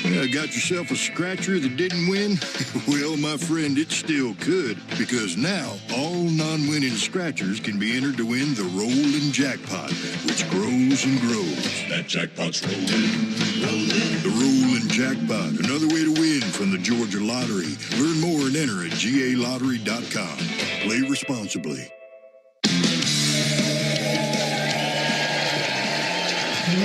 Got yourself a scratcher that didn't win? Well, my friend, it still could, because now all non-winning scratchers can be entered to win the Rollin' Jackpot, which grows and grows. That jackpot's rolling, rolling. The Rollin' Jackpot, another way to win from the Georgia Lottery. Learn more and enter at galottery.com. Play responsibly.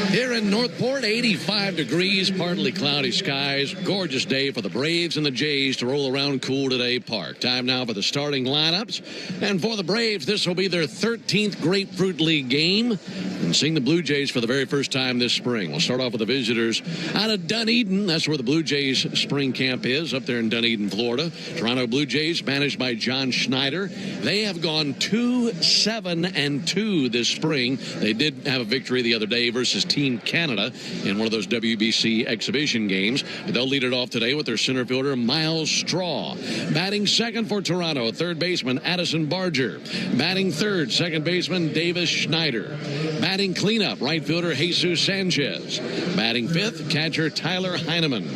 Here in Northport, 85 degrees, partly cloudy skies. Gorgeous day for the Braves and the Jays to roll around Cool Today Park. Time now for the starting lineups. And for the Braves, this will be their 13th Grapefruit League game. And seeing the Blue Jays for the very first time this spring. We'll start off with the visitors out of Dunedin. That's where the Blue Jays spring camp is, up there in Dunedin, Florida. Toronto Blue Jays, managed by John Schneider. They have gone 2-7-2 this spring. They did have a victory the other day versus Team Canada in one of those WBC exhibition games. They'll lead it off today with their center fielder, Miles Straw. Batting second for Toronto, third baseman, Addison Barger. Batting third, second baseman, Davis Schneider. Batting cleanup, right fielder, Jesus Sanchez. Batting fifth, catcher, Tyler Heineman.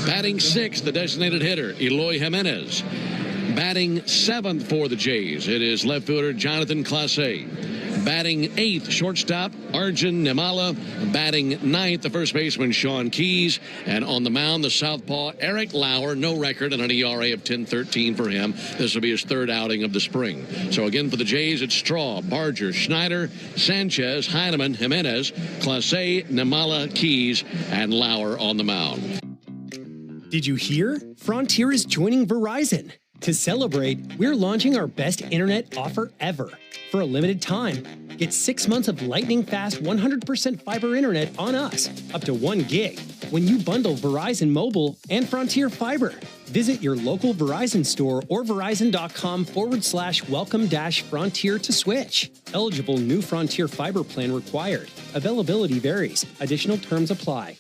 Batting sixth, the designated hitter, Eloy Jimenez. Batting seventh for the Jays, it is left fielder, Jonathan Clase. Batting eighth, shortstop, Arjun Nimala. Batting ninth, the first baseman, Sean Keys. And on the mound, the southpaw, Eric Lauer. No record and an ERA of 10.13 for him. This will be his third outing of the spring. So again, for the Jays, it's Straw, Barger, Schneider, Sanchez, Heineman, Jimenez, Clase, Nimala, Keys, and Lauer on the mound. Did you hear? Frontier is joining Verizon. To celebrate, we're launching our best internet offer ever. For a limited time, get 6 months of lightning-fast 100% fiber internet on us, up to 1 gig, when you bundle Verizon Mobile and Frontier Fiber. Visit your local Verizon store or verizon.com/welcome-frontier to switch. Eligible new Frontier Fiber plan required. Availability varies. Additional terms apply.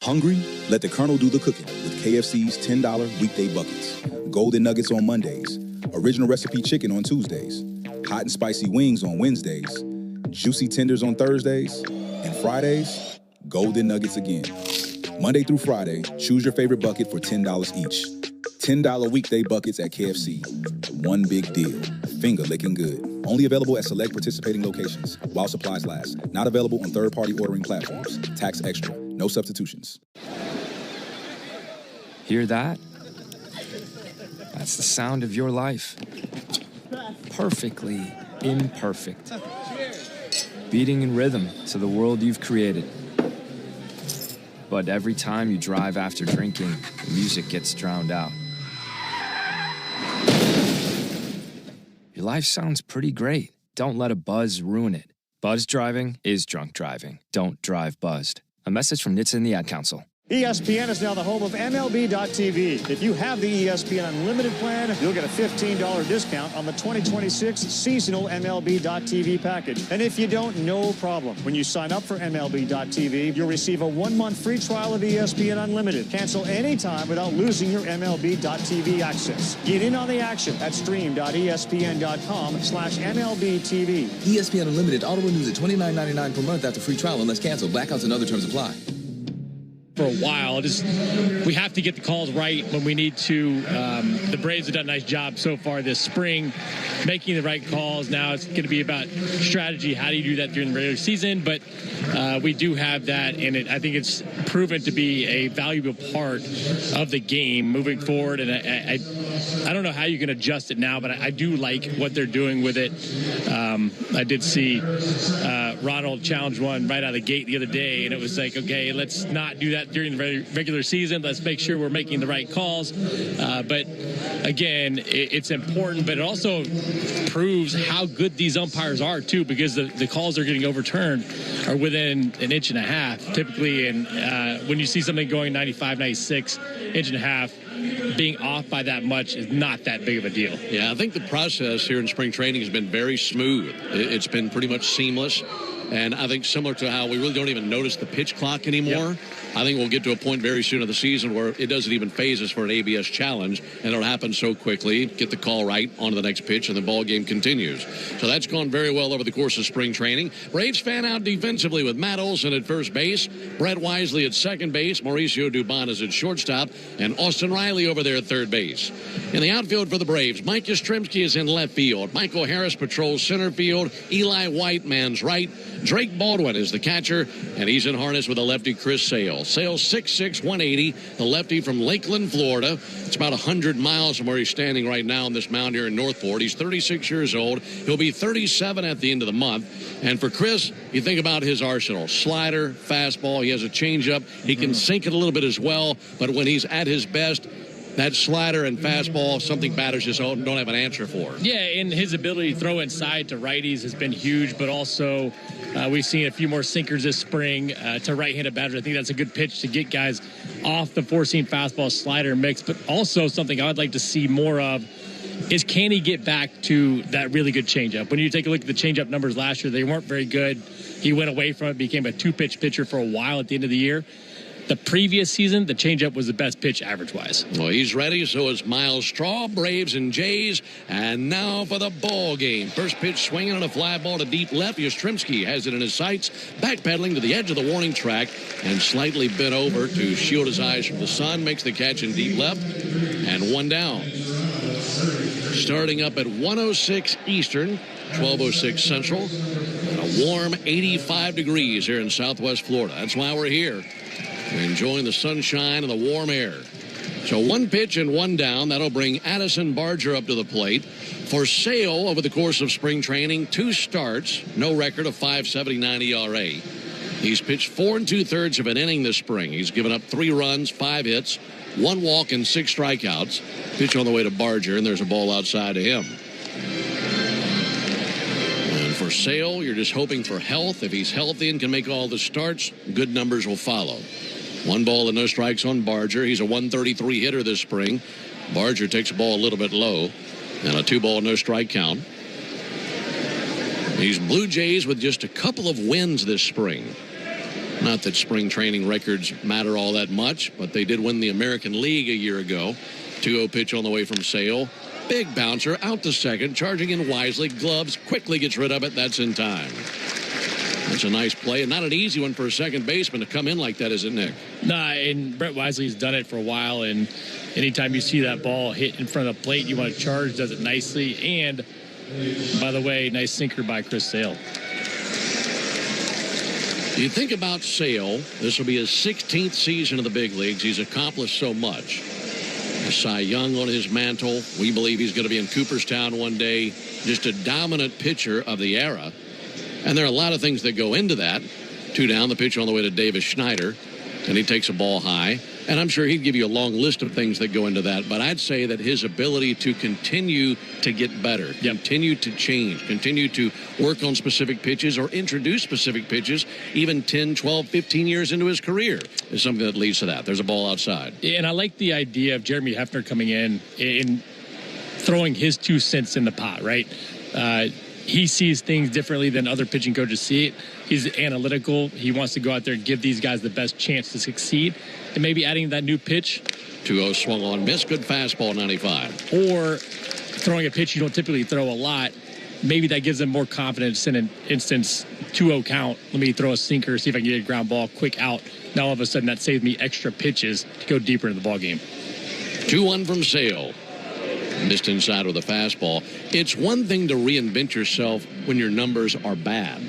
Hungry? Let the Colonel do the cooking with KFC's $10 weekday buckets. Golden Nuggets on Mondays. Original recipe chicken on Tuesdays. Hot and spicy wings on Wednesdays. Juicy tenders on Thursdays. And Fridays, Golden Nuggets again. Monday through Friday, choose your favorite bucket for $10 each. $10 weekday buckets at KFC. One big deal. Finger licking good. Only available at select participating locations while supplies last. Not available on third-party ordering platforms. Tax extra. No substitutions. Hear that? That's the sound of your life. Perfectly imperfect. Beating in rhythm to the world you've created. But every time you drive after drinking, the music gets drowned out. Your life sounds pretty great. Don't let a buzz ruin it. Buzz driving is drunk driving. Don't drive buzzed. A message from NHTSA and the Ad Council. ESPN is now the home of MLB.tv. If you have the ESPN Unlimited plan, you'll get a $15 discount on the 2026 seasonal MLB.tv package. And if you don't, no problem. When you sign up for MLB.tv, you'll receive a 1-month free trial of ESPN Unlimited. Cancel anytime without losing your MLB.tv access. Get in on the action at stream.espn.com/MLBTV. ESPN Unlimited auto renews at $29.99 per month after free trial unless canceled. Blackouts and other terms apply. For a while, we have to get the calls right when we need to. The Braves have done a nice job so far this spring, making the right calls. Now it's going to be about strategy. How do you do that during the regular season? But we do have that, and I think it's proven to be a valuable part of the game moving forward. And I don't know how you can adjust it now, but I do like what they're doing with it. I did see Ronald challenge one right out of the gate the other day, and it was like, okay, let's not do that during the regular season. Let's make sure we're making the right calls. But again, it's important, but it also proves how good these umpires are too, because the calls they're getting overturned are within an inch and a half typically. And when you see something going 95, 96, inch and a half, being off by that much is not that big of a deal. Yeah, I think the process here in spring training has been very smooth. It's been pretty much seamless. And I think similar to how we really don't even notice the pitch clock anymore, Yep. I think we'll get to a point very soon in the season where it doesn't even phase us for an ABS challenge, and it'll happen so quickly, get the call right, on to the next pitch, and the ball game continues. So that's gone very well over the course of spring training. Braves fan out defensively with Matt Olson at first base, Brett Wisely at second base, Mauricio Dubon is at shortstop, and Austin Riley over there at third base. In the outfield for the Braves, Mike Yastrzemski is in left field. Michael Harris patrols center field. Eli White man's right. Drake Baldwin is the catcher, and he's in harness with the lefty Chris Sale. Sale 6'6", 180, the lefty from Lakeland, Florida. It's about 100 miles from where he's standing right now on this mound here in Northport. He's 36 years old. He'll be 37 at the end of the month. And for Chris, you think about his arsenal. Slider, fastball, he has a changeup. He can sink it a little bit as well, but when he's at his best, that slider and fastball, something batters just don't have an answer for. Yeah, and his ability to throw inside to righties has been huge, but also we've seen a few more sinkers this spring to right-handed batters. I think that's a good pitch to get guys off the four-seam fastball slider mix, but also something I'd like to see more of is can he get back to that really good changeup? When you take a look at the changeup numbers last year, they weren't very good. He went away from it, became a two-pitch pitcher for a while at the end of the year. The previous season, the changeup was the best pitch average-wise. Well, he's ready, so is Miles Straw, Braves and Jays. And now for the ball game. First pitch swinging on a fly ball to deep left. Yastrzemski has it in his sights, backpedaling to the edge of the warning track and slightly bent over to shield his eyes from the sun. Makes the catch in deep left, and one down. Starting up at 1:06 Eastern, 12:06 Central, and a warm 85 degrees here in Southwest Florida. That's why we're here. Enjoying the sunshine and the warm air. So one pitch and one down. That'll bring Addison Barger up to the plate. For Sale, over the course of spring training, 2 starts, no record of .579 ERA. He's pitched 4 2/3 of an inning this spring. He's given up 3 runs, 5 hits, 1 walk, and 6 strikeouts. Pitch on the way to Barger, and there's a ball outside of him. And for Sale, you're just hoping for health. If he's healthy and can make all the starts, good numbers will follow. 1 ball and no strikes on Barger. He's a 133 hitter this spring. Barger takes the ball a little bit low. And a 2-ball, no strike count. These Blue Jays with just a couple of wins this spring. Not that spring training records matter all that much, but they did win the American League a year ago. 2-0 pitch on the way from Sale. Big bouncer out to second, charging in wisely. Gloves, quickly gets rid of it. That's in time. That's a nice play, and not an easy one for a second baseman to come in like that, is it, Nick? Nah, and Brett Wisely's done it for a while, and anytime you see that ball hit in front of the plate, you want to charge, does it nicely. And, by the way, nice sinker by Chris Sale. You think about Sale, this will be his 16th season in the big leagues. He's accomplished so much. Cy Young on his mantle. We believe he's going to be in Cooperstown one day. Just a dominant pitcher of the era. And there are a lot of things that go into that. 2 down, the pitch on the way to Davis Schneider. And he takes a ball high. And I'm sure he'd give you a long list of things that go into that. But I'd say that his ability to continue to get better, continue to change, continue to work on specific pitches or introduce specific pitches, even 10, 12, 15 years into his career, is something that leads to that. There's a ball outside. And I like the idea of Jeremy Hefner coming in and throwing his 2 cents in the pot, right? He sees things differently than other pitching coaches see it. He's analytical. He wants to go out there and give these guys the best chance to succeed. And maybe adding that new pitch. 2-0 swung on, miss, good fastball, 95. Or throwing a pitch you don't typically throw a lot. Maybe that gives them more confidence in an instance, 2-0 count. Let me throw a sinker, see if I can get a ground ball, quick out. Now all of a sudden that saves me extra pitches to go deeper into the ball game. 2-1 from Sale. Missed inside with a fastball. It's one thing to reinvent yourself when your numbers are bad.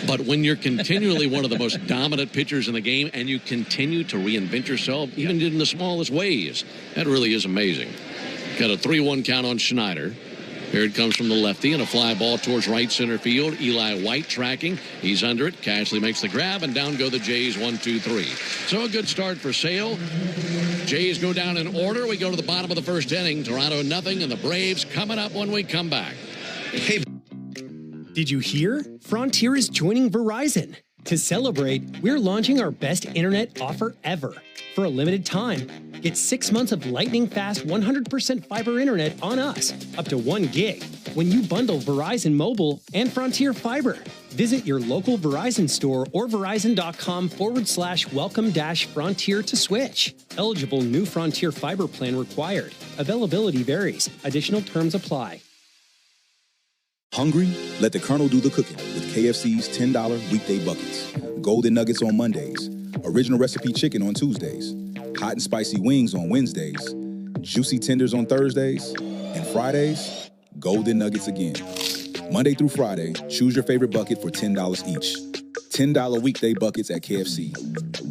But when you're continually one of the most dominant pitchers in the game and you continue to reinvent yourself, even in the smallest ways, that really is amazing. Got a 3-1 count on Schneider. Here it comes from the lefty and a fly ball towards right center field. Eli White tracking. He's under it. Cashley makes the grab, and down go the Jays, 1-2-3. So a good start for Sale. Jays go down in order. We go to the bottom of the first inning. Toronto nothing, and the Braves coming up when we come back. Hey. Did you hear? Frontier is joining Verizon. To celebrate, we're launching our best internet offer ever. For a limited time, get 6 months of lightning-fast 100% fiber internet on us, up to 1 gig, when you bundle Verizon Mobile and Frontier Fiber. Visit your local Verizon store or verizon.com/welcome-frontier to switch. Eligible new Frontier fiber plan required. Availability varies. Additional terms apply. Hungry? Let the Colonel do the cooking with KFC's $10 weekday buckets. Golden Nuggets on Mondays. Original recipe chicken on Tuesdays. Hot and spicy wings on Wednesdays. Juicy tenders on Thursdays. And Fridays, Golden Nuggets again. Monday through Friday, choose your favorite bucket for $10 each. $10 weekday buckets at KFC.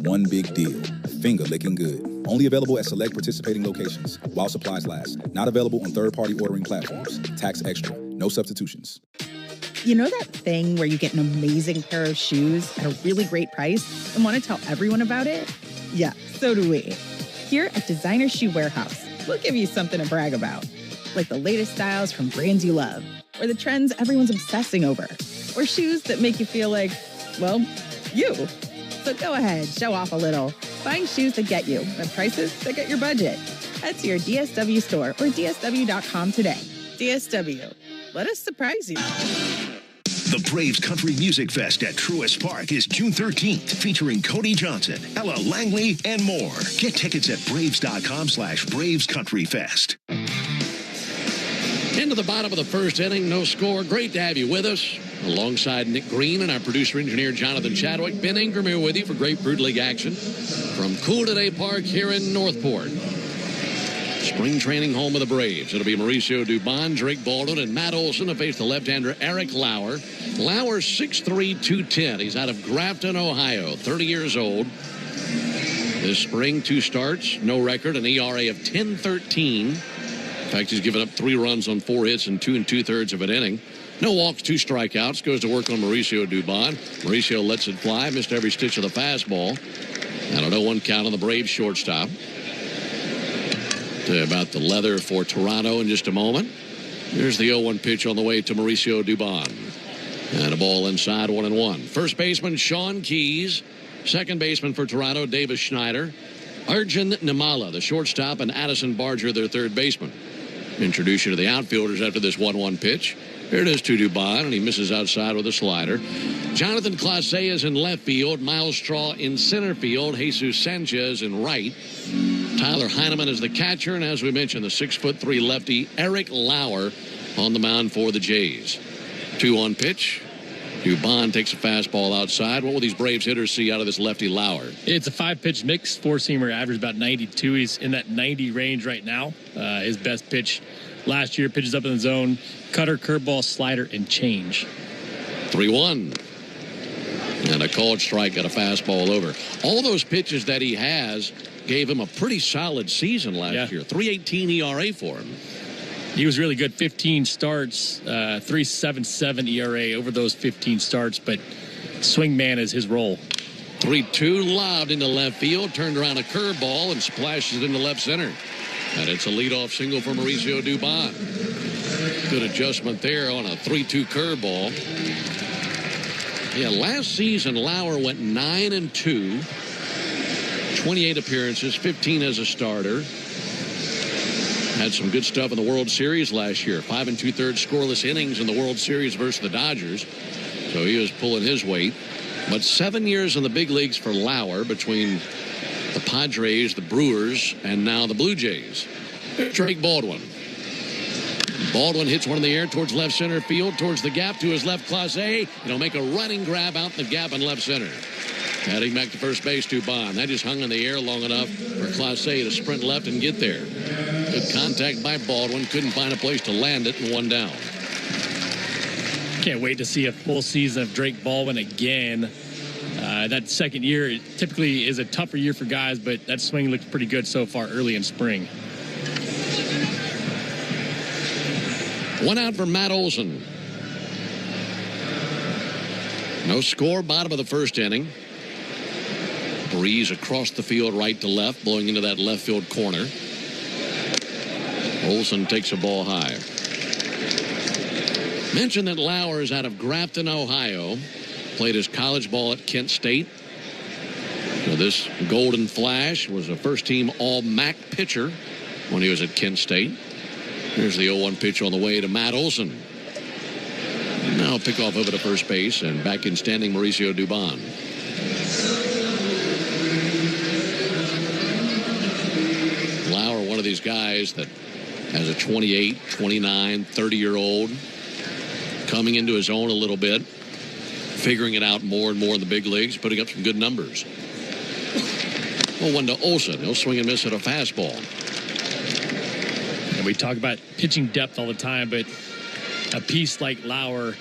One big deal. Finger licking good. Only available at select participating locations while supplies last. Not available on third-party ordering platforms. Tax extra. No substitutions. You know that thing where you get an amazing pair of shoes at a really great price and want to tell everyone about it? Yeah, so do we. Here at Designer Shoe Warehouse, we'll give you something to brag about. Like the latest styles from brands you love, or the trends everyone's obsessing over, or shoes that make you feel like, well, you. So go ahead, show off a little. Find shoes that get you at prices that get your budget. Head to your DSW store or DSW.com today. DSW, let us surprise you. The Braves Country Music Fest at Truist Park is June 13th, featuring Cody Johnson, Ella Langley, and more. Get tickets at braves.com/BravesCountryFest. Into the bottom of the first inning, no score. Great to have you with us. Alongside Nick Green and our producer-engineer Jonathan Chadwick, Ben Ingram here with you for Grapefruit League action from Cool Today Park here in Northport. Spring training home of the Braves. It'll be Mauricio Dubon, Drake Baldwin, and Matt Olson to face the left-hander Eric Lauer. Lauer, 6'3", 210. He's out of Grafton, Ohio, 30 years old. This spring, 2 starts, no record, an ERA of 10.13. In fact, he's given up 3 runs on 4 hits in 2 2/3 of an inning. No walks, 2 strikeouts. Goes to work on Mauricio Dubon. Mauricio lets it fly, missed every stitch of the fastball. And a 0-1 count on the Braves shortstop. About the leather for Toronto in just a moment. Here's the 0-1 pitch on the way to Mauricio Dubon. And a ball inside, 1-1. First baseman Sean Keys. Second baseman for Toronto, Davis Schneider. Arjun Nimala, the shortstop, and Addison Barger, their third baseman. Introduce you to the outfielders after this 1-1 pitch. Here it is to Dubon, and he misses outside with a slider. Jonathan Clase is in left field. Miles Straw in center field. Jesus Sanchez in right. Tyler Heineman is the catcher, and as we mentioned, the 6'3" lefty Eric Lauer on the mound for the Jays. 2-1 pitch. Dubon takes a fastball outside. What will these Braves hitters see out of this lefty Lauer? It's a 5-pitch mix. 4-seamer average about 92. He's in that 90 range right now. His best pitch last year, pitches up in the zone. Cutter, curveball, slider, and change. 3-1. And a called strike, got a fastball over. All those pitches that he has gave him a pretty solid season last year. 3.18 ERA for him. He was really good. 15 starts, 3.77 ERA over those 15 starts, but swing man is his role. 3-2, lobbed into left field, turned around a curveball and splashes it into left center. And it's a leadoff single for Mauricio Dubon. Good adjustment there on a 3-2 curveball. Yeah, last season, Lauer went 9-2, 28 appearances, 15 as a starter. Had some good stuff in the World Series last year. 5 2/3 scoreless innings in the World Series versus the Dodgers. So he was pulling his weight. But 7 years in the big leagues for Lauer between the Padres, the Brewers, and now the Blue Jays. Drake Baldwin. Baldwin hits one in the air towards left center field, towards the gap to his left, Clase. He'll make a running grab out in the gap in left center. Heading back to first base, Dubon. That just hung in the air long enough for Clase to sprint left and get there. Good contact by Baldwin. Couldn't find a place to land it, and 1 down. Can't wait to see a full season of Drake Baldwin again. That second year typically is a tougher year for guys, but that swing looks pretty good so far early in spring. 1 out for Matt Olson. No score, bottom of the first inning. Breeze across the field right to left, blowing into that left field corner. Olson takes a ball high. Mentioned that Lauer is out of Grafton, Ohio. Played his college ball at Kent State. So this Golden Flash was a first-team All-MAC pitcher when he was at Kent State. Here's the 0-1 pitch on the way to Matt Olson. Now pick off over to first base, and back in standing Mauricio Dubon. Lauer, one of these guys that has a 28, 29, 30-year-old coming into his own a little bit, figuring it out more and more in the big leagues, putting up some good numbers. Well, one to Olson. He'll swing and miss at a fastball. And we talk about pitching depth all the time, but a piece like Lauer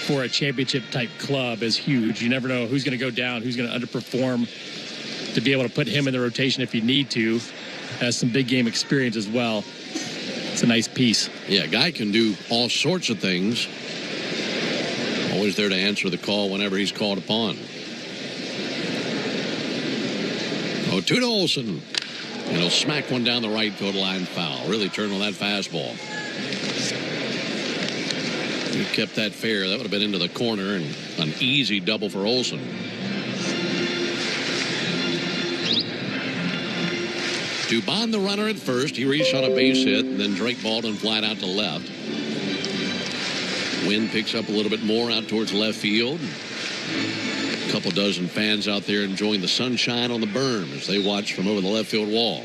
for a championship-type club is huge. You never know who's going to go down, who's going to underperform. To be able to put him in the rotation if you need to, has some big game experience as well. It's a nice piece. Yeah, guy can do all sorts of things. Always there to answer the call whenever he's called upon. 0-2 to Olson. And he'll smack one down the right field line foul. Really turn on that fastball. He kept that fair. That would have been into the corner and an easy double for Olson. Dubon the runner at first. He reached on a base hit, and then Drake Baldwin flied out to left. Wind picks up a little bit more out towards left field. A couple dozen fans out there enjoying the sunshine on the berm as they watch from over the left field wall.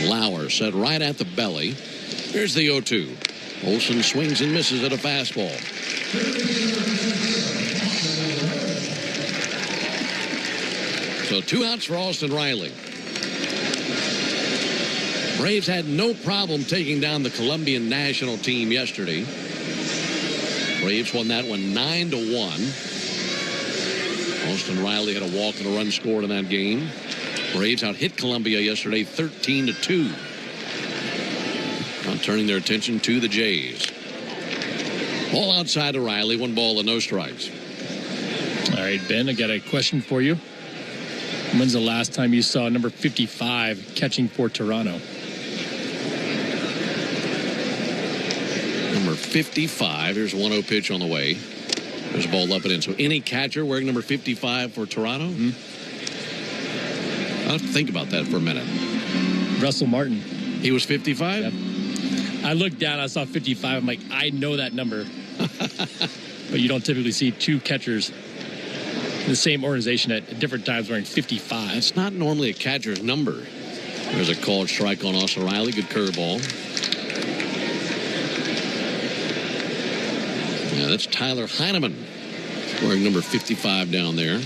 Lauer set right at the belly. Here's the 0-2. Olson swings and misses at a fastball. So 2 outs for Austin Riley. Braves had no problem taking down the Colombian national team yesterday. Braves won that one 9-1. Austin Riley had a walk and a run scored in that game. Braves out hit Colombia yesterday 13-2. Now turning their attention to the Jays. Ball outside to Riley. 1 ball and no strikes. All right, Ben, I got a question for you. When's the last time you saw number 55 catching for Toronto? Number 55. Here's a 1-0 pitch on the way. There's a ball up and in. So any catcher wearing number 55 for Toronto? I'll have to think about that for a minute. Russell Martin. He was 55? Yep. I looked down, I saw 55. I'm like, I know that number. But you don't typically see 2 catchers in the same organization at different times wearing 55. It's not normally a catcher's number. There's a called strike on Austin Riley. Good curveball. Yeah, that's Tyler Heineman wearing number 55 down there.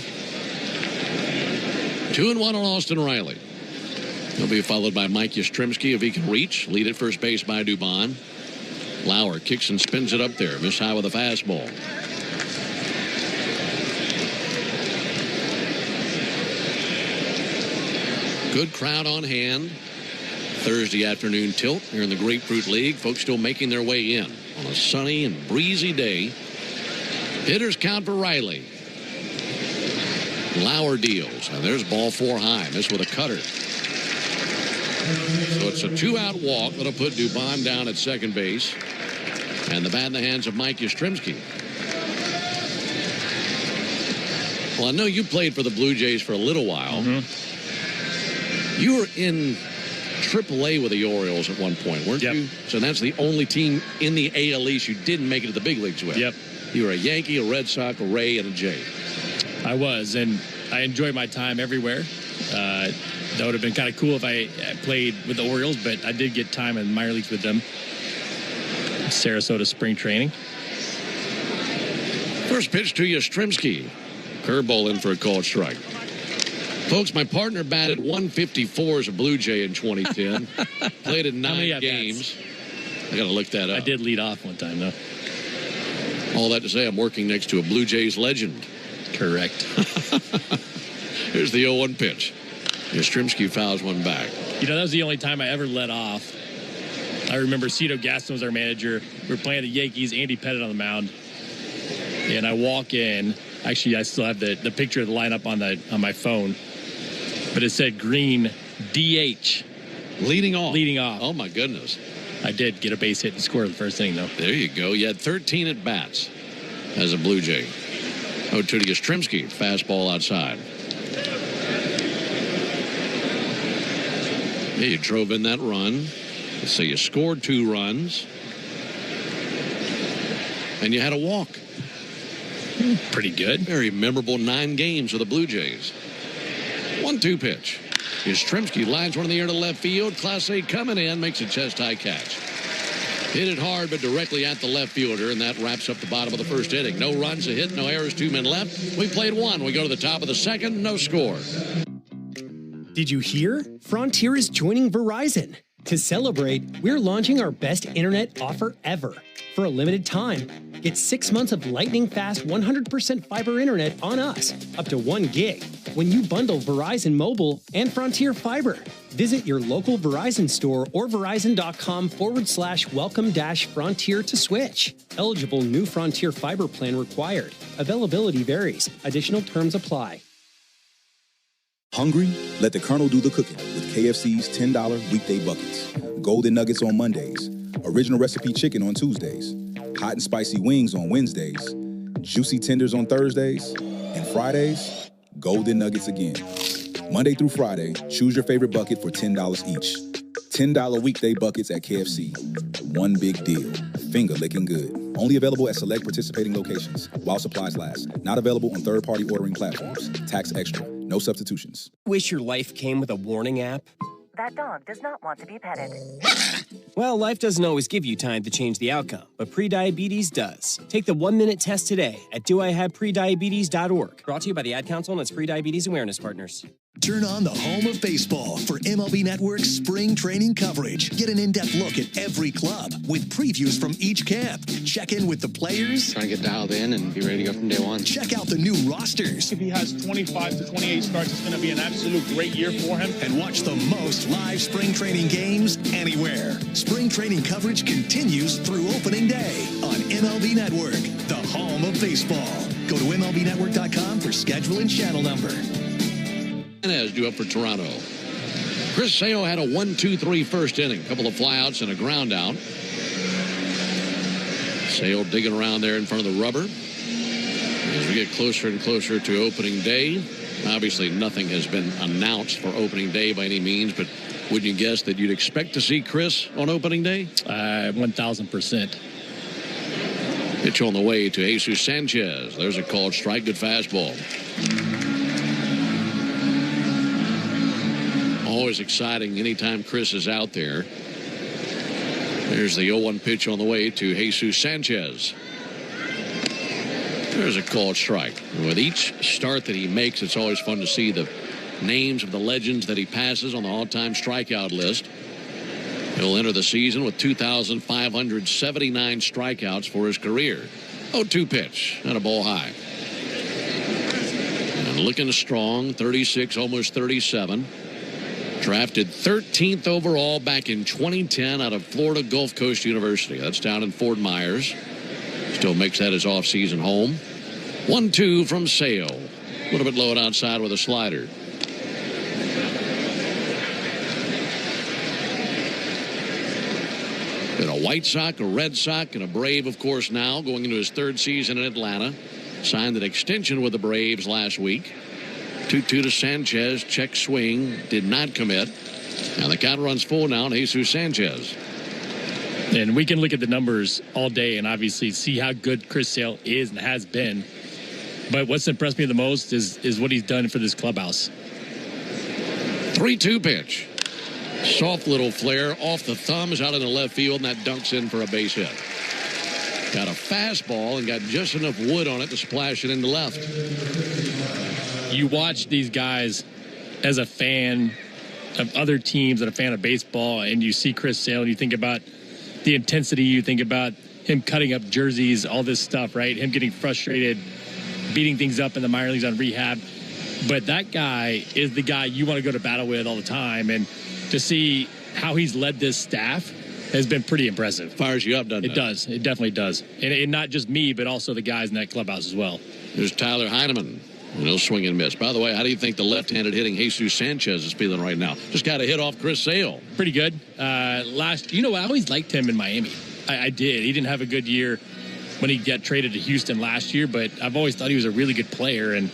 2-1 on Austin Riley. He'll be followed by Mike Yastrzemski if he can reach. Lead at first base by Dubon. Lauer kicks and spins it up there. Miss high with a fastball. Good crowd on hand. Thursday afternoon tilt here in the Grapefruit League. Folks still making their way in on a sunny and breezy day. Hitters count for Riley. Lauer deals. And there's ball 4 high. Missed with a cutter. So it's a 2-out walk. That'll put Dubon down at second base. And the bat in the hands of Mike Yastrzemski. Well, I know you played for the Blue Jays for a little while. You were in AAA with the Orioles at one point, weren't you? So that's the only team in the AL East you didn't make it to the big leagues with. Yep. You were a Yankee, a Red Sox, a Ray, and a Jay. I was, and I enjoyed my time everywhere. That would have been kind of cool if I played with the Orioles, but I did get time in minor leagues with them. Sarasota spring training. First pitch to Yastrzemski. Curveball in for a called strike. Folks, my partner batted 154 as a Blue Jay in 2010. Played in 9 games. I got to look that up. I did lead off one time, though. All that to say, I'm working next to a Blue Jays legend. Correct. Here's the 0-1 pitch. Yastrzemski fouls one back. You know, that was the only time I ever let off. I remember Cito Gaston was our manager. We were playing the Yankees, Andy Pettit on the mound. And I walk in. Actually, I still have the picture of the lineup on my phone. But it said Green, DH. Leading off. Leading off. Oh, my goodness. I did get a base hit and score the first inning, though. There you go. You had 13 at-bats as a Blue Jay. 0-2 to Yastrzemski. Fastball outside. Yeah, you drove in that run. So you scored 2 runs. and you had a walk. Pretty good. Very memorable 9 games for the Blue Jays. 1-2 pitch. Yastrzemski lines one in the air to left field. Clase coming in, makes a chest-high catch. Hit it hard, but directly at the left fielder, and that wraps up the bottom of the first inning. No runs, a hit, no errors, 2 men left. We played 1. We go to the top of the second, no score. Did you hear? Frontier is joining Verizon. To celebrate, we're launching our best internet offer ever. For a limited time, get 6 months of lightning-fast 100% fiber internet on us, up to 1 gig, when you bundle Verizon Mobile and Frontier Fiber. Visit your local Verizon store or verizon.com/welcome-frontier to switch. Eligible new Frontier Fiber plan required. Availability varies. Additional terms apply. Hungry? Let the Colonel do the cooking with KFC's $10 weekday buckets. Golden Nuggets on Mondays. Original recipe chicken on Tuesdays. Hot and spicy wings on Wednesdays. Juicy tenders on Thursdays. And Fridays, Golden Nuggets again. Monday through Friday, choose your favorite bucket for $10 each. $10 weekday buckets at KFC. One big deal. Finger licking good. Only available at select participating locations while supplies last. Not available on third-party ordering platforms. Tax extra. No substitutions. Wish your life came with a warning app? That dog does not want to be petted. Well, life doesn't always give you time to change the outcome, but prediabetes does. Take the 1-minute test today at doihaveprediabetes.org. Brought to you by the Ad Council and its prediabetes awareness partners. Turn on the home of baseball for MLB Network's spring training coverage. Get an in-depth look at every club with previews from each camp. Check in with the players. Trying to get dialed in and be ready to go from day one. Check out the new rosters. If he has 25 to 28 starts, it's going to be an absolute great year for him. And watch the most live spring training games anywhere. Spring training coverage continues through opening day on MLB Network, the home of baseball. Go to MLBnetwork.com for schedule and channel number. As due up for Toronto. Chris Sale had a 1-2-3 first inning. Couple of flyouts and a ground out. Sale digging around there in front of the rubber. As we get closer and closer to opening day, obviously nothing has been announced for opening day by any means, but wouldn't you guess that you'd expect to see Chris on opening day? 1,000%. Pitch on the way to Jesus Sanchez. There's a called strike. Good fastball. Always exciting anytime Chris is out there. There's the 0-1 pitch on the way to Jesus Sanchez. There's a called strike. And with each start that he makes, it's always fun to see the names of the legends that he passes on the all-time strikeout list. He'll enter the season with 2,579 strikeouts for his career. 0-2 pitch and a ball high. And looking strong, 36, almost 37. Drafted 13th overall back in 2010 out of Florida Gulf Coast University. That's down in Fort Myers. Still makes that his off-season home. 1-2 from Sale. A little bit low and outside with a slider. Been a White Sox, a Red Sox, and a Brave, of course, now going into his 3rd season in Atlanta. Signed an extension with the Braves last week. 2-2 to Sanchez. Check swing. Did not commit. And the count runs full now on Jesus Sanchez. And we can look at the numbers all day and obviously see how good Chris Sale is and has been. But what's impressed me the most is what he's done for this clubhouse. 3-2 pitch. Soft little flare off the thumbs out in the left field, and that dunks in for a base hit. Got a fastball and got just enough wood on it to splash it into left. You watch these guys as a fan of other teams and a fan of baseball, and you see Chris Sale and you think about the intensity, you think about him cutting up jerseys, all this stuff, right? Him getting frustrated, beating things up in the minor leagues on rehab. But that guy is the guy you want to go to battle with all the time. And to see how he's led this staff has been pretty impressive. Fires you up, doesn't it? It does. It definitely does. And not just me, but also the guys in that clubhouse as well. There's Tyler Heineman. And he'll swing and miss. By the way, how do you think the left-handed hitting Jesus Sanchez is feeling right now? Just got a hit off Chris Sale. Pretty good. I always liked him in Miami. I did. He didn't have a good year when he got traded to Houston last year, but I've always thought he was a really good player and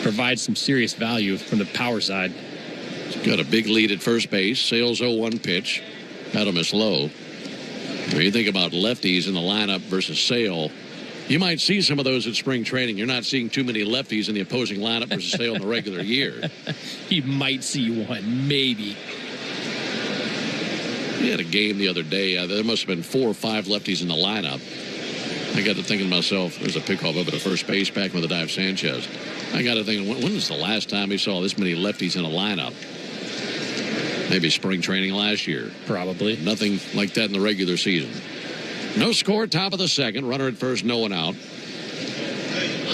provides some serious value from the power side. He's got a big lead at first base. Sale's 0-1 pitch. Had him as low. When you think about lefties in the lineup versus Sale, you might see some of those at spring training. You're not seeing too many lefties in the opposing lineup versus Sale in the regular year. You might see one, maybe. We had a game the other day. There must have been 4 or 5 lefties in the lineup. I got to thinking to myself, there's a pickoff over to first base back with Adair Sanchez. I got to thinking, when was the last time we saw this many lefties in a lineup? Maybe spring training last year. Probably. Nothing like that in the regular season. No score, top of the second. Runner at first, no one out.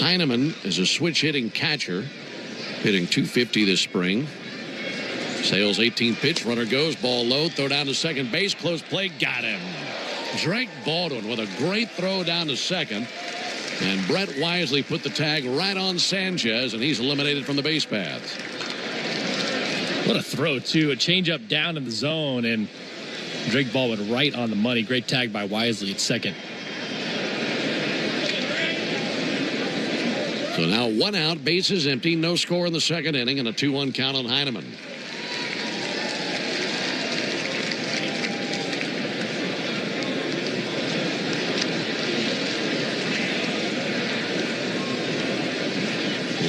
Heineman is a switch-hitting catcher, hitting .250 this spring. Sale's 18th pitch. Runner goes, ball low, throw down to second base. Close play, got him. Drake Baldwin with a great throw down to second. And Brett Wisely put the tag right on Sanchez, and he's eliminated from the base paths. What a throw, too. A changeup down in the zone, and Drake Baldwin right on the money. Great tag by Wisely at second. So now 1 out, bases empty, no score in the second inning, and a 2-1 count on Heineman.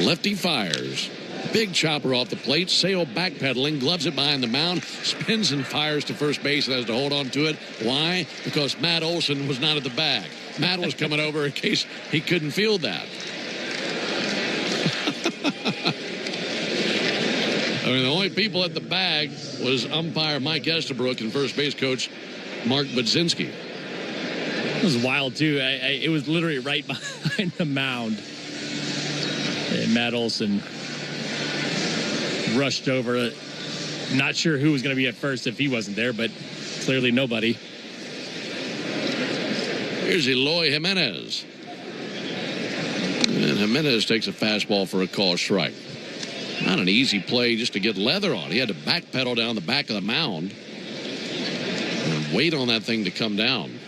Lefty fires. Big chopper off the plate. Sale backpedaling, gloves it behind the mound, spins and fires to first base and has to hold on to it. Why? Because Matt Olson was not at the bag. Matt was coming over in case he couldn't field that. I mean, the only people at the bag was umpire Mike Estabrook and first base coach Mark Budzinski. It was wild, too. It was literally right behind the mound. And Matt Olson rushed over. Not sure who was going to be at first if he wasn't there, but clearly nobody. Here's Eloy Jimenez. And Jimenez takes a fastball for a call strike. Not an easy play just to get leather on. He had to backpedal down the back of the mound and wait on that thing to come down.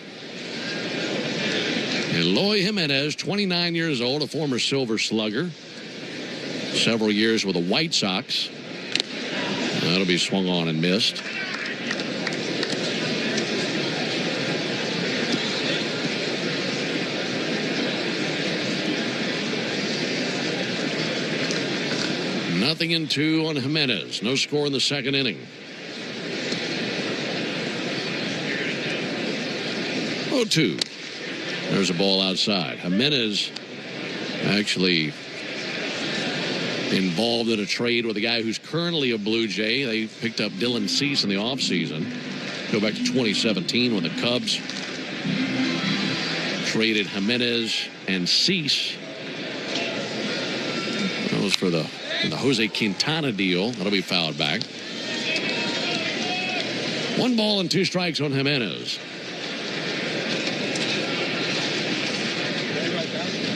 Eloy Jimenez, 29 years old, a former Silver Slugger. Several years with the White Sox. That'll be swung on and missed. Nothing in 2 on Jimenez. No score in the second inning. 0-2. There's a ball outside. Jimenez actually involved in a trade with a guy who's currently a Blue Jay. They picked up Dylan Cease in the offseason. Go back to 2017 when the Cubs traded Jimenez and Cease. That was for the Jose Quintana deal. That'll be fouled back. 1 ball and 2 strikes on Jimenez.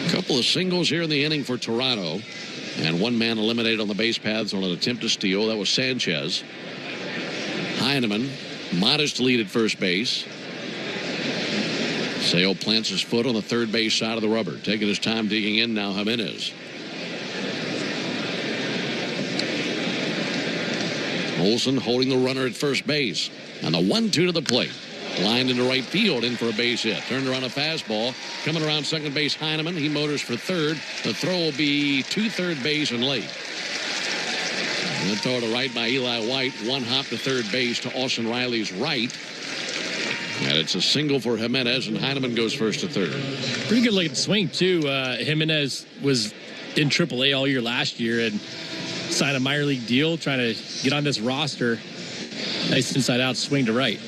A couple of singles here in the inning for Toronto. And 1 man eliminated on the base paths on an attempt to steal. That was Sanchez. Heineman, modest lead at first base. Sale plants his foot on the third base side of the rubber. Taking his time digging in now, Jimenez. Olson holding the runner at first base. And the 1-2 to the plate. Lined into right field, in for a base hit. Turned around a fastball. Coming around second base, Heineman. He motors for third. The throw will be to third base and late. And the throw to right by Eli White. 1 hop to third base to Austin Riley's right. And it's a single for Jimenez, and Heineman goes first to third. Pretty good looking swing, too. Jimenez was in AAA all year last year and signed a minor league deal, trying to get on this roster. Nice inside-out swing to right.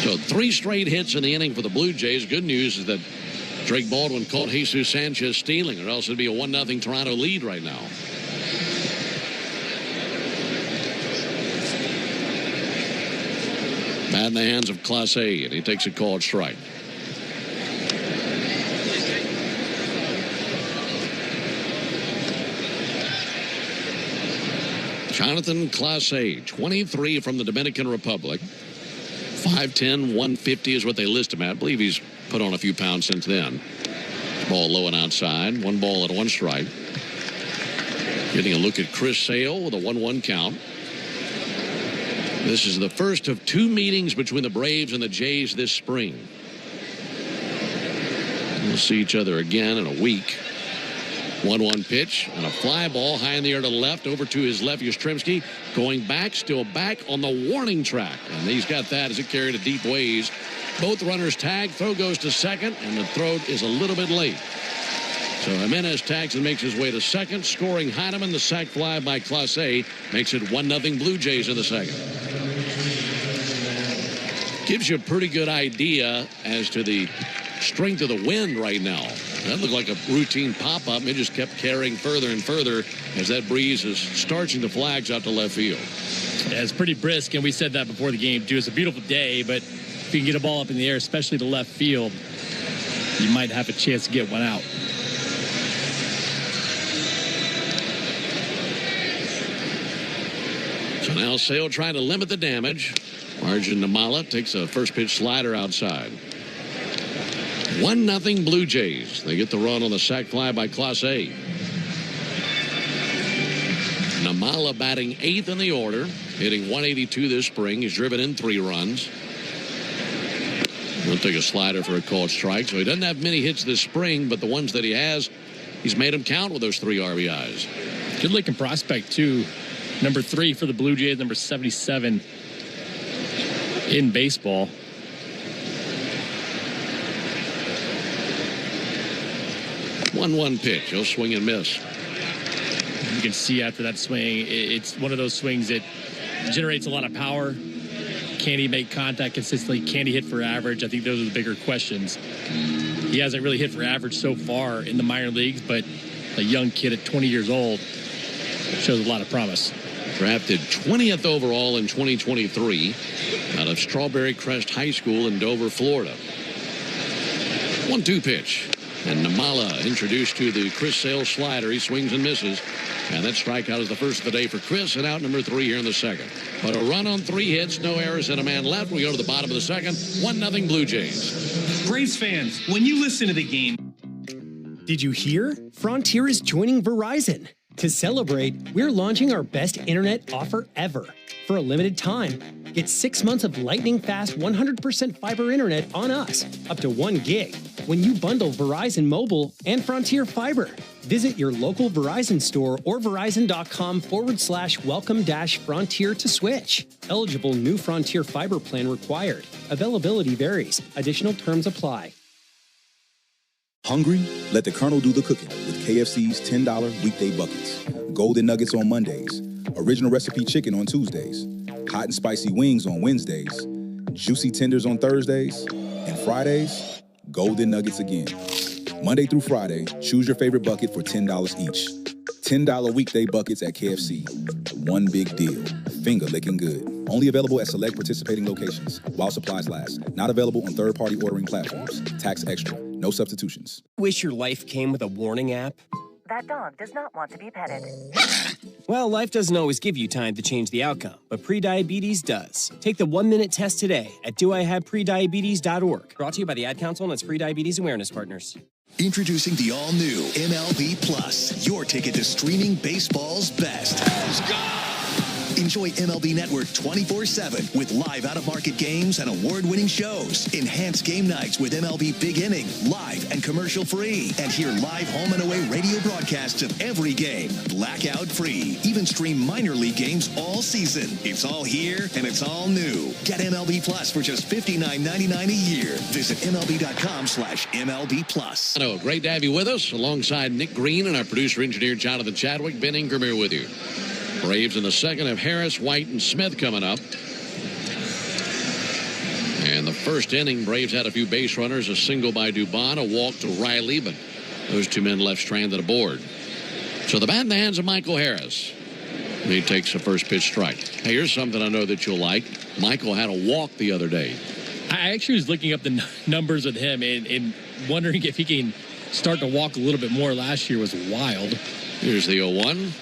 So 3 straight hits in the inning for the Blue Jays. Good news is that Drake Baldwin caught Jesus Sanchez stealing, or else it'd be a 1-0 Toronto lead right now. Bat in the hands of Clase, and he takes a called strike. Jonathan Clase, 23 from the Dominican Republic. 5'10", 150 is what they list him at. I believe he's put on a few pounds since then. Ball low and outside. 1 ball and 1 strike. Getting a look at Chris Sale with a 1-1 count. This is the first of 2 meetings between the Braves and the Jays this spring. We'll see each other again in a week. 1-1 pitch and a fly ball high in the air to the left, over to his left, Yastrzemski going back, still back on the warning track, and he's got that as it carried a deep ways. Both runners tag, throw goes to second, and the throw is a little bit late. So Jimenez tags and makes his way to second, scoring Heineman. The sac fly by Clase makes it 1-0 Blue Jays in the second. Gives you a pretty good idea as to the strength of the wind right now. That looked like a routine pop-up. It just kept carrying further and further as that breeze is starching the flags out to left field. Yeah, it's pretty brisk, and we said that before the game, too. It's a beautiful day, but if you can get a ball up in the air, especially to left field, you might have a chance to get one out. So now Sale trying to limit the damage. Arjun Nimmala takes a first pitch slider outside. 1-0 Blue Jays. They get the run on the sac fly by Clase. Nimmala batting 8th in the order, hitting 182 this spring. He's driven in 3 runs. We'll take a slider for a called strike. So he doesn't have many hits this spring, but the ones that he has, he's made them count with those 3 RBIs. Good looking prospect, too. Number 3 for the Blue Jays, number 77 in baseball. One pitch. He'll swing and miss. You can see after that swing, it's one of those swings that generates a lot of power. Can he make contact consistently? Can he hit for average? I think those are the bigger questions. He hasn't really hit for average so far in the minor leagues, but a young kid at 20 years old shows a lot of promise. Drafted 20th overall in 2023 out of Strawberry Crest High School in Dover, Florida. 1-2 pitch. And Nimmala introduced to the Chris Sale slider. He swings and misses. And that strikeout is the first of the day for Chris, and out number 3 here in the second. But a run on 3 hits, no errors, and a man left. We go to the bottom of the second. 1-0 Blue Jays. Braves fans, when you listen to the game. Did you hear? Frontier is joining Verizon. To celebrate, we're launching our best internet offer ever. For a limited time, get 6 months of lightning-fast 100% fiber internet on us, up to 1 gig, when you bundle Verizon Mobile and Frontier Fiber. Visit your local Verizon store or verizon.com/welcome-frontier to switch. Eligible new Frontier Fiber plan required. Availability varies. Additional terms apply. Hungry? Let the Colonel do the cooking with KFC's $10 weekday buckets. Golden Nuggets on Mondays. Original recipe chicken on Tuesdays. Hot and spicy wings on Wednesdays. Juicy tenders on Thursdays. And Fridays, Golden Nuggets again. Monday through Friday, choose your favorite bucket for $10 each. $10 weekday buckets at KFC. One big deal. Finger licking good. Only available at select participating locations while supplies last. Not available on third-party ordering platforms. Tax extra. No substitutions. Wish your life came with a warning app? That dog does not want to be petted. Well, life doesn't always give you time to change the outcome, but prediabetes does. Take the 1-minute test today at doihaveprediabetes.org. Brought to you by the Ad Council and its Prediabetes Awareness Partners. Introducing the all-new MLB Plus, your ticket to streaming baseball's best. Let's go! Enjoy MLB Network 24/7 with live out-of-market games and award-winning shows. Enhanced game nights with MLB Big Inning, live and commercial-free. And hear live home and away radio broadcasts of every game, blackout-free. Even stream minor league games all season. It's all here and it's all new. Get MLB Plus for just $59.99 a year. Visit MLB.com/MLB Plus. Hello, great to have you with us alongside Nick Green and our producer-engineer Jonathan Chadwick. Ben Ingram here with you. Braves in the second have Harris, White, and Smith coming up. And the first inning, Braves had a few base runners, a single by Dubon, a walk to Riley, but those 2 men left stranded aboard. So the bat in the hands of Michael Harris. He takes a first pitch strike. Hey, here's something I know that you'll like. Michael had a walk the other day. I actually was looking up the numbers with him and wondering if he can start to walk a little bit more. Last year was wild. Here's the 0-1.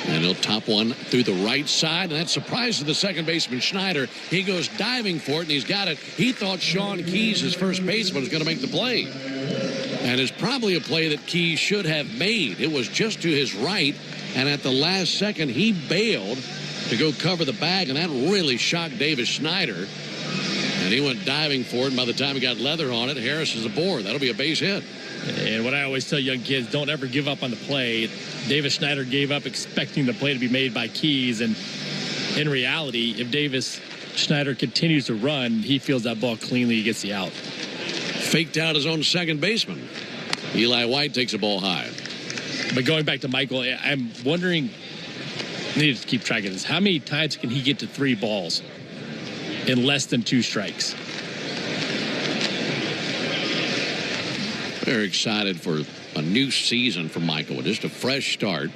And he'll top one through the right side, and that surprises the second baseman Schneider. He goes diving for it, and he's got it. He thought Sean Keys, his first baseman, was going to make the play. And it's probably a play that Keys should have made. It was just to his right, and at the last second, he bailed to go cover the bag, and that really shocked Davis Schneider. And he went diving for it, and by the time he got leather on it, Harris is aboard. That'll be a base hit. And what I always tell young kids, don't ever give up on the play. Davis Schneider gave up expecting the play to be made by Keys, and in reality, if Davis Schneider continues to run, he feels that ball cleanly, he gets the out. Faked out his own second baseman. Eli White takes the ball high. But going back to Michael, I'm wondering, I need to keep track of this. How many times can he get to 3 balls in less than 2 strikes? Very excited for a new season for Michael. Just a fresh start.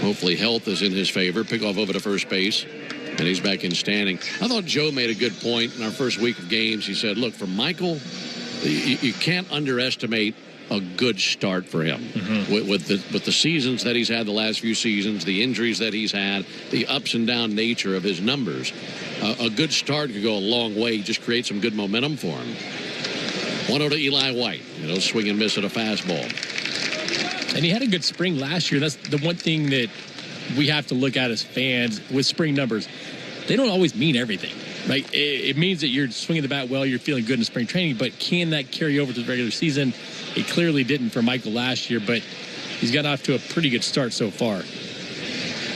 Hopefully health is in his favor. Pickoff over to first base. And he's back in standing. I thought Joe made a good point in our first week of games. He said, look, for Michael, you can't underestimate a good start for him. With the seasons that he's had the last few seasons, the injuries that he's had, the ups and down nature of his numbers. A good start could go a long way. Just create some good momentum for him. 1-0 to Eli White. Swing and miss at a fastball. And he had a good spring last year. That's the one thing that we have to look at as fans with spring numbers. They don't always mean everything, right? It means that you're swinging the bat well, you're feeling good in spring training, but can that carry over to the regular season? It clearly didn't for Michael last year, but he's got off to a pretty good start so far.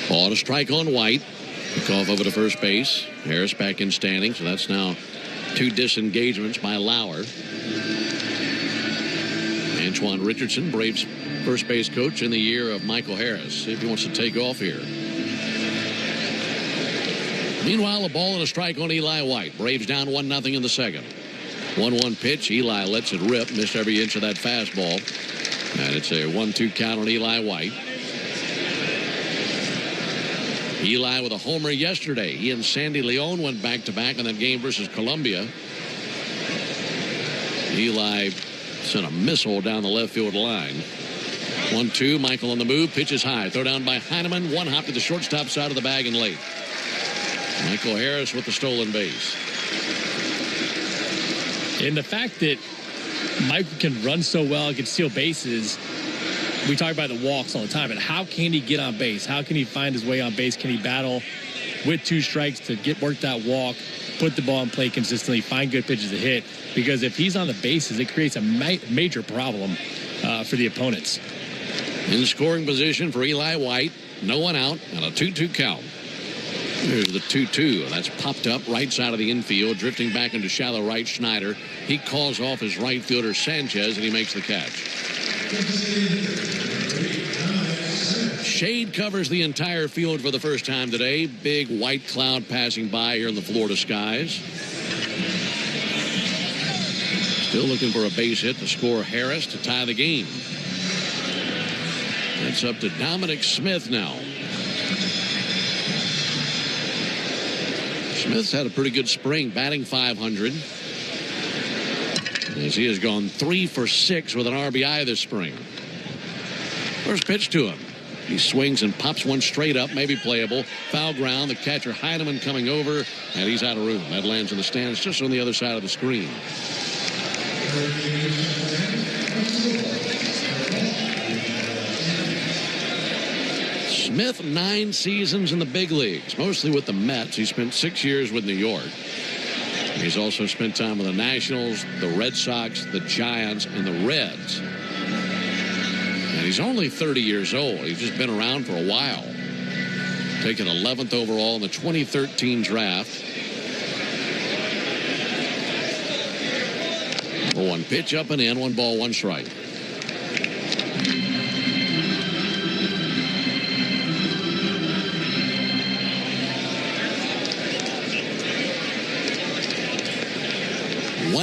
Ball to strike on White. Kickoff over to first base. Harris back in standing, so that's now 2 disengagements by Lauer. Antoine Richardson, Braves first base coach in the year of Michael Harris. See if he wants to take off here. Meanwhile, a ball and a strike on Eli White. Braves down 1-0 in the second. 1-1 pitch. Eli lets it rip. Missed every inch of that fastball. And it's a 1-2 count on Eli White. Eli with a homer yesterday. He and Sandy Leon went back-to-back in that game versus Columbia. Eli sent a missile down the left field line. 1-2, Michael on the move, pitches high, throw down by Heineman, 1 hop to the shortstop side of the bag and late. Michael Harris with the stolen base. And the fact that Michael can run so well, can steal bases, we talk about the walks all the time, but how can he get on base? How can he find his way on base? Can he battle with 2 strikes to work that walk, put the ball in play consistently, find good pitches to hit? Because if he's on the bases, it creates a major problem for the opponents. In scoring position for Eli White, no one out, and a 2-2 count. Here's the 2-2, and that's popped up right side of the infield, drifting back into shallow right. Schneider, he calls off his right fielder Sanchez, and he makes the catch. Shade covers the entire field for the first time today. Big white cloud passing by here in the Florida skies. Still looking for a base hit to score Harris to tie the game. That's up to Dominic Smith now. Smith's had a pretty good spring, batting .500. As he has gone 3 for 6 with an RBI this spring. First pitch to him. He swings and pops one straight up, maybe playable. Foul ground. The catcher Heineman coming over, and he's out of room. That lands in the stands just on the other side of the screen. Smith, 9 seasons in the big leagues, mostly with the Mets. He spent 6 years with New York. He's also spent time with the Nationals, the Red Sox, the Giants, and the Reds. And he's only 30 years old. He's just been around for a while. Taken 11th overall in the 2013 draft. 1 pitch up and in, 1 ball, 1 strike.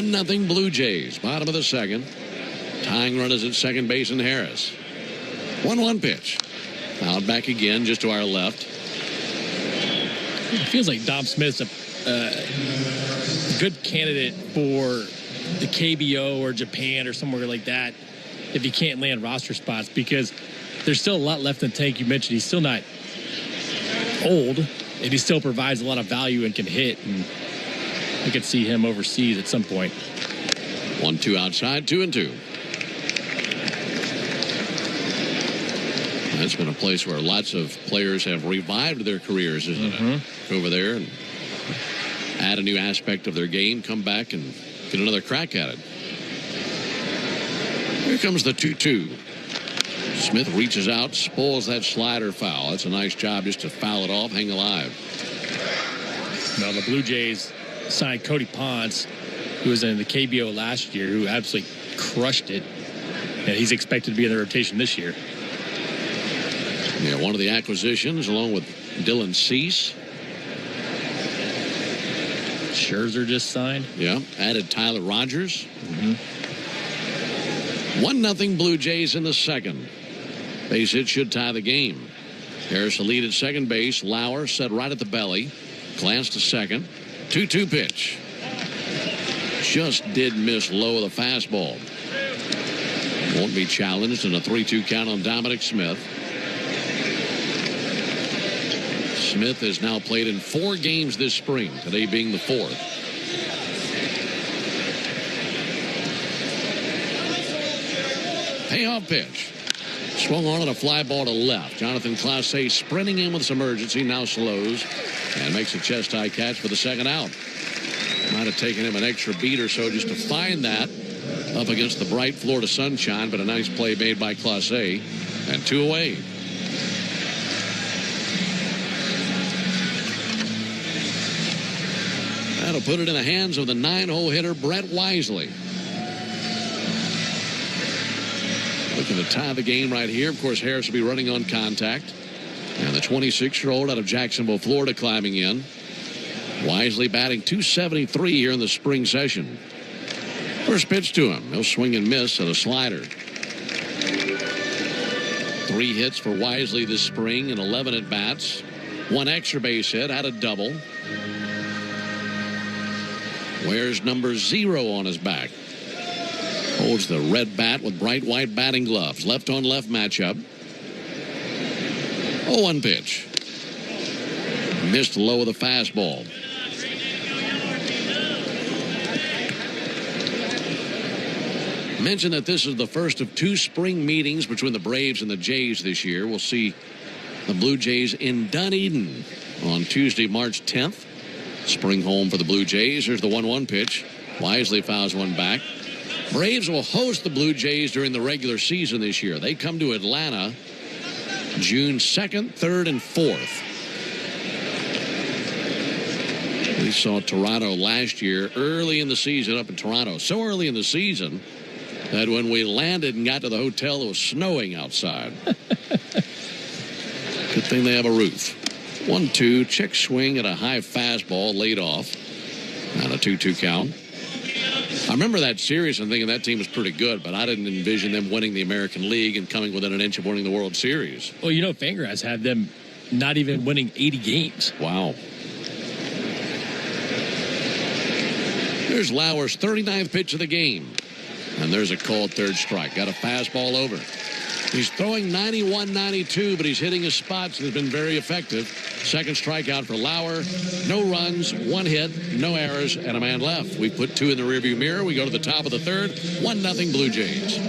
Nothing Blue Jays, bottom of the second. Tying run is at second base and Harris. 1-1 pitch. Fouled back again just to our left. It feels like Dom Smith's a good candidate for the KBO or Japan or somewhere like that if he can't land roster spots, because there's still a lot left in the tank. You mentioned he's still not old, and he still provides a lot of value and can hit. And I could see him overseas at some point. 1-2 outside, 2-2. That's been a place where lots of players have revived their careers, isn't it? Go over there and add a new aspect of their game, come back and get another crack at it. Here comes the 2-2. Smith reaches out, spoils that slider foul. That's a nice job just to foul it off, hang alive. Now the Blue Jays signed Cody Ponce, who was in the KBO last year, who absolutely crushed it. And he's expected to be in the rotation this year. Yeah, one of the acquisitions, along with Dylan Cease. Scherzer just signed. Yeah, added Tyler Rogers. 1-0 Blue Jays in the second. Base hit should tie the game. Harris the lead at second base. Lauer set right at the belly. Glance to second. 2-2 pitch. Just did miss low of the fastball. Won't be challenged in a 3-2 count on Dominic Smith. Smith has now played in 4 games this spring, today being the 4th. Payoff pitch. Swung on a fly ball to left. Jonathan Clase sprinting in with some urgency, now slows and makes a chest-high catch for the second out. Might have taken him an extra beat or so just to find that up against the bright Florida sunshine, but a nice play made by Clase, and 2 away. That'll put it in the hands of the 9-hole hitter, Brett Wisely. Looking to tie the game right here. Of course, Harris will be running on contact. And the 26-year-old out of Jacksonville, Florida, climbing in. Wisely batting .273 here in the spring session. First pitch to him. He'll swing and miss at a slider. 3 hits for Wisely this spring and 11 at-bats. 1 extra base hit, had a double. Wears number 0 on his back. Holds the red bat with bright white batting gloves. Left on left matchup. 0-1 pitch. Missed low of the fastball. Mentioned that this is the first of 2 spring meetings between the Braves and the Jays this year. We'll see the Blue Jays in Dunedin on Tuesday, March 10th. Spring home for the Blue Jays. Here's the 1-1 pitch. Wisely fouls one back. Braves will host the Blue Jays during the regular season this year. They come to Atlanta June 2nd, 3rd, and 4th. We saw Toronto last year early in the season up in Toronto. So early in the season that when we landed and got to the hotel, it was snowing outside. Good thing they have a roof. 1-2, check swing at a high fastball laid off. And a 2-2 count. I remember that series and thinking that team was pretty good, but I didn't envision them winning the American League and coming within an inch of winning the World Series. Well, you know, Fangraphs had them not even winning 80 games. Wow. Here's Lauer's 39th pitch of the game. And there's a called third strike. Got a fastball over. He's throwing 91-92, but he's hitting his spots and has been very effective. Second strikeout for Lauer. No runs, 1 hit, no errors, and a man left. We put 2 in the rearview mirror. We go to the top of the third. 1-0 Blue Jays.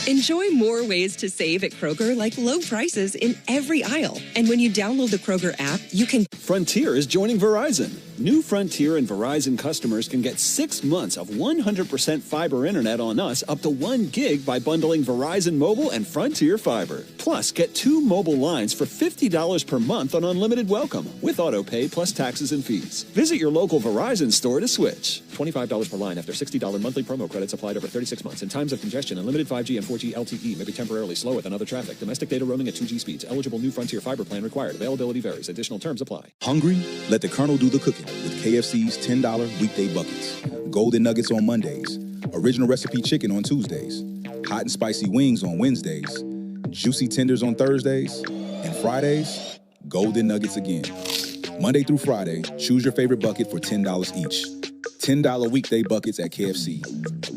Enjoy more ways to save at Kroger, like low prices in every aisle. And when you download the Kroger app, you can... Frontier is joining Verizon. New Frontier and Verizon customers can get 6 months of 100% fiber internet on us up to 1 gig by bundling Verizon Mobile and Frontier Fiber. Plus, get 2 mobile lines for $50 per month on unlimited welcome with auto pay plus taxes and fees. Visit your local Verizon store to switch. $25 per line after $60 monthly promo credits applied over 36 months. In times of congestion, unlimited 5G and 4G LTE may be temporarily slower than other traffic. Domestic data roaming at 2G speeds. Eligible new Frontier Fiber plan required. Availability varies. Additional terms apply. Hungry? Let the Colonel do the cooking with KFC's $10 weekday buckets. Golden Nuggets on Mondays. Original recipe chicken on Tuesdays. Hot and spicy wings on Wednesdays. Juicy tenders on Thursdays. And Fridays, Golden Nuggets again. Monday through Friday, choose your favorite bucket for $10 each. $10 weekday buckets at KFC.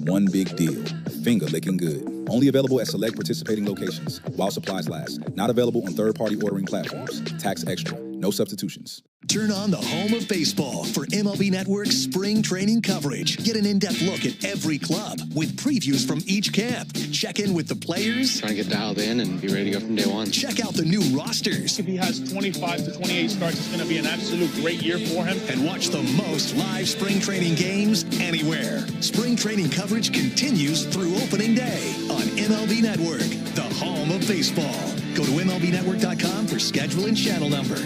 One big deal. Finger licking good. Only available at select participating locations while supplies last. Not available on third-party ordering platforms. Tax extra. No substitutions. Turn on the home of baseball for MLB Network's spring training coverage. Get an in-depth look at every club with previews from each camp. Check in with the players. Trying to get dialed in and be ready to go from day one. Check out the new rosters. If he has 25 to 28 starts, it's going to be an absolute great year for him. And watch the most live spring training games anywhere. Spring training coverage continues through opening day on MLB Network, the home of baseball. Go to MLBnetwork.com for schedule and channel number.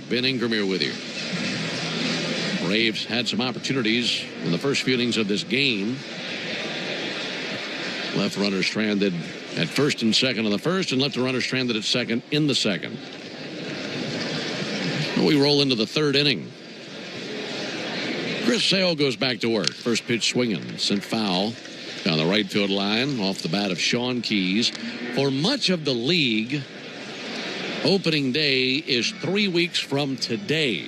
Ben Ingram here with you. Braves had some opportunities in the first few innings of this game. Left runner stranded at first and second in the first, and left a runner stranded at second in the second. We roll into the third inning. Chris Sale goes back to work. First pitch swinging, sent foul down the right field line off the bat of Sean Keys. For much of the league, opening day is 3 weeks from today.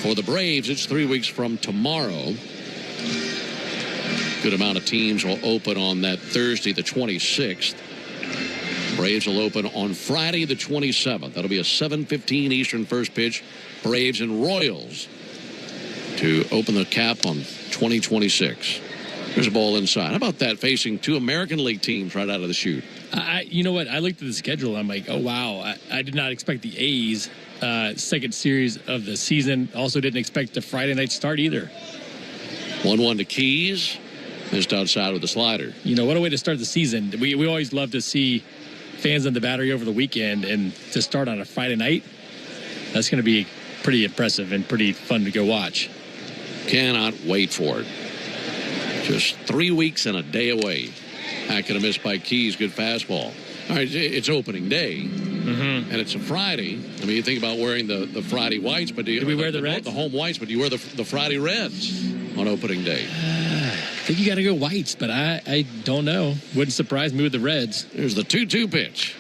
For the Braves, it's 3 weeks from tomorrow. Good amount of teams will open on that Thursday, the 26th. Braves will open on Friday, the 27th. That'll be a 7:15 Eastern first pitch. Braves and Royals to open the cap on 2026. There's a ball inside. How about that, facing two American League teams right out of the chute? You know what? I looked at the schedule. I'm like, oh, wow. I did not expect the A's second series of the season. Also didn't expect the Friday night start either. 1-1 to Keys. Missed outside with the slider. You know, what a way to start the season. We always love to see fans on the Battery over the weekend, and to start on a Friday night, that's going to be pretty impressive and pretty fun to go watch. Cannot wait for it. Just 3 weeks and a day away. Back at a miss by Keys. Good fastball. All right, it's opening day, and it's a Friday. I mean, you think about wearing the Friday whites, but do we wear the reds? The home whites, but do you wear the Friday reds on opening day? I think you got to go whites, but I don't know. Wouldn't surprise me with the reds. There's the 2-2 pitch.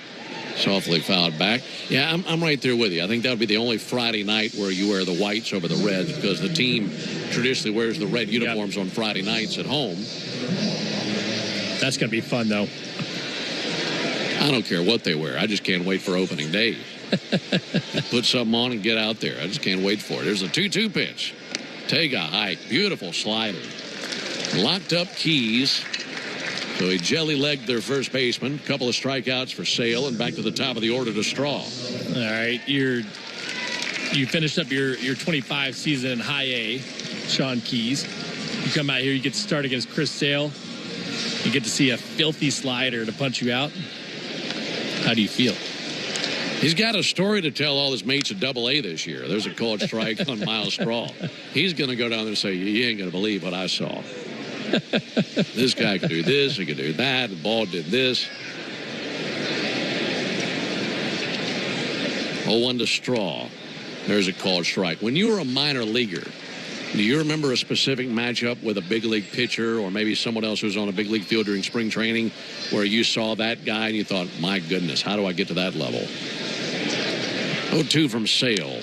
Softly fouled back. Yeah, I'm right there with you. I think that would be the only Friday night where you wear the whites over the reds, because the team traditionally wears the red uniforms on Friday nights at home. That's going to be fun, though. I don't care what they wear. I just can't wait for opening day. Put something on and get out there. I just can't wait for it. There's a 2-2 pitch. Take a hike. Beautiful slider. Locked up Keys. So he jelly-legged their first baseman. A couple of strikeouts for Sale, and back to the top of the order to Straw. All right, you finished up your 25 season in High A, Sean Keys. You come out here, you get to start against Chris Sale. You get to see a filthy slider to punch you out. How do you feel? He's got a story to tell all his mates at Double-A this year. There's a called strike on Miles Straw. He's going to go down there and say, you ain't going to believe what I saw. This guy could do this, he could do that, the ball did this. 0-1 to Straw. There's a called strike. When you were a minor leaguer, do you remember a specific matchup with a big league pitcher or maybe someone else who was on a big league field during spring training where you saw that guy and you thought, my goodness, how do I get to that level? 0-2 from Sale.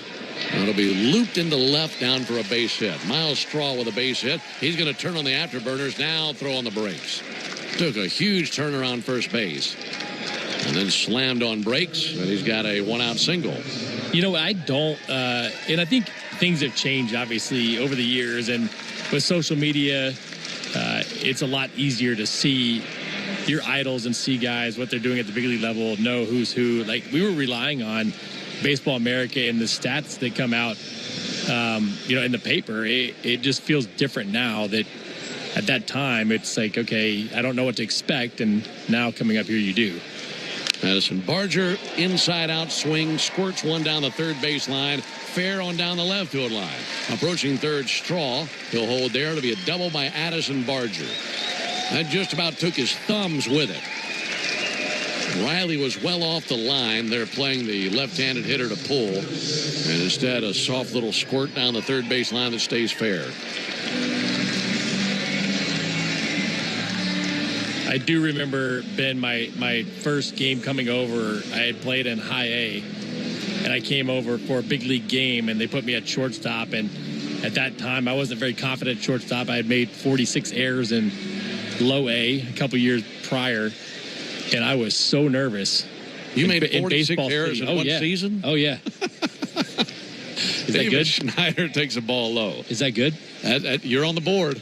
It'll be looped into left, down for a base hit. Miles Straw with a base hit. He's going to turn on the afterburners, now throw on the brakes. Took a huge turnaround first base. And then slammed on brakes, and he's got a one-out single. You know, I don't, and I think things have changed, obviously, over the years. And with social media, it's a lot easier to see your idols and see guys, what they're doing at the big league level, know who's who. Like, we were relying on Baseball America and the stats that come out, in the paper. It just feels different now that at that time, it's like, okay, I don't know what to expect. And now coming up here, you do. Madison Barger, inside-out swing, squirts one down the third baseline, fair on down the left field line. Approaching third, Straw. He'll hold there. It'll be a double by Addison Barger. That just about took his thumbs with it. Riley was well off the line. They're playing the left-handed hitter to pull. And instead, a soft little squirt down the third baseline that stays fair. I do remember, Ben, my first game coming over, I had played in High A, and I came over for a big league game, and they put me at shortstop. And at that time, I wasn't very confident at shortstop. I had made 46 errors in Low A a couple years prior. And I was so nervous. You made 46 errors in one season? Oh, yeah. Is that good? Schneider takes the ball low. Is that good? You're on the board.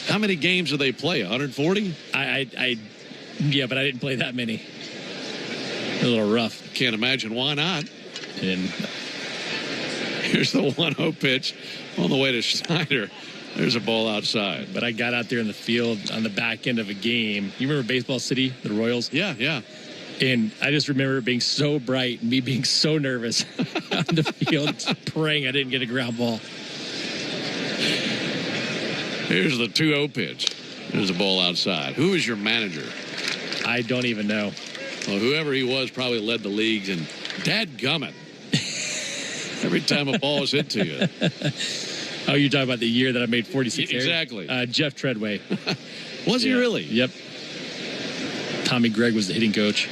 How many games do they play? 140? Yeah, but I didn't play that many. A little rough. Can't imagine why not. And here's the 1-0 pitch on the way to Schneider. There's a ball outside. But I got out there in the field on the back end of a game. You remember Baseball City, the Royals? Yeah. And I just remember it being so bright and me being so nervous on the field, praying I didn't get a ground ball. Here's the 2-0 pitch. There's a ball outside. Who is your manager? I don't even know. Well, whoever he was probably led the leagues, and dadgummit. Every time a ball is hit to you. Oh, you're talking about the year that I made 46 errors? Exactly. Jeff Treadway. Was he really? Yep. Tommy Gregg was the hitting coach.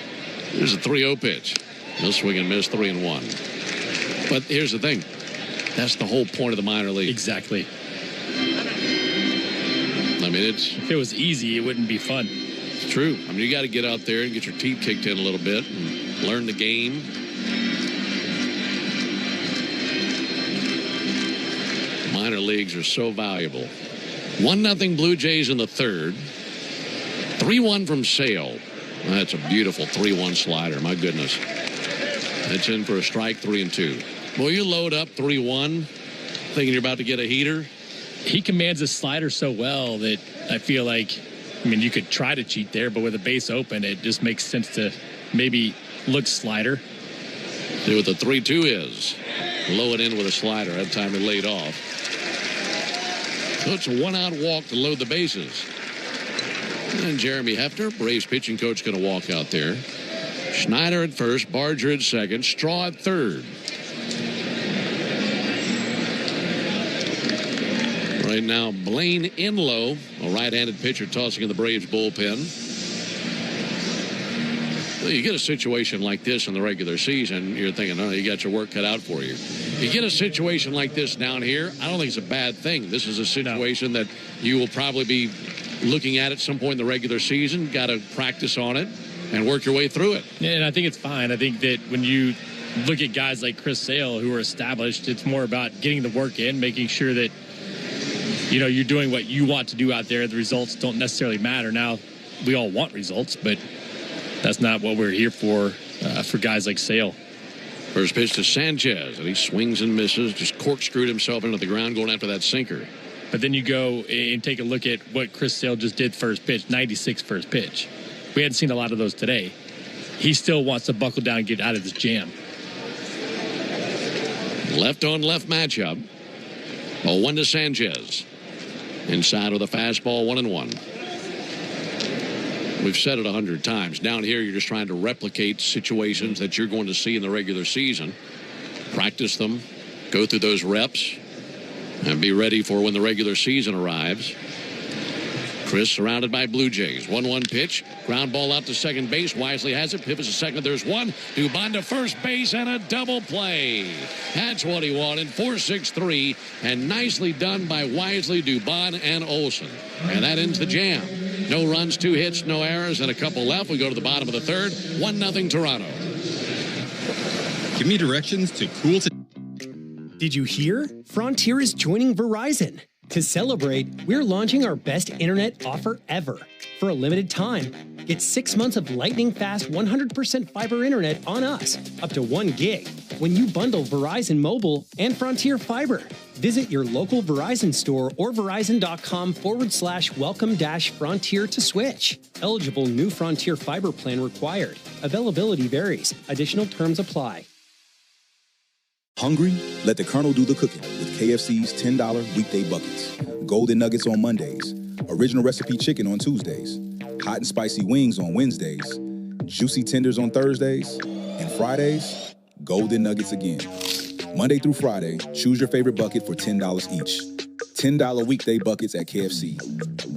There's a 3-0 pitch. He'll swing and miss, 3-1. But here's the thing. That's the whole point of the minor league. Exactly. I mean, if it was easy, it wouldn't be fun. It's true. I mean, you got to get out there and get your teeth kicked in a little bit and learn the game. Minor leagues are so valuable. 1-0 Blue Jays in the third. 3-1 from Sale. That's a beautiful 3-1 slider. My goodness. That's in for a strike, 3-2. Boy, you load up 3-1 thinking you're about to get a heater. He commands his slider so well that I feel like, I mean, you could try to cheat there, but with a base open, it just makes sense to maybe look slider. See what the 3-2 is. Low it in with a slider. That time it laid off. So it's a 1-out walk to load the bases. And Jeremy Hefner, Braves pitching coach, going to walk out there. Schneider at first, Barger at second, Straw at third. Right now, Blaine Enlow, a right-handed pitcher tossing in the Braves bullpen. Well, you get a situation like this in the regular season, you're thinking, oh, you got your work cut out for you. You get a situation like this down here, I don't think it's a bad thing. This is a situation that you will probably be looking at some point in the regular season. Got to practice on it and work your way through it. And I think it's fine. I think that when you look at guys like Chris Sale who are established, it's more about getting the work in, making sure that, you know, you're doing what you want to do out there. The results don't necessarily matter. Now, we all want results, but that's not what we're here for guys like Sale. First pitch to Sanchez, and he swings and misses, just corkscrewed himself into the ground going after that sinker. But then you go and take a look at what Chris Sale just did first pitch, 96 first pitch. We hadn't seen a lot of those today. He still wants to buckle down and get out of this jam. Left-on-left matchup. 0-1 to Sanchez. Inside with a fastball, 1-1. We've said it 100 times. Down here, you're just trying to replicate situations that you're going to see in the regular season. Practice them, go through those reps, and be ready for when the regular season arrives. Chris surrounded by Blue Jays. 1-1 pitch. Ground ball out to second base. Wisely has it. Pivots to second. There's one. Dubon to first base and a double play. That's what he wanted. 4-6-3. And nicely done by Wisely, Dubon, and Olsen. And that ends the jam. No runs, 2 hits, no errors, and a couple left. We go to the bottom of the third. 1-0 Toronto. Give me directions to cool to... Did you hear? Frontier is joining Verizon. To celebrate, we're launching our best internet offer ever. For a limited time, get 6 months of lightning-fast 100% fiber internet on us, up to 1 gig, when you bundle Verizon Mobile and Frontier Fiber. Visit your local Verizon store or verizon.com/welcome-frontier to switch. Eligible new Frontier Fiber plan required. Availability varies. Additional terms apply. Hungry? Let the Colonel do the cooking with KFC's $10 weekday buckets. Golden Nuggets on Mondays. Original recipe chicken on Tuesdays. Hot and spicy wings on Wednesdays. Juicy tenders on Thursdays. And Fridays, Golden Nuggets again. Monday through Friday, choose your favorite bucket for $10 each. $10 weekday buckets at KFC.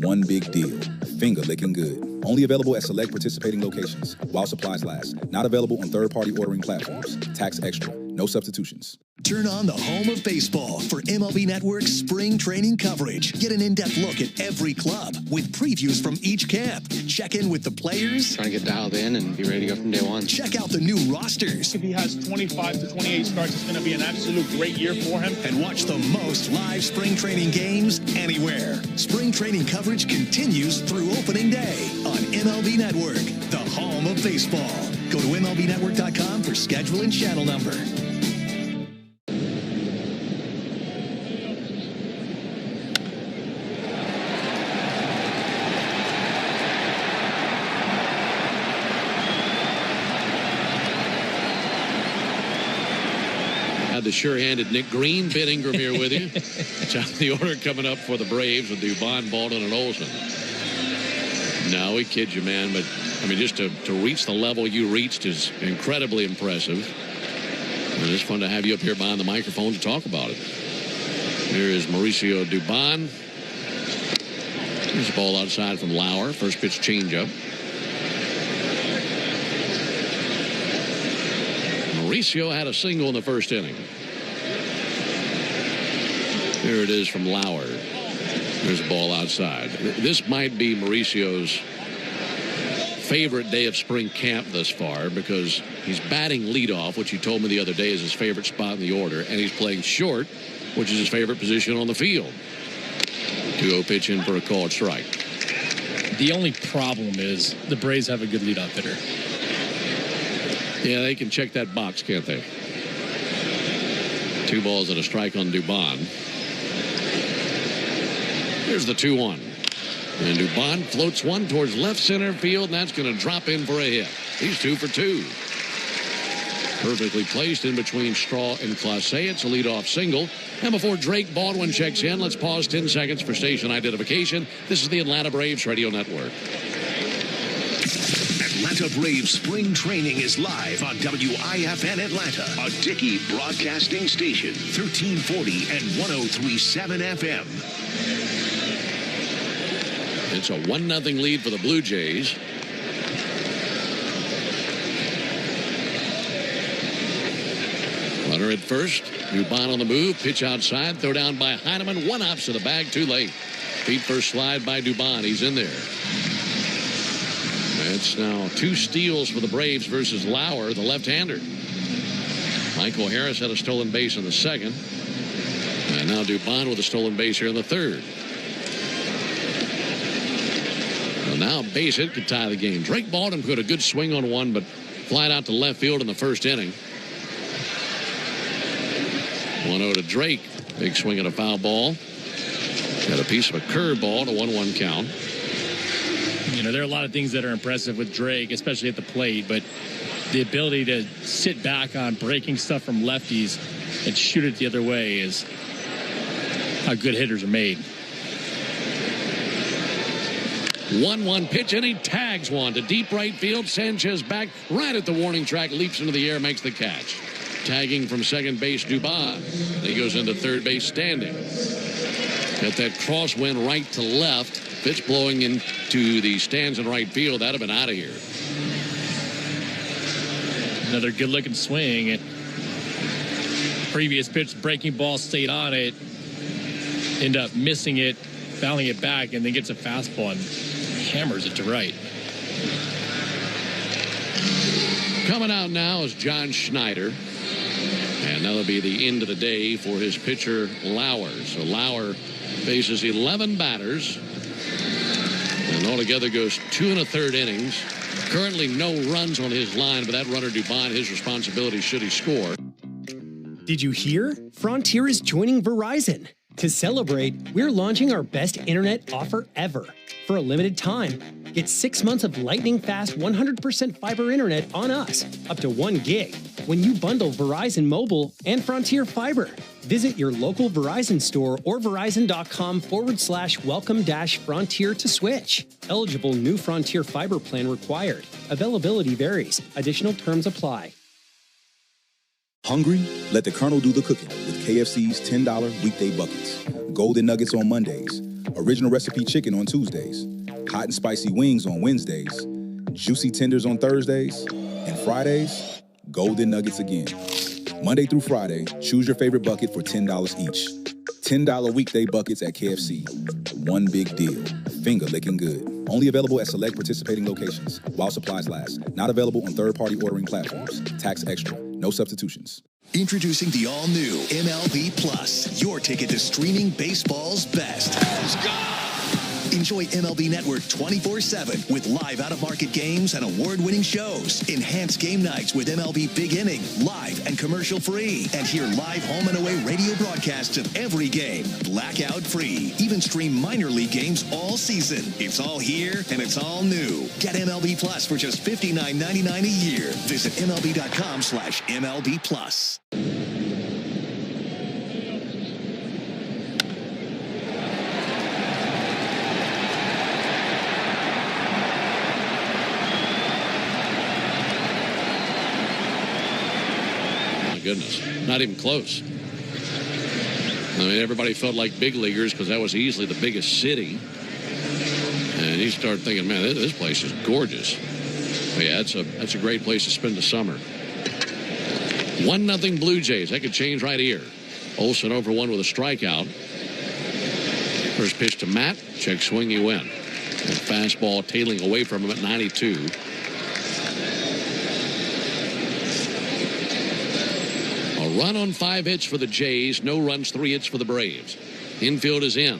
One big deal. Finger licking good. Only available at select participating locations while supplies last. Not available on third-party ordering platforms. Tax extra. No substitutions. Turn on the home of baseball for MLB Network's spring training coverage. Get an in-depth look at every club with previews from each camp. Check in with the players. Trying to get dialed in and be ready to go from day one. Check out the new rosters. If he has 25 to 28 starts, it's going to be an absolute great year for him. And watch the most live spring training games anywhere. Spring training coverage continues through opening day on MLB Network, the home of baseball. Go to MLBnetwork.com for schedule and channel number. The sure-handed Nick Green, Ben Ingram here with you. Top of the order coming up for the Braves with Dubon, Baldwin, and Olsen. No, we kid you, man, but I mean, just to reach the level you reached is incredibly impressive. And it's fun to have you up here behind the microphone to talk about it. Here is Mauricio Dubon. Here's the ball outside from Lauer. First pitch changeup. Mauricio had a single in the first inning. Here it is from Lauer. There's a ball outside. This might be Mauricio's favorite day of spring camp thus far because he's batting leadoff, which he told me the other day is his favorite spot in the order, and he's playing short, which is his favorite position on the field. 2-0 pitch in for a called strike. The only problem is the Braves have a good leadoff hitter. Yeah, they can check that box, can't they? 2 balls and a strike on Dubon. Here's the 2-1. And Dubon floats one towards left center field, and that's going to drop in for a hit. He's 2 for 2. Perfectly placed in between Straw and Clase. It's a leadoff single. And before Drake Baldwin checks in, let's pause 10 seconds for station identification. This is the Atlanta Braves Radio Network. Atlanta Braves spring training is live on WIFN Atlanta, a Dickey broadcasting station, 1340 and 103.7 FM. It's a 1-0 lead for the Blue Jays. Runner at first. Dubon on the move. Pitch outside. Throw down by Heineman. One ops to the bag. Too late. Feet first slide by Dubon. He's in there. It's now 2 steals for the Braves versus Lauer, the left-hander. Michael Harris had a stolen base in the second. And now Dubon with a stolen base here in the third. Well, now base hit could tie the game. Drake Baldwin put a good swing on one, but flied out to left field in the first inning. 1-0 to Drake. Big swing at a foul ball. Got a piece of a curveball to 1-1 count. You know, there are a lot of things that are impressive with Drake, especially at the plate, but the ability to sit back on breaking stuff from lefties and shoot it the other way is how good hitters are made. 1-1 pitch, and he tags one to deep right field. Sanchez back right at the warning track, leaps into the air, makes the catch. Tagging from second base, Dubon. He goes into third base standing. Got that crosswind right to left. Pitch blowing into the stands in right field. That'd have been out of here. Another good-looking swing. And previous pitch, breaking ball, stayed on it. End up missing it, fouling it back, and then gets a fastball and hammers it to right. Coming out now is John Schneider. And that'll be the end of the day for his pitcher, Lauer. So Lauer faces 11 batters. And altogether goes 2 1/3 innings. Currently no runs on his line, but that runner Dubon, his responsibility should he score. Did you hear? Frontier is joining Verizon. To celebrate, we're launching our best internet offer ever. For a limited time, get 6 months of lightning-fast 100% fiber internet on us, up to 1 gig, when you bundle Verizon Mobile and Frontier Fiber. Visit your local Verizon store or verizon.com/welcome-frontier to switch. Eligible new Frontier Fiber plan required. Availability varies. Additional terms apply. Hungry? Let the Colonel do the cooking with KFC's $10 weekday buckets. Golden Nuggets on Mondays. Original recipe chicken on Tuesdays. Hot and spicy wings on Wednesdays. Juicy tenders on Thursdays. And Fridays, Golden Nuggets again. Monday through Friday, choose your favorite bucket for $10 each. $10 weekday buckets at KFC. One big deal. Finger licking good. Only available at select participating locations while supplies last. Not available on third-party ordering platforms. Tax extra. No substitutions. Introducing the all-new MLB Plus, your ticket to streaming baseball's best. Let's go! Enjoy MLB Network 24/7 with live out-of-market games and award-winning shows. Enhance game nights with MLB Big Inning, live and commercial-free. And hear live home and away radio broadcasts of every game, blackout-free. Even stream minor league games all season. It's all here and it's all new. Get MLB Plus for just $59.99 a year. Visit MLB.com/MLB Plus. Goodness, not even close. I mean, everybody felt like big leaguers because that was easily the biggest city. And you start thinking, man, this place is gorgeous. But yeah, that's a great place to spend the summer. 1-0 Blue Jays. That could change right here. Olsen over one with a strikeout. First pitch to Matt. Check swing, you win. And fastball tailing away from him at 92. Run on 5 hits for the Jays. No runs, 3 hits for the Braves. Infield is in.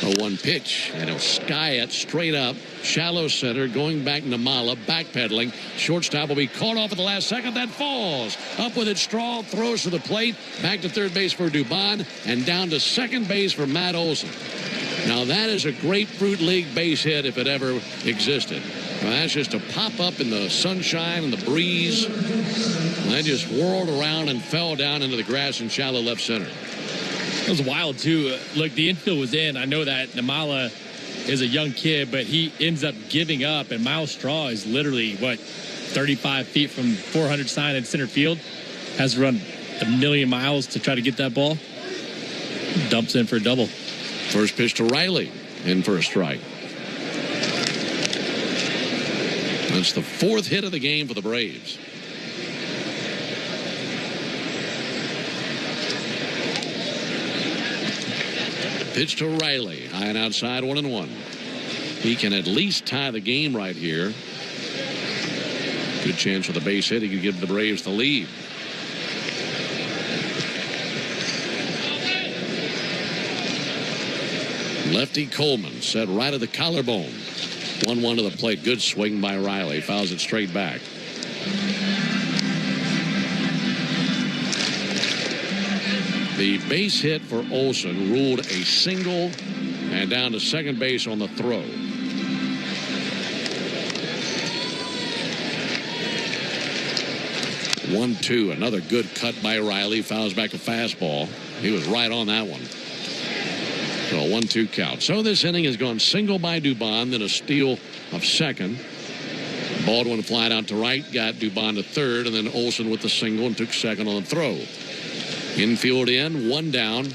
A 1 pitch, and he'll sky it straight up. Shallow center, going back Namala, backpedaling. Shortstop will be caught off at the last second. That falls. Up with it, Straw throws to the plate. Back to third base for Dubon, and down to second base for Matt Olson. Now that is a Grapefruit League base hit if it ever existed. Well, that's just a pop-up in the sunshine and the breeze. And that just whirled around and fell down into the grass in shallow left center. It was wild, too. Look, the infield was in. I know that Namala is a young kid, but he ends up giving up. And Miles Straw is literally, 35 feet from 400 sign in center field. Has to run a million miles to try to get that ball. Dumps in for a double. First pitch to Riley. In for a strike. That's the 4th hit of the game for the Braves. Pitch to Riley. High and outside, 1-1. He can at least tie the game right here. Good chance for the base hit. He could give the Braves the lead. Lefty Coleman set right at the collarbone. 1-1 to the plate. Good swing by Riley. Fouls it straight back. The base hit for Olsen ruled a single and down to second base on the throw. One-two. Another good cut by Riley. Fouls back a fastball. He was right on that one. So a 1-2 count. So this inning has gone single by Dubon, then a steal of second. Baldwin flied out to right, got Dubon to third, and then Olsen with the single and took second on the throw. Infield in, 1 down.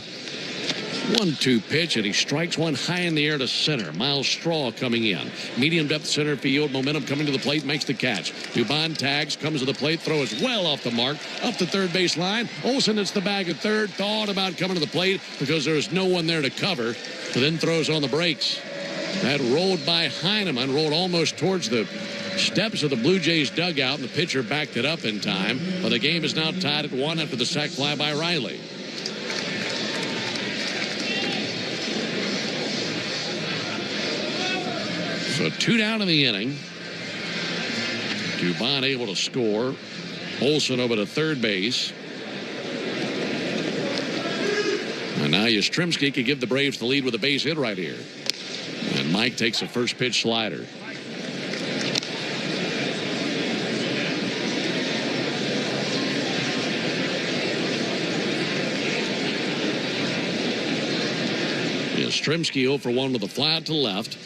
1-2 pitch, and he strikes one high in the air to center. Miles Straw coming in. Medium depth center field. Momentum coming to the plate, makes the catch. Dubon tags, comes to the plate, throw is well off the mark. Up the third base line. Olsen hits the bag at third. Thought about coming to the plate because there was no one there to cover. But then throws on the brakes. That rolled by Heineman, rolled almost towards the steps of the Blue Jays dugout, and the pitcher backed it up in time. But the game is now tied at 1 after the sac fly by Riley. So 2 down in the inning. Dubon able to score. Olsen over to third base. And now Yastrzemski could give the Braves the lead with a base hit right here. And Mike takes a first pitch slider. Yastrzemski 0 for 1 with a fly out to left.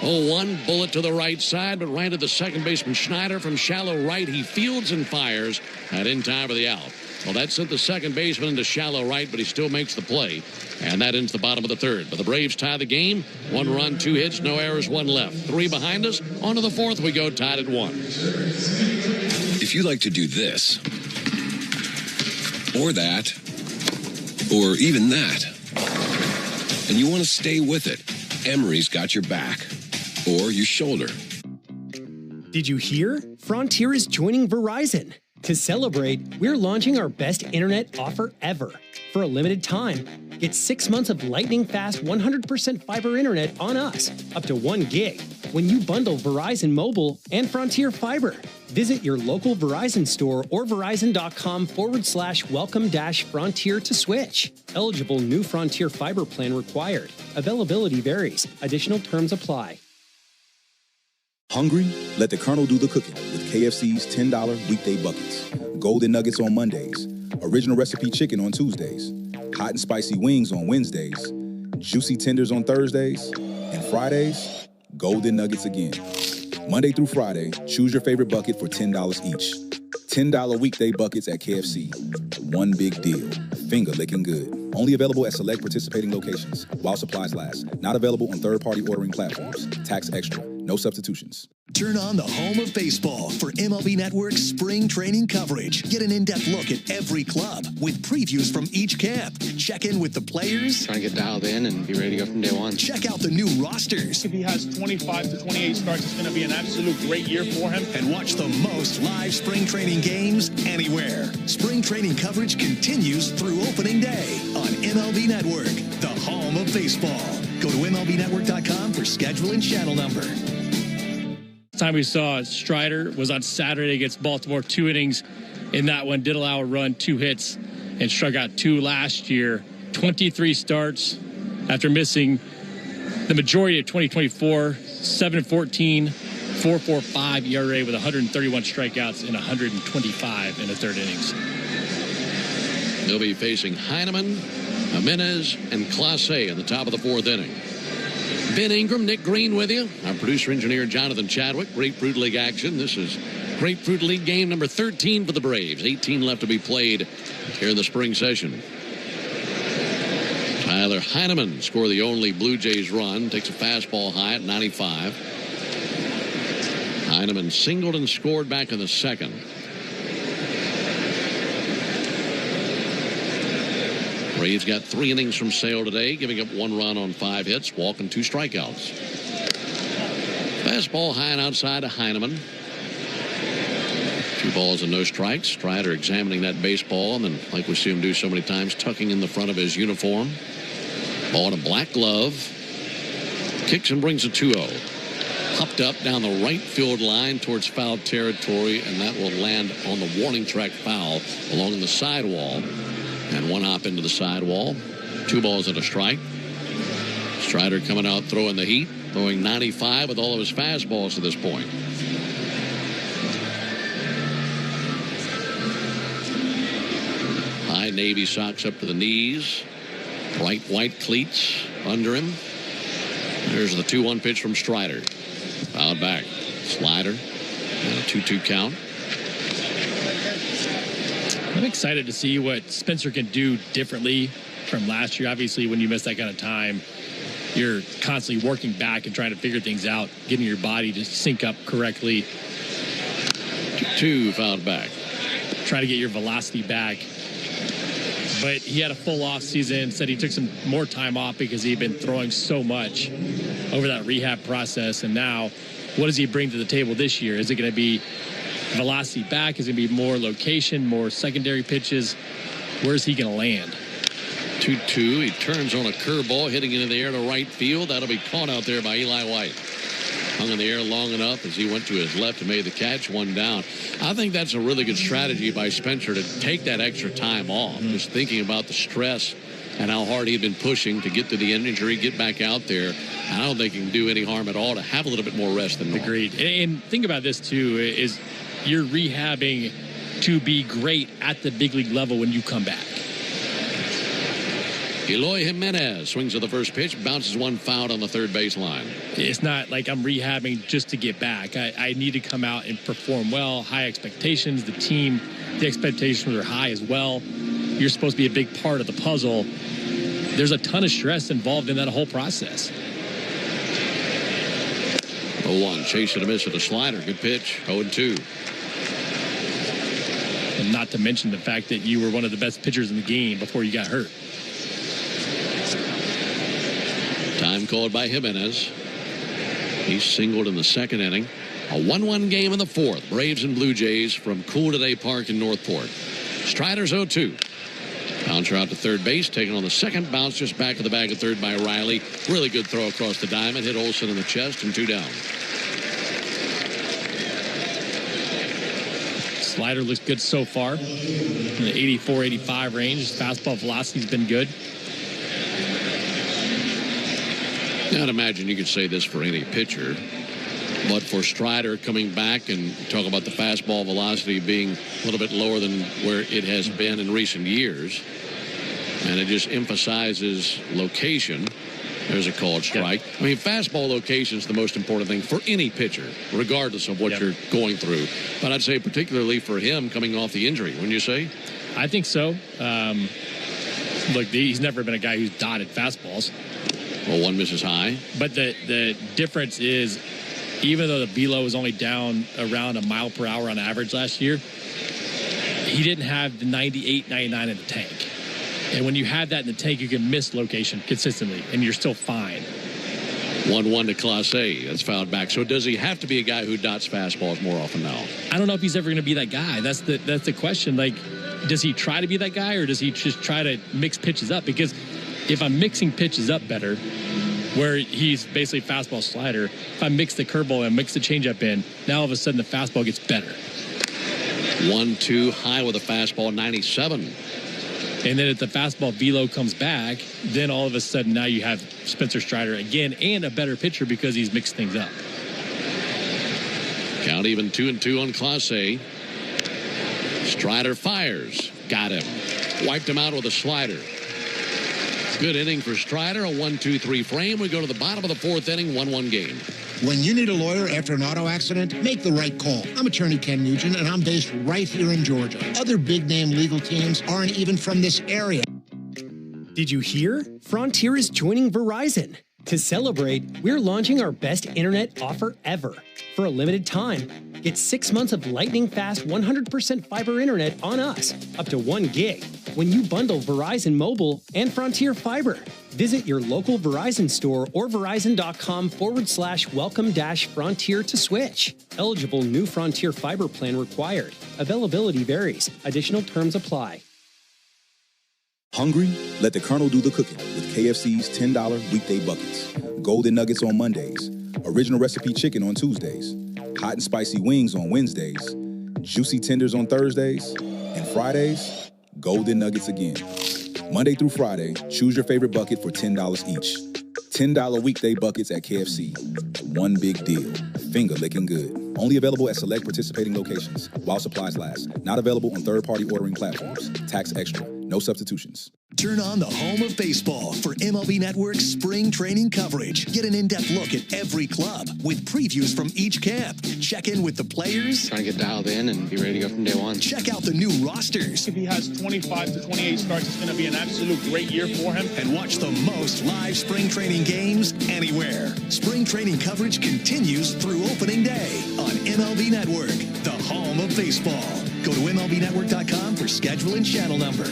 0-1, bullet to the right side, but right at the second baseman Schneider from shallow right. He fields and fires, and in time for the out. Well, that sent the second baseman into shallow right, but he still makes the play, and that ends the bottom of the third. But the Braves tie the game. 1 run, 2 hits, no errors, 1 left. 3 behind us. On to the 4th we go, tied at 1. If you like to do this or that, or even that. And you want to stay with it. Emery's got your back or your shoulder. Did you hear? Frontier is joining Verizon. To celebrate, we're launching our best internet offer ever. For a limited time, get 6 months of lightning-fast 100% fiber internet on us, up to 1 gig, when you bundle Verizon Mobile and Frontier Fiber. Visit your local Verizon store or verizon.com/welcome-frontier to switch. Eligible new Frontier Fiber plan required. Availability varies. Additional terms apply. Hungry? Let the Colonel do the cooking with KFC's $10 weekday buckets. Golden Nuggets on Mondays. Original recipe chicken on Tuesdays. Hot and spicy wings on Wednesdays. Juicy tenders on Thursdays. And Fridays, Golden Nuggets again. Monday through Friday, choose your favorite bucket for $10 each. $10 weekday buckets at KFC. One big deal. Finger licking good. Only available at select participating locations while supplies last. Not available on third-party ordering platforms. Tax extra. No substitutions. Turn on the home of baseball for MLB Network's spring training coverage. Get an in-depth look at every club with previews from each camp. Check in with the players. Trying to get dialed in and be ready to go from day one. Check out the new rosters. If he has 25 to 28 starts, it's going to be an absolute great year for him. And watch the most live spring training games anywhere. Spring training coverage continues through opening day on MLB Network, the home of baseball. Go to MLBnetwork.com for schedule and channel number. Time we saw Strider was on Saturday against Baltimore, 2 innings in that one, did allow a run, 2 hits, and struck out 2 last year. 23 starts after missing the majority of 2024, 7-14, 4.45 ERA with 131 strikeouts and 125 in the 3rd innings. They'll be facing Heineman, Jimenez, and Clase in the top of the 4th inning. Ben Ingram, Nick Green with you. Our producer-engineer, Jonathan Chadwick. Grapefruit League action. This is Grapefruit League game number 13 for the Braves. 18 left to be played here in the spring session. Tyler Heineman scored the only Blue Jays run. Takes a fastball high at 95. Heineman singled and scored back in the 2nd. Braves got 3 innings from Sale today, giving up 1 run on 5 hits, walking 2 strikeouts. Fastball high and outside to Heineman. 2 balls and no strikes. Strider examining that baseball, and then, like we see him do so many times, tucking in the front of his uniform. Ball in a black glove. Kicks and brings a 2-0. Popped up down the right field line towards foul territory, and that will land on the warning track foul along the sidewall. And 1 hop into the sidewall. 2 balls and a strike. Strider coming out throwing the heat, throwing 95 with all of his fastballs to this point. High navy socks up to the knees. Bright white cleats under him. There's the 2-1 pitch from Strider. Fouled back. Slider. And a 2-2 count. I'm excited to see what Spencer can do differently from last year. Obviously, when you miss that kind of time, you're constantly working back and trying to figure things out, getting your body to sync up correctly. 2 fouled back. Try to get your velocity back. But he had a full off season, said he took some more time off because he had been throwing so much over that rehab process. And now, what does he bring to the table this year? Is it going to be velocity back? Is it going to be more location, more secondary pitches? Where's he going to land? 2-2. He turns on a curveball, hitting it in the air to right field. That'll be caught out there by Eli White. Hung in the air long enough as he went to his left and made the catch, 1 down. I think that's a really good strategy by Spencer to take that extra time off. Just thinking about the stress and how hard he'd been pushing to get to the injury, get back out there. I don't think he can do any harm at all to have a little bit more rest than normal. Agreed. And think about this, too, is you're rehabbing to be great at the big league level when you come back. Eloy Jimenez swings at the first pitch, bounces 1 foul on the 3rd baseline. It's not like I'm rehabbing just to get back. I need to come out and perform well. High expectations. The team, the expectations are high as well. You're supposed to be a big part of the puzzle. There's a ton of stress involved in that whole process. 0-1, chase and a miss at a slider. Good pitch. 0-2. And not to mention the fact that you were one of the best pitchers in the game before you got hurt. Time called by Jimenez. He singled in the second inning. A 1-1 game in the fourth. Braves and Blue Jays from Cool Today Park in Northport. Strider's 0-2. Bouncer out to third base, taken on the second bounce, just back of the bag of third by Riley. Really good throw across the diamond, hit Olsen in the chest, and 2 down. Slider looks good so far in the 84-85 range. His fastball velocity's been good. I'd imagine you could say this for any pitcher, but for Strider coming back and talk about the fastball velocity being a little bit lower than where it has been in recent years, and it just emphasizes location. There's a called strike. I mean, fastball location is the most important thing for any pitcher, regardless of what you're going through. But I'd say particularly for him coming off the injury, wouldn't you say? I think so. Look, he's never been a guy who's dotted fastballs. Well, one misses high. But the difference is, even though the velo was only down around a mile per hour on average last year, he didn't have the 98, 99 in the tank. And when you have that in the tank, you can miss location consistently, and you're still fine. 1-1 to Clase. That's fouled back. So does he have to be a guy who dots fastballs more often now? I don't know if he's ever going to be that guy. That's the question. Like, does he try to be that guy, or does he just try to mix pitches up? Because if I'm mixing pitches up better, where he's basically fastball slider, if I mix the curveball and mix the changeup in, now all of a sudden the fastball gets better. 1-2 high with a fastball, 97. And then if the fastball velo comes back, then all of a sudden now you have Spencer Strider again and a better pitcher because he's mixed things up. Count even 2-2 on Clase. Strider fires. Got him. Wiped him out with a slider. Good inning for Strider. A 1-2-3 frame. We go to the bottom of the fourth inning. 1-1 game. When you need a lawyer after an auto accident, make the right call. I'm attorney Ken Nugent, and I'm based right here in Georgia. Other big-name legal teams aren't even from this area. Did you hear? Frontier is joining Verizon. To celebrate, we're launching our best internet offer ever. For a limited time, get 6 months of lightning-fast 100% fiber internet on us, up to 1 gig, when you bundle Verizon Mobile and Frontier Fiber. Visit your local Verizon store or verizon.com/welcome-frontier to switch. Eligible new Frontier Fiber plan required. Availability varies. Additional terms apply. Hungry? Let the Colonel do the cooking with KFC's $10 weekday buckets. Golden Nuggets on Mondays. Original recipe chicken on Tuesdays. Hot and spicy wings on Wednesdays. Juicy tenders on Thursdays. And Fridays, Golden Nuggets again. Monday through Friday, choose your favorite bucket for $10 each. $10 weekday buckets at KFC. One big deal. Finger licking good. Only available at select participating locations while supplies last. Not available on third-party ordering platforms. Tax extra. No substitutions. Turn on the home of baseball for MLB Network's spring training coverage. Get an in-depth look at every club with previews from each camp. Check in with the players. Trying to get dialed in and be ready to go from day one. Check out the new rosters. If he has 25 to 28 starts, it's going to be an absolute great year for him. And watch the most live spring training games anywhere. Spring training coverage continues through opening day on MLB Network, the home of baseball. Go to MLBnetwork.com for schedule and channel number.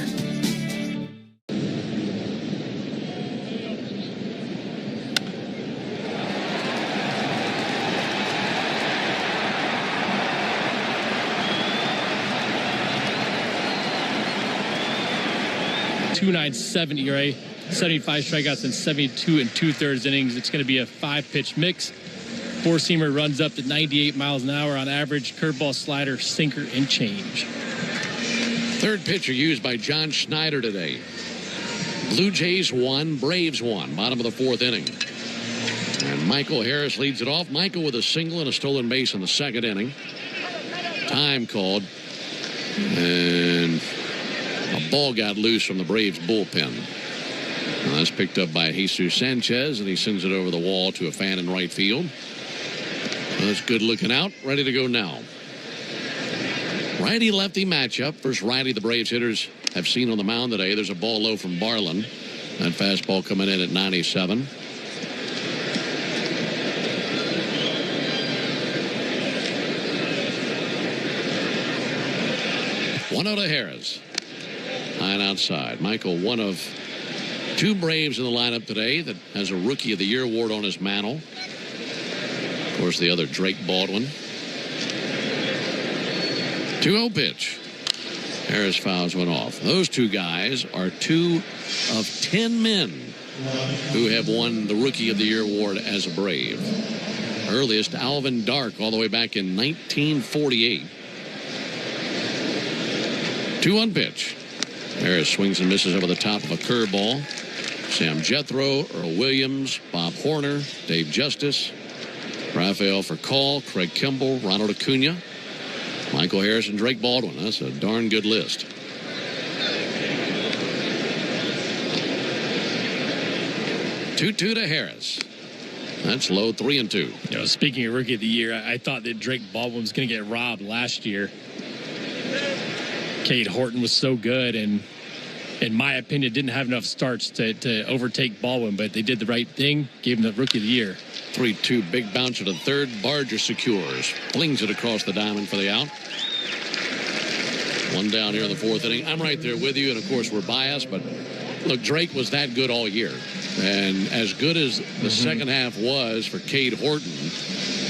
.297 ERA, 75 strikeouts in 72 2/3 innings. It's going to be a 5-pitch mix. Four-seamer runs up to 98 miles an hour on average. Curveball, slider, sinker, and change. Third pitcher used by John Schneider today. Blue Jays 1, Braves 1. Bottom of the fourth inning. And Michael Harris leads it off. Michael with a single and a stolen base in the second inning. Time called. And a ball got loose from the Braves bullpen. And that's picked up by Jesus Sanchez, and he sends it over the wall to a fan in right field. That's good looking out. Ready to go now. Righty-lefty matchup. First righty the Braves hitters have seen on the mound today. There's a ball low from Barlin. That fastball coming in at 97. 1-0 to Harris. High and outside. Michael, one of 2 Braves in the lineup today that has a Rookie of the Year award on his mantle. Of course, the other, Drake Baldwin. 2-0 pitch. Harris fouls one off. Those 2 guys are 2 of 10 men who have won the Rookie of the Year award as a Brave. Earliest, Alvin Dark, all the way back in 1948. 2-1 pitch. Harris swings and misses over the top of a curveball. Sam Jethro, Earl Williams, Bob Horner, Dave Justice, Rafael Furcal, Craig Kimball, Ronald Acuna, Michael Harris, and Drake Baldwin. That's a darn good list. 2-2 to Harris. That's low, 3-2. You know, speaking of Rookie of the Year, I thought that Drake Baldwin was going to get robbed last year. Cade Horton was so good, and in my opinion, didn't have enough starts to overtake Baldwin, but they did the right thing, gave him the Rookie of the Year. 3-2, big bouncer to third. Barger secures, flings it across the diamond for the out. 1 down here in the 4th inning. I'm right there with you, and of course we're biased, but look, Drake was that good all year, and as good as the second half was for Cade Horton,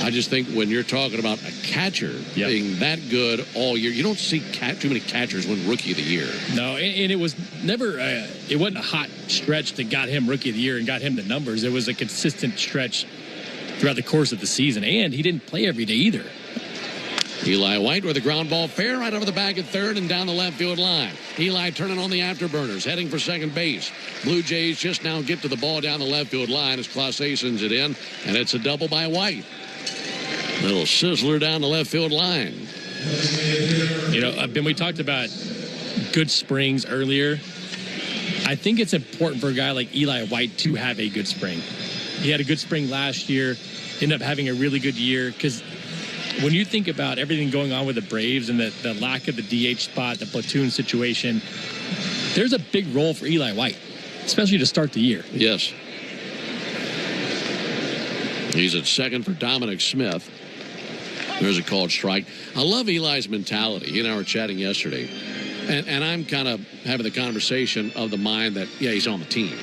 I just think when you're talking about a catcher being that good all year, you don't see too many catchers win Rookie of the Year. No, and it was never, it wasn't a hot stretch that got him Rookie of the Year and got him the numbers. It was a consistent stretch throughout the course of the season, and he didn't play every day either. Eli White with a ground ball fair right over the bag at third and down the left field line. Eli turning on the afterburners, heading for second base. Blue Jays just now get to the ball down the left field line as Clase sends it in, and it's a double by White. Little sizzler down the left field line. You know, Ben, we talked about good springs earlier. I think it's important for a guy like Eli White to have a good spring. He had a good spring last year, ended up having a really good year, because when you think about everything going on with the Braves and the lack of the DH spot, the platoon situation, there's a big role for Eli White, especially to start the year. Yes. He's at second for Dominic Smith. There's a called strike. I love Eli's mentality. He and I were chatting yesterday, and I'm kind of having the conversation of the mind that, yeah, he's on the team.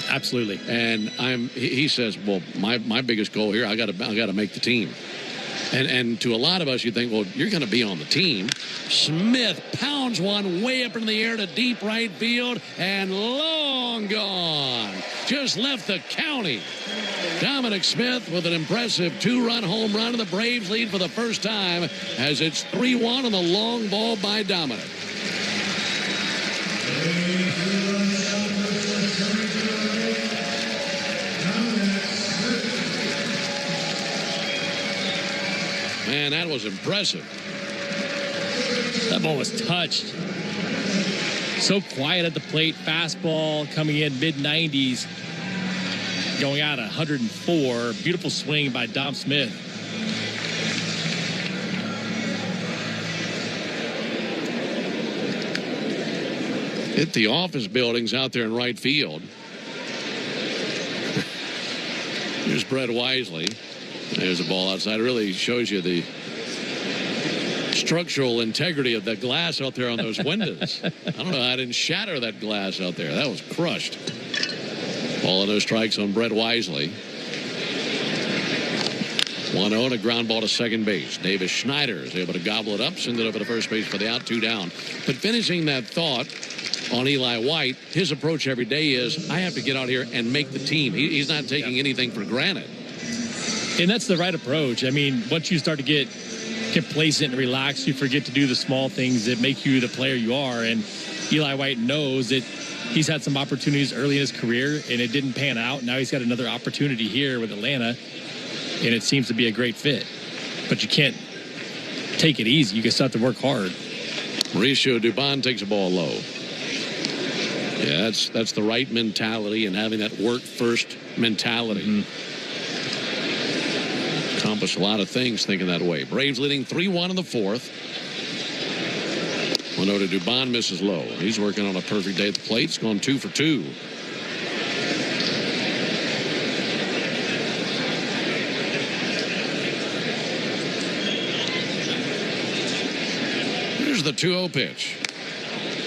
Absolutely. And he says, well, my biggest goal here, I got to make the team. And to a lot of us, you think, well, you're going to be on the team. Smith pounds one way up in the air to deep right field, and long gone. Just left the county. Dominic Smith with an impressive 2-run home run, and the Braves lead for the first time as it's 3-1 on the long ball by Dominic. Man, that was impressive. That ball was touched. So quiet at the plate. Fastball coming in mid-90s. Going out at 104. Beautiful swing by Dom Smith. Hit the office buildings out there in right field. Here's Brett Wisely. There's a ball outside. It really shows you the structural integrity of the glass out there on those windows. I don't know how I didn't shatter that glass out there. That was crushed. Ball and no strikes on Brett Wisely. 1-0 and a ground ball to second base. Davis Schneider is able to gobble it up, send it over to first base for the out, 2 down. But finishing that thought on Eli White, his approach every day is, I have to get out here and make the team. He's not taking anything for granted. And that's the right approach. I mean, once you start to get complacent and relaxed, you forget to do the small things that make you the player you are. And Eli White knows that he's had some opportunities early in his career, and it didn't pan out. Now he's got another opportunity here with Atlanta, and it seems to be a great fit. But you can't take it easy. You can start to work hard. Mauricio Dubon takes a ball low. Yeah, that's the right mentality, and having that work-first mentality. Accomplish a lot of things thinking that way. Braves leading 3-1 in the 4th. 1-0 to Dubon, misses low. He's working on a perfect day at the plate. It's gone 2 for 2. the 2-0 pitch.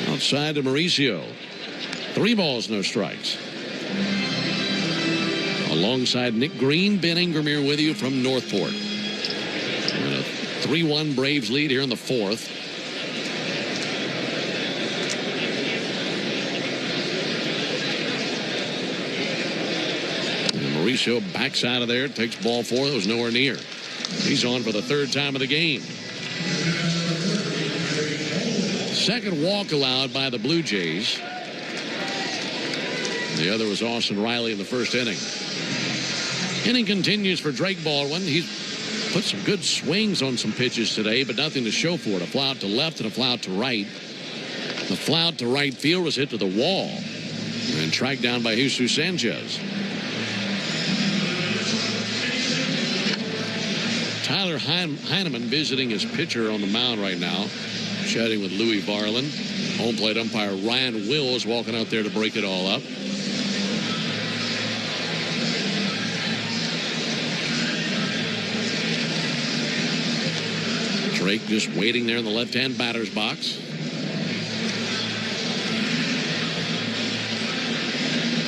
Outside to Mauricio. 3 balls, no strikes. Alongside Nick Green, Ben Ingram here with you from Northport. And a 3-1 Braves lead here in the 4th. And Mauricio backs out of there, takes ball 4 that was nowhere near. He's on for the 3rd time of the game. Second walk allowed by the Blue Jays. The other was Austin Riley in the 1st inning. Inning continues for Drake Baldwin. He's put some good swings on some pitches today, but nothing to show for it. A fly out to left and a fly out to right. The fly out to right field was hit to the wall and tracked down by Jesus Sanchez. Tyler Heineman visiting his pitcher on the mound right now, chatting with Louis Varland. Home plate umpire Ryan Wills walking out there to break it all up. Drake just waiting there in the left-hand batter's box.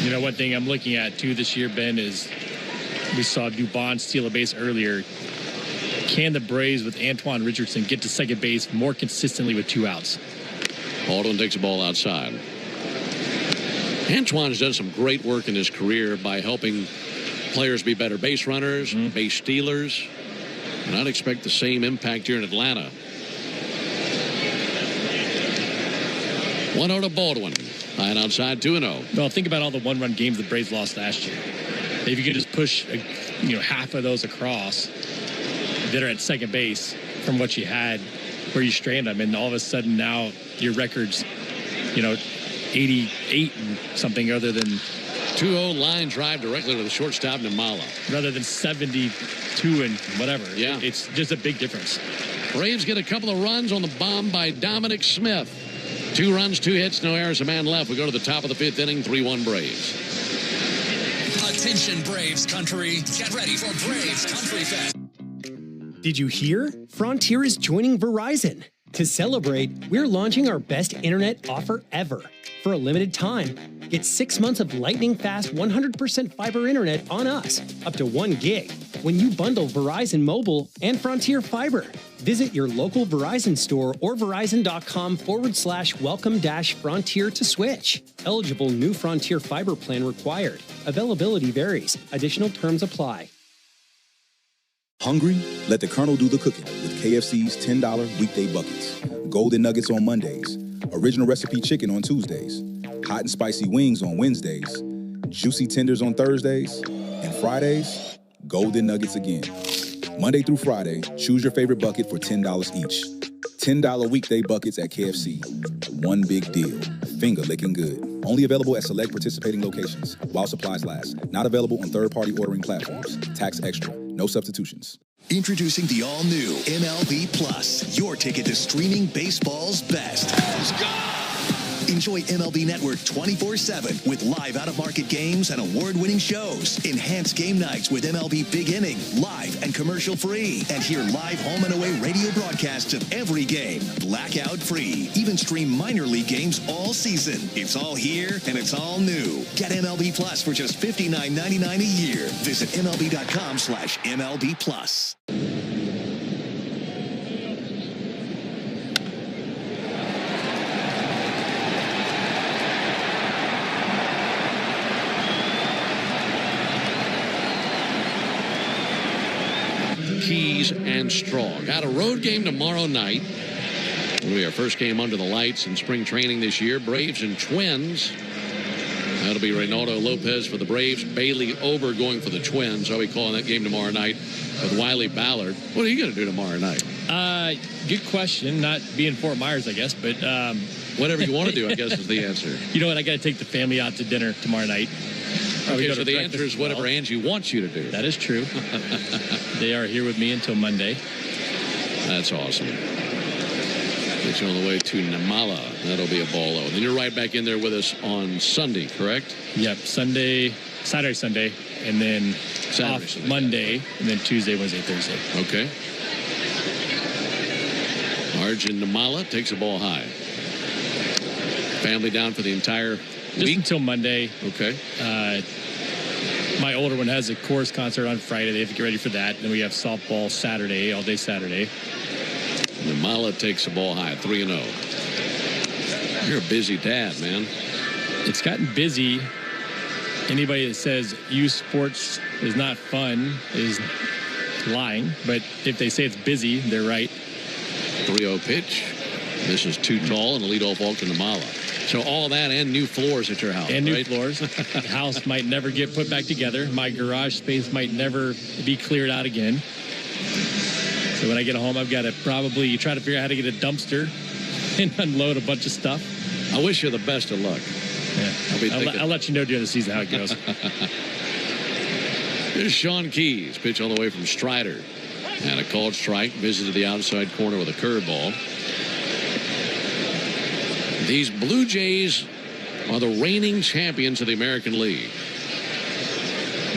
You know, one thing I'm looking at, too, this year, Ben, is we saw Dubon steal a base earlier. Can the Braves with Antoine Richardson get to second base more consistently with 2 outs? Baldwin takes the ball outside. Antoine's done some great work in his career by helping players be better base runners, base stealers. And I'd expect the same impact here in Atlanta. 1-0 to Baldwin. High and outside, 2-0. Well, think about all the 1-run games the Braves lost last year. If you could just push, half of those across that are at second base from what you had, where you strained them, and all of a sudden now your record's, 88 and something other than 2-0 line drive directly to the shortstop Nimmala. Rather than 72 and whatever. Yeah. It's just a big difference. Braves get a couple of runs on the bomb by Dominic Smith. 2 runs, 2 hits, no errors, a man left. We go to the top of the 5th inning, 3-1 Braves. Attention Braves country. Get ready for Braves Country Fest. Did you hear? Frontier is joining Verizon. To celebrate, we're launching our best internet offer ever. For a limited time, get 6 months of lightning-fast 100% fiber internet on us, up to 1 gig, when you bundle Verizon Mobile and Frontier Fiber. Visit your local Verizon store or verizon.com/welcome-frontier to switch. Eligible new Frontier Fiber plan required. Availability varies. Additional terms apply. Hungry? Let the Colonel do the cooking with KFC's $10 weekday buckets. Golden Nuggets on Mondays. Original recipe chicken on Tuesdays. Hot and spicy wings on Wednesdays. Juicy tenders on Thursdays. And Fridays, Golden Nuggets again. Monday through Friday, choose your favorite bucket for $10 each. $10 weekday buckets at KFC. One big deal. Finger licking good. Only available at select participating locations while supplies last. Not available on third-party ordering platforms. Tax extra. No substitutions. Introducing the all-new MLB Plus, your ticket to streaming baseball's best. Enjoy MLB Network 24/7 with live out-of-market games and award-winning shows. Enhanced game nights with MLB Big Inning, live and commercial-free. And hear live home and away radio broadcasts of every game, blackout-free. Even stream minor league games all season. It's all here and it's all new. Get MLB Plus for just $59.99 a year. Visit MLB.com/MLB Plus. Keys and Straw. Got a road game tomorrow night. It'll be our first game under the lights in spring training this year. Braves and Twins. That'll be Reynaldo Lopez for the Braves. Bailey Ober going for the Twins. I'll be calling that game tomorrow night with Wiley Ballard. What are you going to do tomorrow night? Good question. Not being Fort Myers, I guess, but whatever you want to do, I guess, is the answer. You know what? I got to take the family out to dinner tomorrow night. Okay, so the answer is whatever Angie wants you to do. That is true. They are here with me until Monday. That's awesome. Get you on the way to Nimmala. That'll be a ball-o. Then you're right back in there with us on Sunday, correct? Yep, Saturday, Sunday, and then off Monday, and then Tuesday, Wednesday, Thursday. Okay. All Arjun Nimmala takes the ball high. Family down for the entire Just week? until Monday. Okay. My older one has a chorus concert on Friday. They have to get ready for that. Then we have softball Saturday, all day Saturday. Nimmala takes the ball high, 3-0. You're a busy dad, man. It's gotten busy. Anybody that says youth sports is not fun is lying. But if they say it's busy, they're right. 3-0 pitch. This is too tall and a leadoff walk to Nimmala. So all that and new floors at your house, And new right? floors. The house might never get put back together. My garage space might never be cleared out again. So when I get home, I've got to probably try to figure out how to get a dumpster and unload a bunch of stuff. I wish you the best of luck. Yeah. I'll let you know during the season how it goes. Here's Sean Keys, pitch all the way from Strider. And a called strike, visited the outside corner with a curveball. These Blue Jays are the reigning champions of the American League.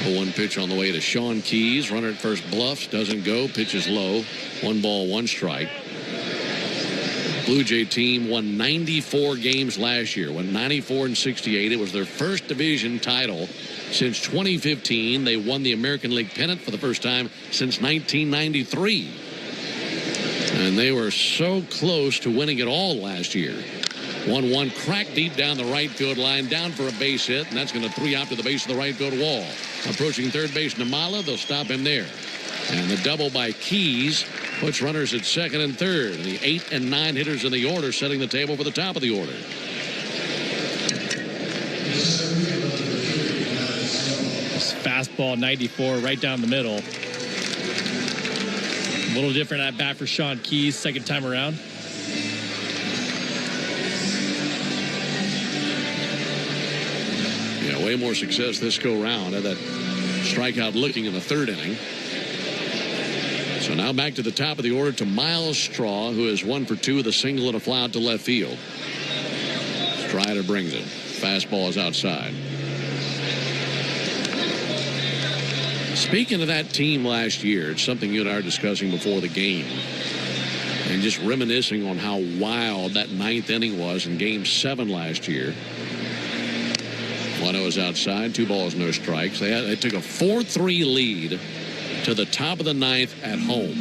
The one pitch on the way to Sean Keys. Runner at first bluffs, doesn't go, pitches low. 1 ball, 1 strike. Blue Jay team won 94 games last year, went 94-68. It was their first division title since 2015. They won the American League pennant for the first time since 1993. And they were so close to winning it all last year. 1-1 crack deep down the right field line, down for a base hit, and that's going to 3 out to the base of the right field wall. Approaching third base, Nimmala, they'll stop him there. And the double by Keys puts runners at second and third. And the 8 and 9 hitters in the order setting the table for the top of the order. This fastball 94 right down the middle. A little different at bat for Sean Keys, second time around. Yeah, way more success this go round. Had that strikeout looking in the third inning. So now back to the top of the order to Miles Straw, who is 1 for 2 with a single and a fly out to left field. Strider brings it. Fastball is outside. Speaking of that team last year, it's something you and I were discussing before the game. And just reminiscing on how wild that 9th inning was in Game 7 last year. 1-0 is outside, 2 balls, no strikes. They took a 4-3 lead to the top of the 9th at home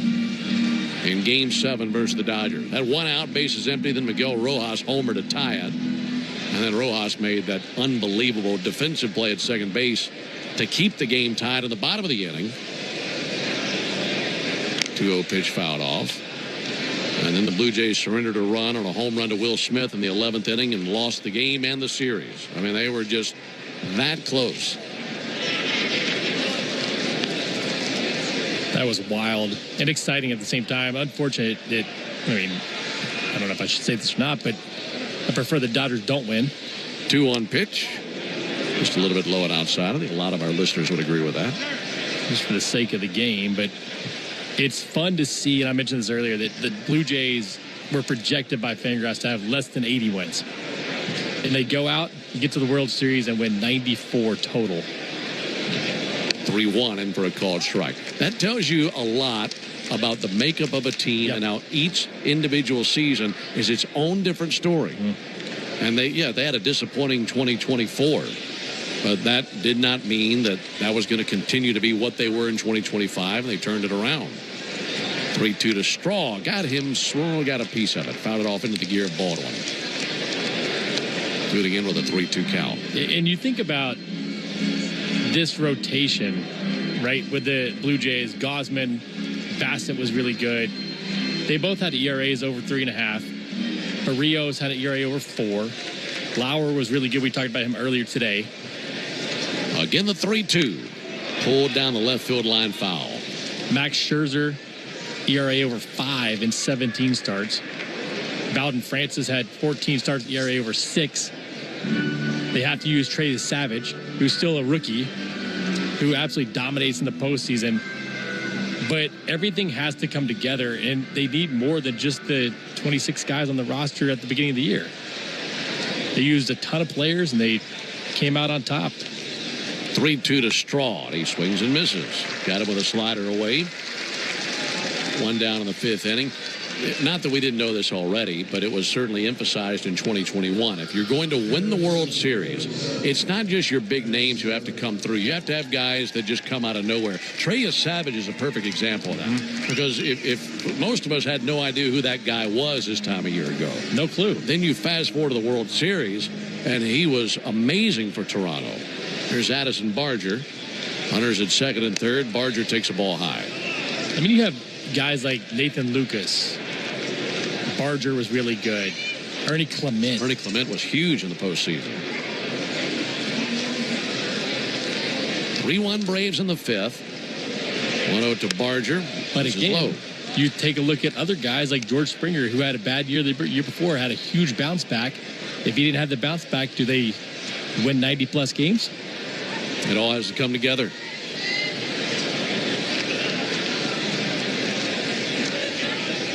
in Game 7 versus the Dodgers. That 1 out, bases empty, then Miguel Rojas homered to tie it. And then Rojas made that unbelievable defensive play at second base to keep the game tied in the bottom of the inning. 2-0 pitch fouled off. And then the Blue Jays surrendered a run on a home run to Will Smith in the 11th inning and lost the game and the series. I mean, they were just that close. That was wild and exciting at the same time. Unfortunate that, I mean, I don't know if I should say this or not, but I prefer the Dodgers don't win. 2-1 pitch. Just a little bit low and outside. I think a lot of our listeners would agree with that. Just for the sake of the game, but it's fun to see, and I mentioned this earlier, that the Blue Jays were projected by Fangraphs to have less than 80 wins. And they go out, you get to the World Series and win 94 total. 3-1 in for a called strike. That tells you a lot about the makeup of a team and how each individual season is its own different story. And they had a disappointing 2024, but that did not mean that was going to continue to be what they were in 2025. They turned it around. 3-2 to Straw. Got him. Straw got a piece of it. Fouled it off into the gear of Baldwin. Do it again with a 3-2 count. And you think about this rotation, right, with the Blue Jays, Gausman, Bassett was really good. They both had ERAs over 3.5. Barrios had an ERA over 4. Lauer was really good. We talked about him earlier today. Again, the 3-2. Pulled down the left field line foul. Max Scherzer, ERA over 5 in 17 starts. Bowden Francis had 14 starts, ERA over 6. They have to use Trey Savage, who's still a rookie, who absolutely dominates in the postseason. But everything has to come together, and they need more than just the 26 guys on the roster at the beginning of the year. They used a ton of players, and they came out on top. 3-2 to Straw. He swings and misses. Got him with a slider away. 1 down in the 5th inning. not that we didn't know this already, but it was certainly emphasized in 2021. If you're going to win the World Series, it's not just your big names who have to come through. You have to have guys that just come out of nowhere. Trey Savage is a perfect example of that. Because if most of us had no idea who that guy was this time a year ago. No clue. Then you fast forward to the World Series, and he was amazing for Toronto. Here's Addison Barger. Hunter's at second and third. Barger takes a ball high. I mean, you have guys like Nathan Lucas. Barger was really good. Ernie Clement. Ernie Clement was huge in the postseason. 3-1 Braves in the fifth. 1-0 to Barger. But this again, is low. You take a look at other guys like George Springer, who had a bad year the year before, had a huge bounce back. If he didn't have the bounce back, do they win 90-plus games? It all has to come together.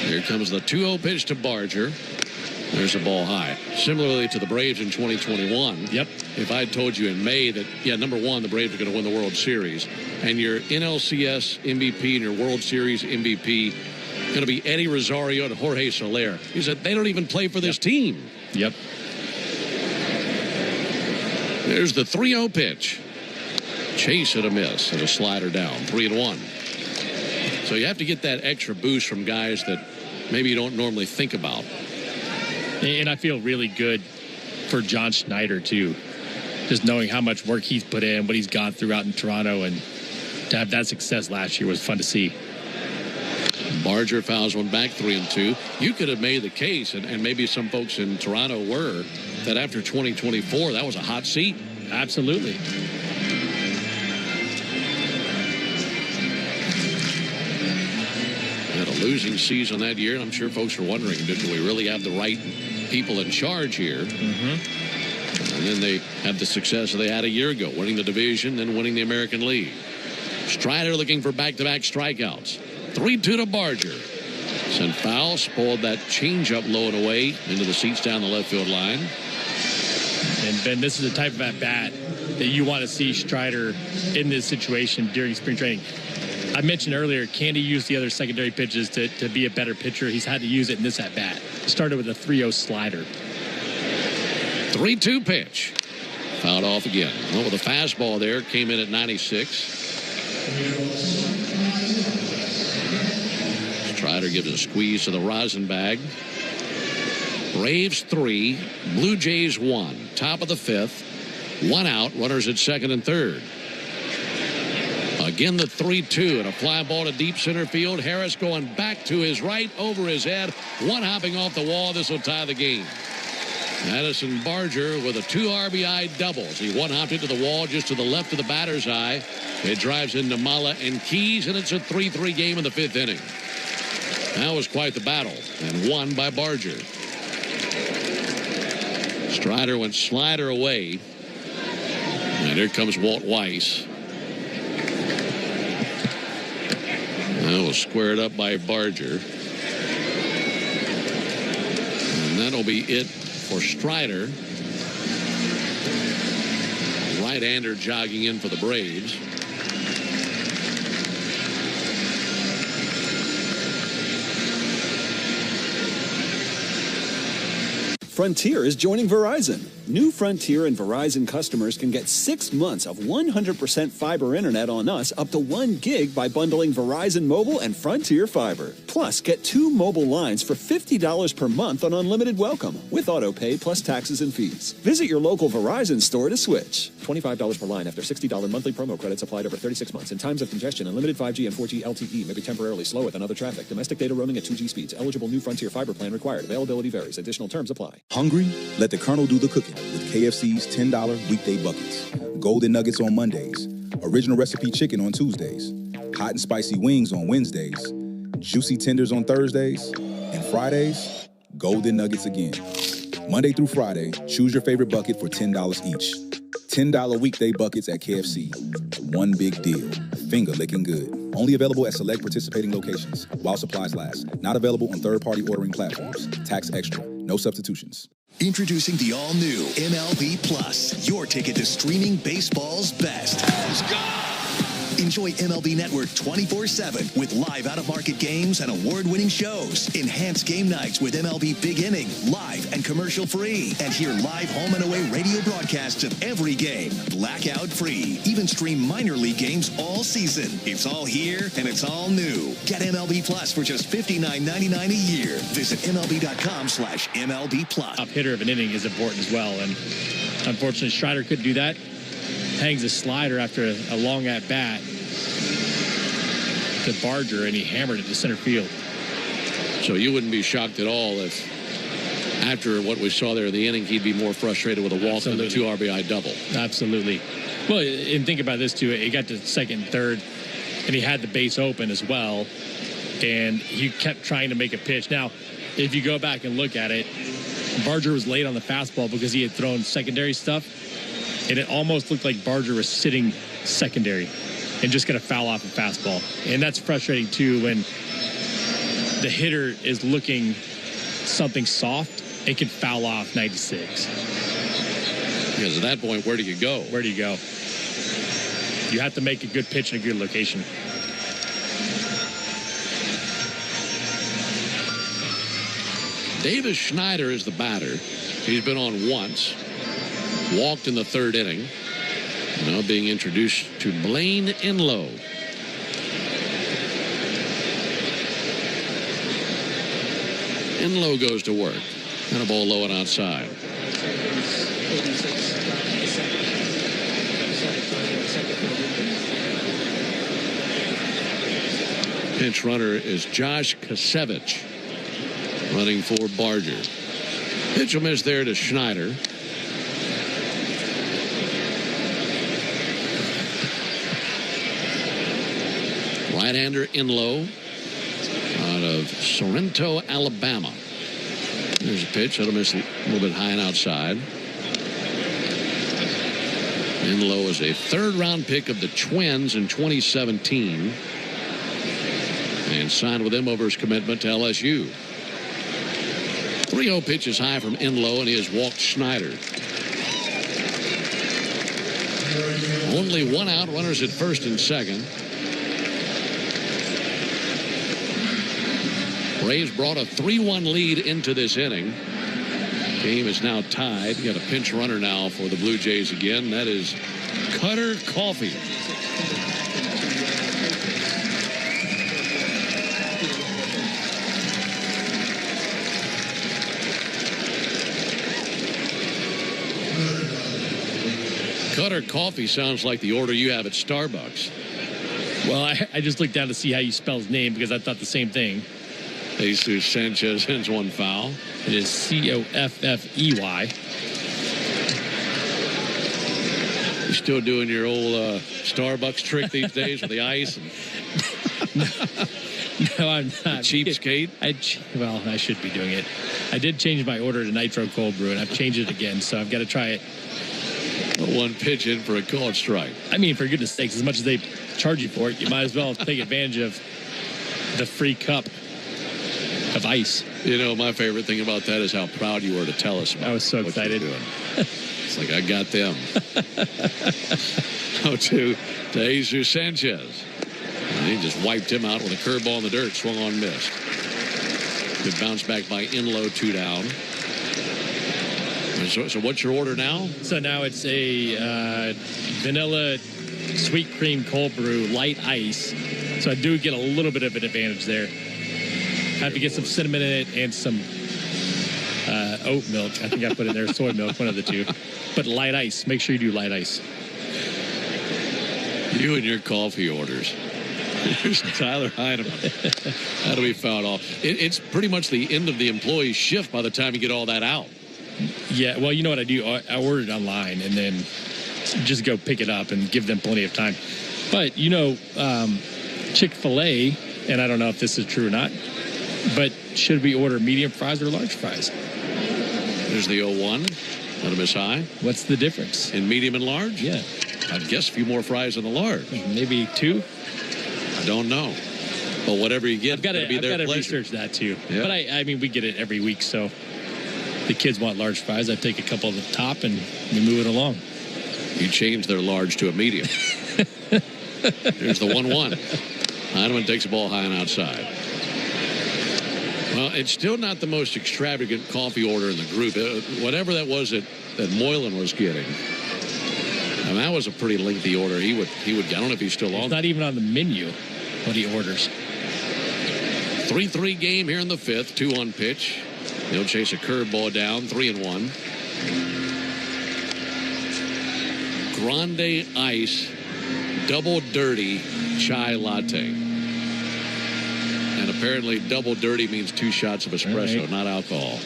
Here comes the 2-0 pitch to Barger. There's a ball high. Similarly to the Braves in 2021. Yep. If I had told you in May that, number one, the Braves are going to win the World Series, and your NLCS MVP and your World Series MVP going to be Eddie Rosario and Jorge Soler. He said they don't even play for this team. Yep. There's the 3-0 pitch. Chase at a miss and a slider down. 3-1. So you have to get that extra boost from guys that maybe you don't normally think about. And I feel really good for John Schneider, too. Just knowing how much work he's put in, what he's gone through out in Toronto, and to have that success last year was fun to see. Barger fouls one back, 3-2. You could have made the case, and maybe some folks in Toronto were, that after 2024, that was a hot seat. Absolutely. Had a losing season that year, and I'm sure folks are wondering, do we really have the right people in charge here? And then they had the success that they had a year ago, winning the division, then winning the American League. Strider looking for back-to-back strikeouts. 3-2 to Barger. Sent foul, spoiled that changeup low and away into the seats down the left field line. And Ben, this is the type of at-bat that you want to see Strider in this situation during spring training. I mentioned earlier, can he use the other secondary pitches to be a better pitcher? He's had to use it in this at-bat. Started with a 3-0 slider. 3-2 pitch. Fouled off again. Well, with a fastball there, came in at 96. Strider gives a squeeze to the rosin bag. Braves 3, Blue Jays 1. Top of the fifth. 1 out, runners at second and third. Again, the 3-2 and a fly ball to deep center field. Harris going back to his right, over his head. One hopping off the wall. This will tie the game. Addison Barger with a 2 RBI doubles. He one-hopped it to the wall just to the left of the batter's eye. It drives into Mala and Keys, and it's a 3-3 game in the fifth inning. That was quite the battle, and won by Barger. Strider went slider away. And here comes Walt Weiss. That was squared up by Barger. And that'll be it for Strider. Right-hander jogging in for the Braves. Frontier is joining Verizon. New Frontier and Verizon customers can get 6 months of 100% fiber internet on us up to 1 gig by bundling Verizon Mobile and Frontier Fiber. Plus, get 2 mobile lines for $50 per month on unlimited welcome with auto pay plus taxes and fees. Visit your local Verizon store to switch. $25 per line after $60 monthly promo credits applied over 36 months. In times of congestion, unlimited 5G and 4G LTE may be temporarily slower than other traffic. Domestic data roaming at 2G speeds. Eligible new Frontier Fiber plan required. Availability varies. Additional terms apply. Hungry? Let the Colonel do the cooking with KFC's $10 weekday buckets. Golden Nuggets on Mondays. Original recipe chicken on Tuesdays. Hot and spicy wings on Wednesdays. Juicy tenders on Thursdays. And Fridays, Golden Nuggets again. Monday through Friday, choose your favorite bucket for $10 each. $10 weekday buckets at KFC. One big deal. Finger licking good. Only available at select participating locations while supplies last. Not available on third-party ordering platforms. Tax extra. No substitutions. Introducing the all-new MLB Plus, your ticket to streaming baseball's best. Enjoy MLB Network 24/7 with live out-of-market games and award-winning shows. Enhance game nights with MLB Big Inning, live and commercial-free. And hear live home and away radio broadcasts of every game, blackout-free. Even stream minor league games all season. It's all here and it's all new. Get MLB Plus for just $59.99 a year. Visit MLB.com/MLB Plus. Top hitter of an inning is important as well, and unfortunately Strider couldn't do that. Hangs a slider after a long at-bat to Barger, and he hammered it to center field. So you wouldn't be shocked at all if, after what we saw there in the inning, he'd be more frustrated with a walk than the 2 RBI double. Absolutely. Well, and think about this, too. He got to second and third, and he had the base open as well, and he kept trying to make a pitch. Now, if you go back and look at it, Barger was late on the fastball because he had thrown secondary stuff, and it almost looked like Barger was sitting secondary and just going to foul off a fastball. And that's frustrating, too, when the hitter is looking something soft, it can foul off 96. Because at that point, where do you go? Where do you go? You have to make a good pitch in a good location. Davis Schneider is the batter. He's been on once. Walked in the 3rd inning. Now being introduced to Blaine Enlow. Enlow goes to work. And a ball low and outside. Pinch runner is Josh Kasevich, running for Barger. Pitch will miss there to Schneider. Right-hander Enlow out of Sorrento, Alabama. There's a pitch that'll miss a little bit high and outside. Enlow is a 3rd-round pick of the Twins in 2017 and signed with them over his commitment to LSU. 3-0 pitch is high from Enlow, and he has walked Schneider. Only 1 out, runners at 1st and 2nd. Braves brought a 3-1 lead into this inning. Game is now tied. Got a pinch runner now for the Blue Jays again. That is Cutter Coffey. Cutter Coffey sounds like the order you have at Starbucks. Well, I just looked down to see how you spell his name because I thought the same thing. Jesus Sanchez hits one foul. It is Coffey. You still doing your old Starbucks trick these days with the ice? And no, I'm not. Cheapskate? Well, I should be doing it. I did change my order to Nitro Cold Brew, and I've changed it again, so I've got to try it. 1 pitch in for a called strike. I mean, for goodness sakes, as much as they charge you for it, you might as well take advantage of the free cup of ice. You know, my favorite thing about that is how proud you were to tell us about. I was so excited. It's like, I got them. to Jesus Sanchez. And he just wiped him out with a curveball in the dirt. Swung on, missed. Good bounce back by Enlow, 2 down. So what's your order now? So now it's a vanilla sweet cream cold brew, light ice. So I do get a little bit of an advantage there. Have to get some cinnamon in it and some oat milk. I think I put in there soy milk, one of the two. But light ice. Make sure you do light ice. You and your coffee orders. Here's Tyler Heineman. That'll be fouled off. It's pretty much the end of the employee shift by the time you get all that out. Yeah, well, you know what I do? I order it online and then just go pick it up and give them plenty of time. But, you know, Chick-fil-A, and I don't know if this is true or not, but should we order medium fries or large fries? There's the 0-1. Let him miss high. What's the difference? In medium and large? Yeah. I'd guess a few more fries in the large. Maybe 2? I don't know. But whatever you get, I've got to research that too. Yeah. But I mean, we get it every week, so the kids want large fries. I take a couple of the top and we move it along. You change their large to a medium. Here's the 1-1. Heineman takes the ball high and outside. Well, it's still not the most extravagant coffee order in the group. Whatever that was that Moylan was getting. And that was a pretty lengthy order. He would. I don't know if he's still on. It's not even on the menu what he orders. 3-3 game here in the 5th. 2-1 pitch. He'll chase a curveball down. 3-1. Grande Ice Double Dirty Chai Latte. And apparently double dirty means 2 shots of espresso, right. Not alcohol.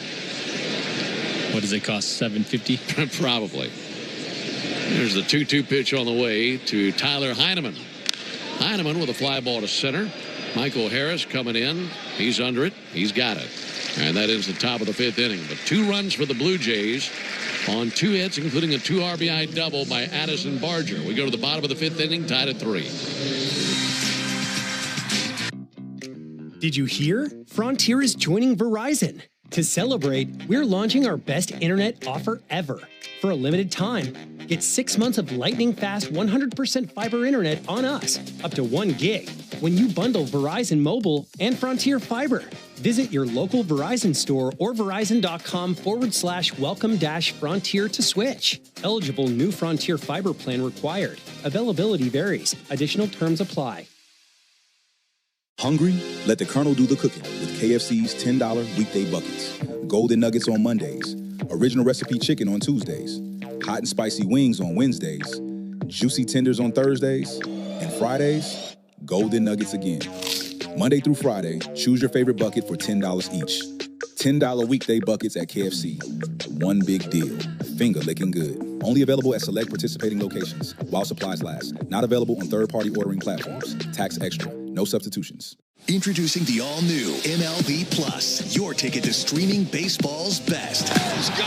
What does it cost? $7.50? Probably. There's the 2-2 pitch on the way to Tyler Heineman. Heineman with a fly ball to center. Michael Harris coming in. He's under it. He's got it. And that ends the top of the 5th inning. But 2 runs for the Blue Jays on 2 hits, including a 2 RBI double by Addison Barger. We go to the bottom of the 5th inning, tied at 3. Did you hear? Frontier is joining Verizon. To celebrate, we're launching our best internet offer ever. For a limited time, get 6 months of lightning-fast 100% fiber internet on us, up to 1 gig, when you bundle Verizon Mobile and Frontier Fiber. Visit your local Verizon store or verizon.com/welcome-frontier to switch. Eligible new Frontier Fiber plan required. Availability varies. Additional terms apply. Hungry? Let the Colonel do the cooking with KFC's $10 weekday buckets. Golden Nuggets on Mondays. Original recipe chicken on Tuesdays. Hot and spicy wings on Wednesdays. Juicy tenders on Thursdays. And Fridays, Golden Nuggets again. Monday through Friday, choose your favorite bucket for $10 each. $10 weekday buckets at KFC. One big deal. Finger licking good. Only available at select participating locations while supplies last. Not available on third-party ordering platforms. Tax extra. No substitutions. Introducing the all-new MLB Plus, your ticket to streaming baseball's best. Let's go!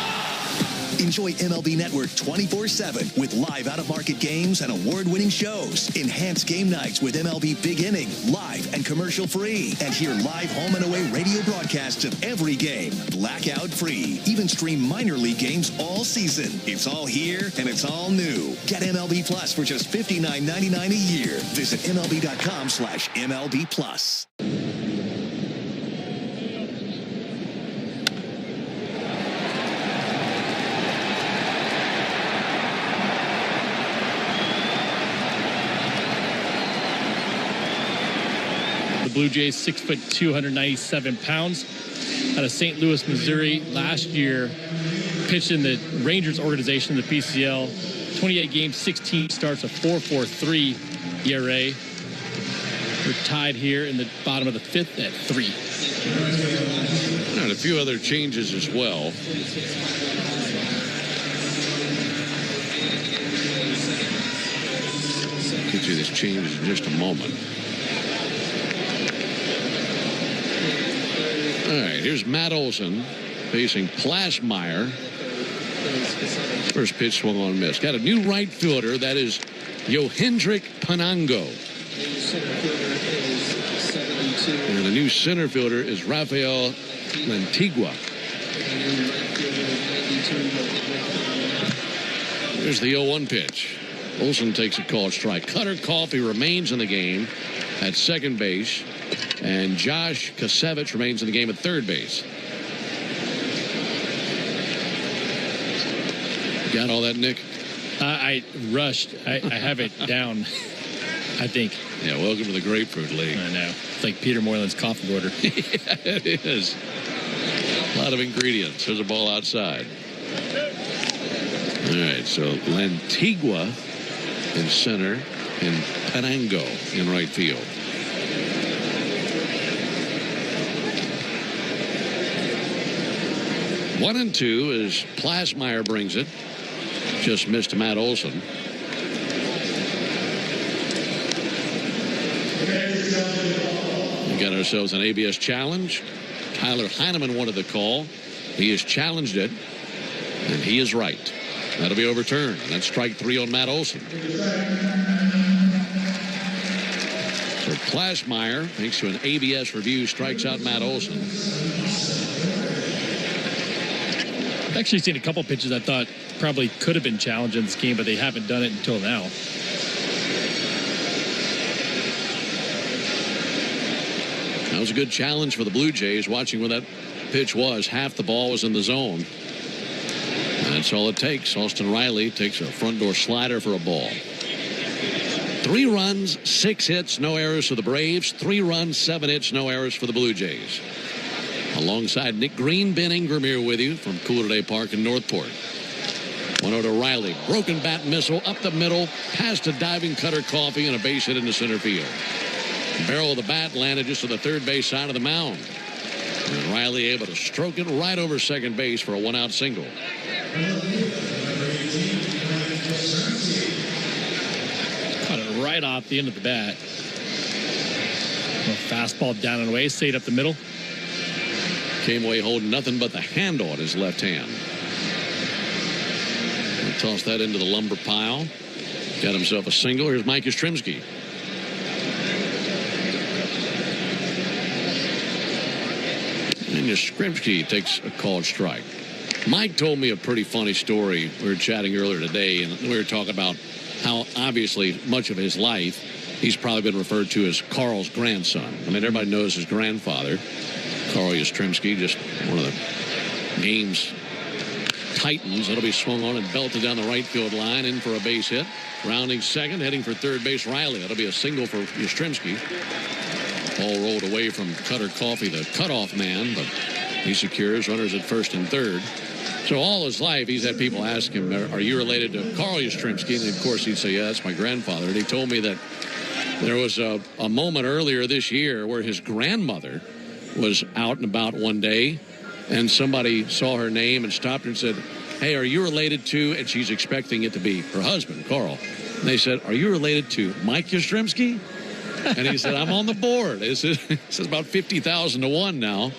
Enjoy MLB Network 24/7 with live out-of-market games and award-winning shows. Enhance game nights with MLB Big Inning, live and commercial-free. And hear live home and away radio broadcasts of every game, blackout-free. Even stream minor league games all season. It's all here and it's all new. Get MLB Plus for just $59.99 a year. Visit MLB.com/MLB Plus. Blue Jays, 6 foot 297 pounds, out of St. Louis, Missouri. Last year, pitched in the Rangers organization, the PCL. 28 games, 16 starts, a 4.43 ERA. We're tied here in the bottom of the 5th at 3. And a few other changes as well. Get you these changes in just a moment. All right, here's Matt Olson facing Plasmeyer. First pitch swung on miss. Got a new right fielder. That is Yohendrick Panango. And the new center fielder is Rafael Lantigua. There's the 0-1 pitch. Olson takes a called strike. Cutter Coffey remains in the game at second base. And Josh Kasevich remains in the game at third base. Got all that, Nick? I rushed. I have it down, I think. Yeah, welcome to the Grapefruit League. I know. It's like Peter Moylan's coffee order. Yeah, it is. A lot of ingredients. There's a ball outside. All right, so Lantigua in center and Panango in right field. One and two as Plasmeyer brings it. Just missed Matt Olson. We got ourselves an ABS challenge. Tyler Heineman wanted the call. He has challenged it, and he is right. That'll be overturned. And that's strike 3 on Matt Olson. So Plasmeyer, thanks to an ABS review, strikes out Matt Olson. I've actually seen a couple pitches I thought probably could have been challenged in this game, but they haven't done it until now. That was a good challenge for the Blue Jays. Watching where that pitch was, half the ball was in the zone. And that's all it takes. Austin Riley takes a front door slider for a ball. 3 runs, 6 hits, no errors for the Braves. 3 runs, 7 hits, no errors for the Blue Jays. Alongside Nick Green, Ben Ingram here with you from Cooler Day Park in Northport. 1-0 to Riley. Broken bat missile up the middle, past a diving Cutter Coffee, and a base hit into center field. Barrel of the bat landed just to the third base side of the mound. And Riley able to stroke it right over second base for a 1-out single. Caught it right off the end of the bat. Fastball down and away, stayed up the middle. Came away holding nothing but the handle in his left hand. He'll toss that into the lumber pile. Got himself a single. Here's Mike Yastrzemski. And Yastrzemski takes a called strike. Mike told me a pretty funny story. We were chatting earlier today, and we were talking about how obviously much of his life he's probably been referred to as Carl's grandson. I mean, everybody knows his grandfather, Carl Yastrzemski, just one of the game's titans. That'll be swung on and belted down the right field line, in for a base hit. Rounding second, heading for third base, Riley. That'll be a single for Yastrzemski. Ball rolled away from Cutter Coffee, the cutoff man, but he secures runners at first and third. So all his life, he's had people ask him, are you related to Carl Yastrzemski? And of course, he'd say, yeah, that's my grandfather. And he told me that there was a moment earlier this year where his grandmother was out and about one day, and somebody saw her name and stopped her and said, hey, are you related to, and she's expecting it to be her husband, Carl. And they said, are you related to Mike Yastrzemski? And he said, I'm on the board. It says about 50,000 to 1 now.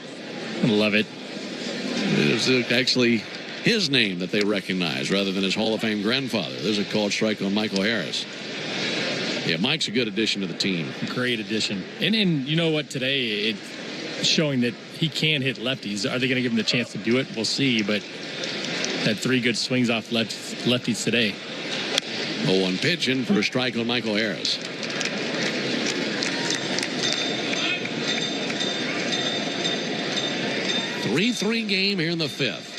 I love it. It's actually his name that they recognize rather than his Hall of Fame grandfather. There's a called strike on Michael Harris. Yeah, Mike's a good addition to the team. Great addition. And you know what, today it's showing that he can hit lefties. Are they going to give him the chance to do it? We'll see, but had 3 good swings off lefties today. 0-1 pitch in for a strike on Michael Harris. 3-3 game here in the 5th.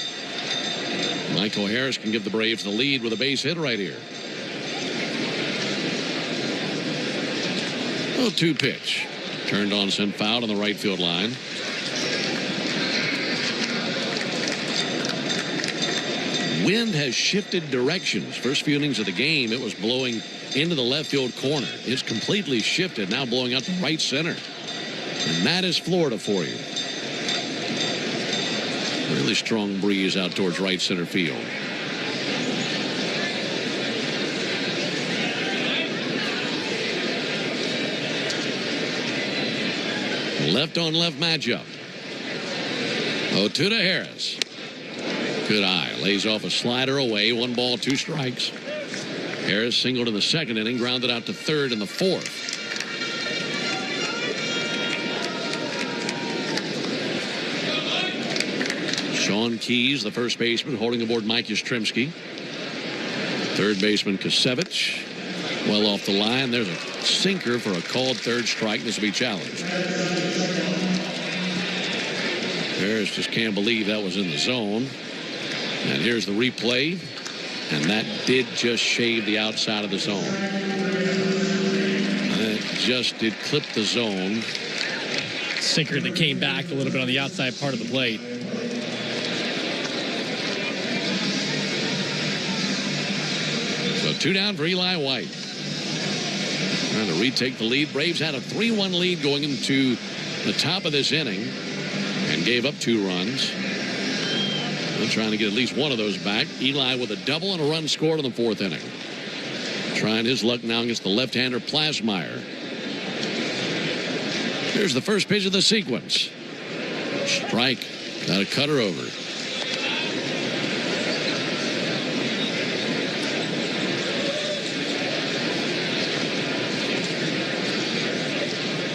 Michael Harris can give the Braves the lead with a base hit right here. 0-2 pitch. Turned on, sent foul on the right field line. Wind has shifted directions. First few innings of the game, it was blowing into the left field corner. It's completely shifted, now blowing out to right center. And that is Florida for you. Really strong breeze out towards right center field. Left on left matchup. 0-2 to Harris. Good eye. Lays off a slider away. 1 ball, 2 strikes. Harris singled in the second inning, grounded out to third in the 4th. Sean Keys, the first baseman, holding aboard Mike Yastrzemski. Third baseman Kasevich. Well off the line. There's a sinker for a called third strike. This will be challenged. Harris just can't believe that was in the zone. And here's the replay. And that did just shave the outside of the zone. And it just did clip the zone. Sinker that came back a little bit on the outside part of the plate. So 2 down for Eli White. Trying to retake the lead. Braves had a 3-1 lead going into the top of this inning and gave up 2 runs. They're trying to get at least one of those back. Eli with a double and a run scored in the 4th inning. Trying his luck now against the left-hander Plasmeyer. Here's the first pitch of the sequence. Strike. Got a cutter over.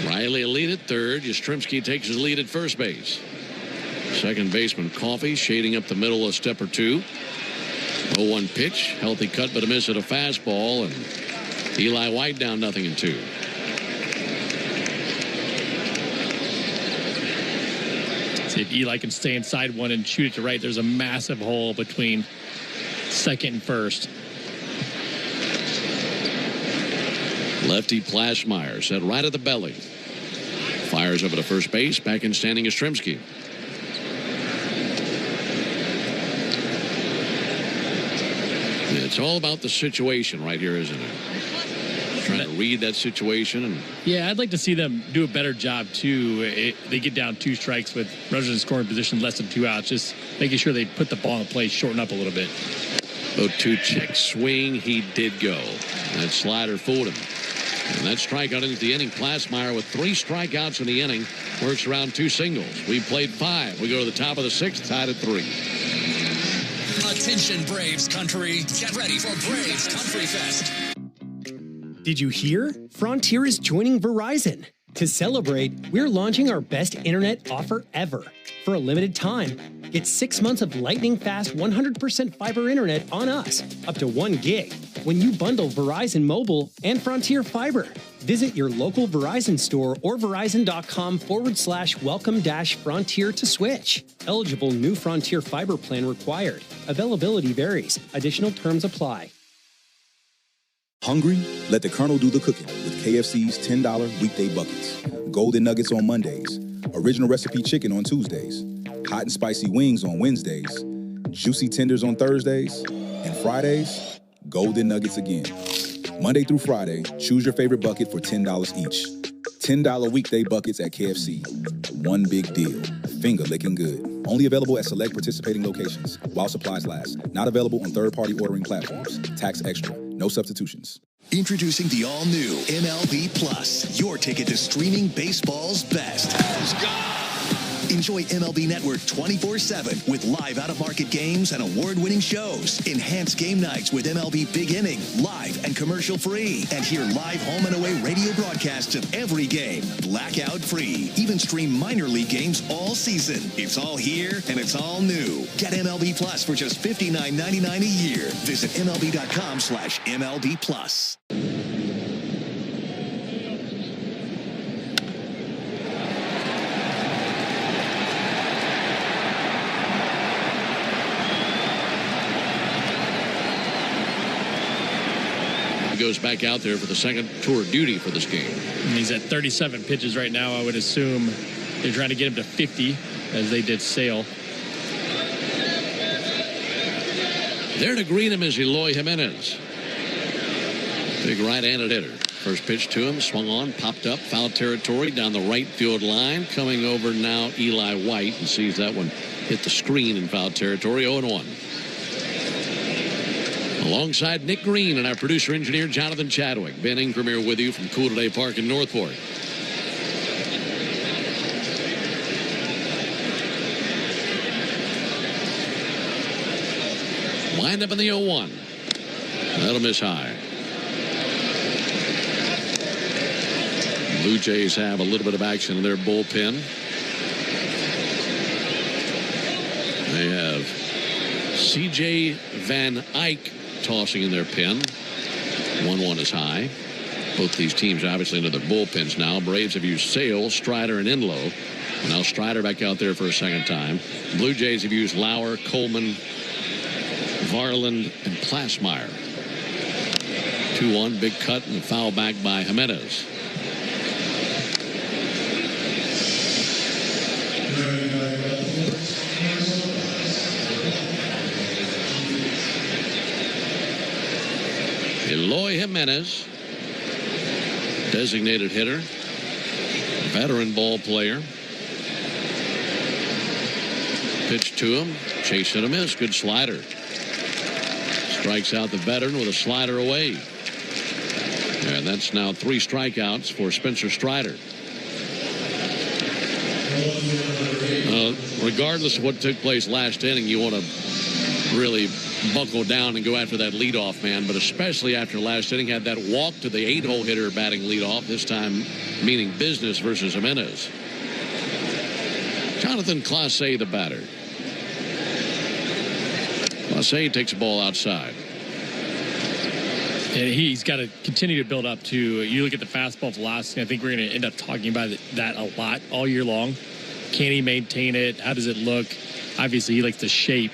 Riley a lead at third. Yastrzemski takes his lead at first base. Second baseman Coffee shading up the middle a step or 2. 0-1 pitch. Healthy cut but a miss at a fastball. And Eli White down 0-2. if Eli can stay inside one and shoot it to right, there's a massive hole between second and first. Lefty Plassmeyer set right at the belly. Fires over to first base. Back in standing is Yastrzemski. It's all about the situation right here, isn't it? Trying to read that situation. And yeah, I'd like to see them do a better job, too. They get down 2 strikes with runners in scoring position, less than 2 outs. Just making sure they put the ball in play, shorten up a little bit. 0-2 swing. He did go. That slider fooled him. And that strikeout into the inning. Plassmeyer with 3 strikeouts in the inning. Works around 2 singles. We played 5. We go to the top of the 6th, tied at 3. Attention, Braves country. Get ready for Braves Country Fest. Did you hear? Frontier is joining Verizon. To celebrate, we're launching our best internet offer ever. For a limited time, get 6 months of lightning-fast 100% fiber internet on us, up to 1 gig, when you bundle Verizon Mobile and Frontier Fiber. Visit your local Verizon store or verizon.com/welcome-frontier to switch. Eligible new Frontier Fiber plan required. Availability varies. Additional terms apply. Hungry? Let the Colonel do the cooking with KFC's $10 weekday buckets. Golden Nuggets on Mondays. Original recipe chicken on Tuesdays. Hot and spicy wings on Wednesdays. Juicy tenders on Thursdays. And Fridays, Golden Nuggets again. Monday through Friday, choose your favorite bucket for $10 each. $10 weekday buckets at KFC. One big deal. Finger licking good. Only available at select participating locations while supplies last. Not available on third-party ordering platforms. Tax extra. No substitutions. Introducing the all-new MLB Plus, your ticket to streaming baseball's best. Enjoy MLB Network 24/7 with live out-of-market games and award-winning shows. Enhance game nights with MLB Big Inning, live and commercial-free. And hear live home and away radio broadcasts of every game, blackout-free. Even stream minor league games all season. It's all here and it's all new. Get MLB Plus for just $59.99 a year. Visit MLB.com/MLB Plus. Goes back out there for the second tour of duty for this game. And he's at 37 pitches right now. I would assume they're trying to get him to 50 as they did Sale. There to greet him is Eloy Jimenez. Big right-handed hitter. First pitch to him, swung on, popped up, foul territory down the right field line. Coming over now, Eli White, and sees that one hit the screen in foul territory. 0-1. Alongside Nick Green and our producer-engineer Jonathan Chadwick. Ben Ingram here with you from Cool Today Park in Northport. Wind up in the 0-1. That'll miss high. Blue Jays have a little bit of action in their bullpen. They have C.J. Van Eyck tossing in their pen. 1-1 is high. Both these teams obviously into their bullpens now. Braves have used Sale, Strider, and Enlow. Now Strider back out there for a second time. Blue Jays have used Lauer, Coleman, Varland, and Plassmeyer. 2-1, big cut and foul back by Jimenez. Eloy Jimenez, designated hitter, veteran ball player. Pitch to him, chase and a miss, good slider. Strikes out the veteran with a slider away. And that's now 3 strikeouts for Spencer Strider. Regardless of what took place last inning, you want to really buckle down and go after that leadoff man, but especially after last inning, had that walk to the 8-hole hitter batting leadoff, this time meaning business versus Jimenez. Jonathan Clase, the batter. Clase takes the ball outside. And he's got to continue to build up to, you look at the fastball velocity, I think we're going to end up talking about that a lot all year long. Can he maintain it? How does it look? Obviously, he likes the shape.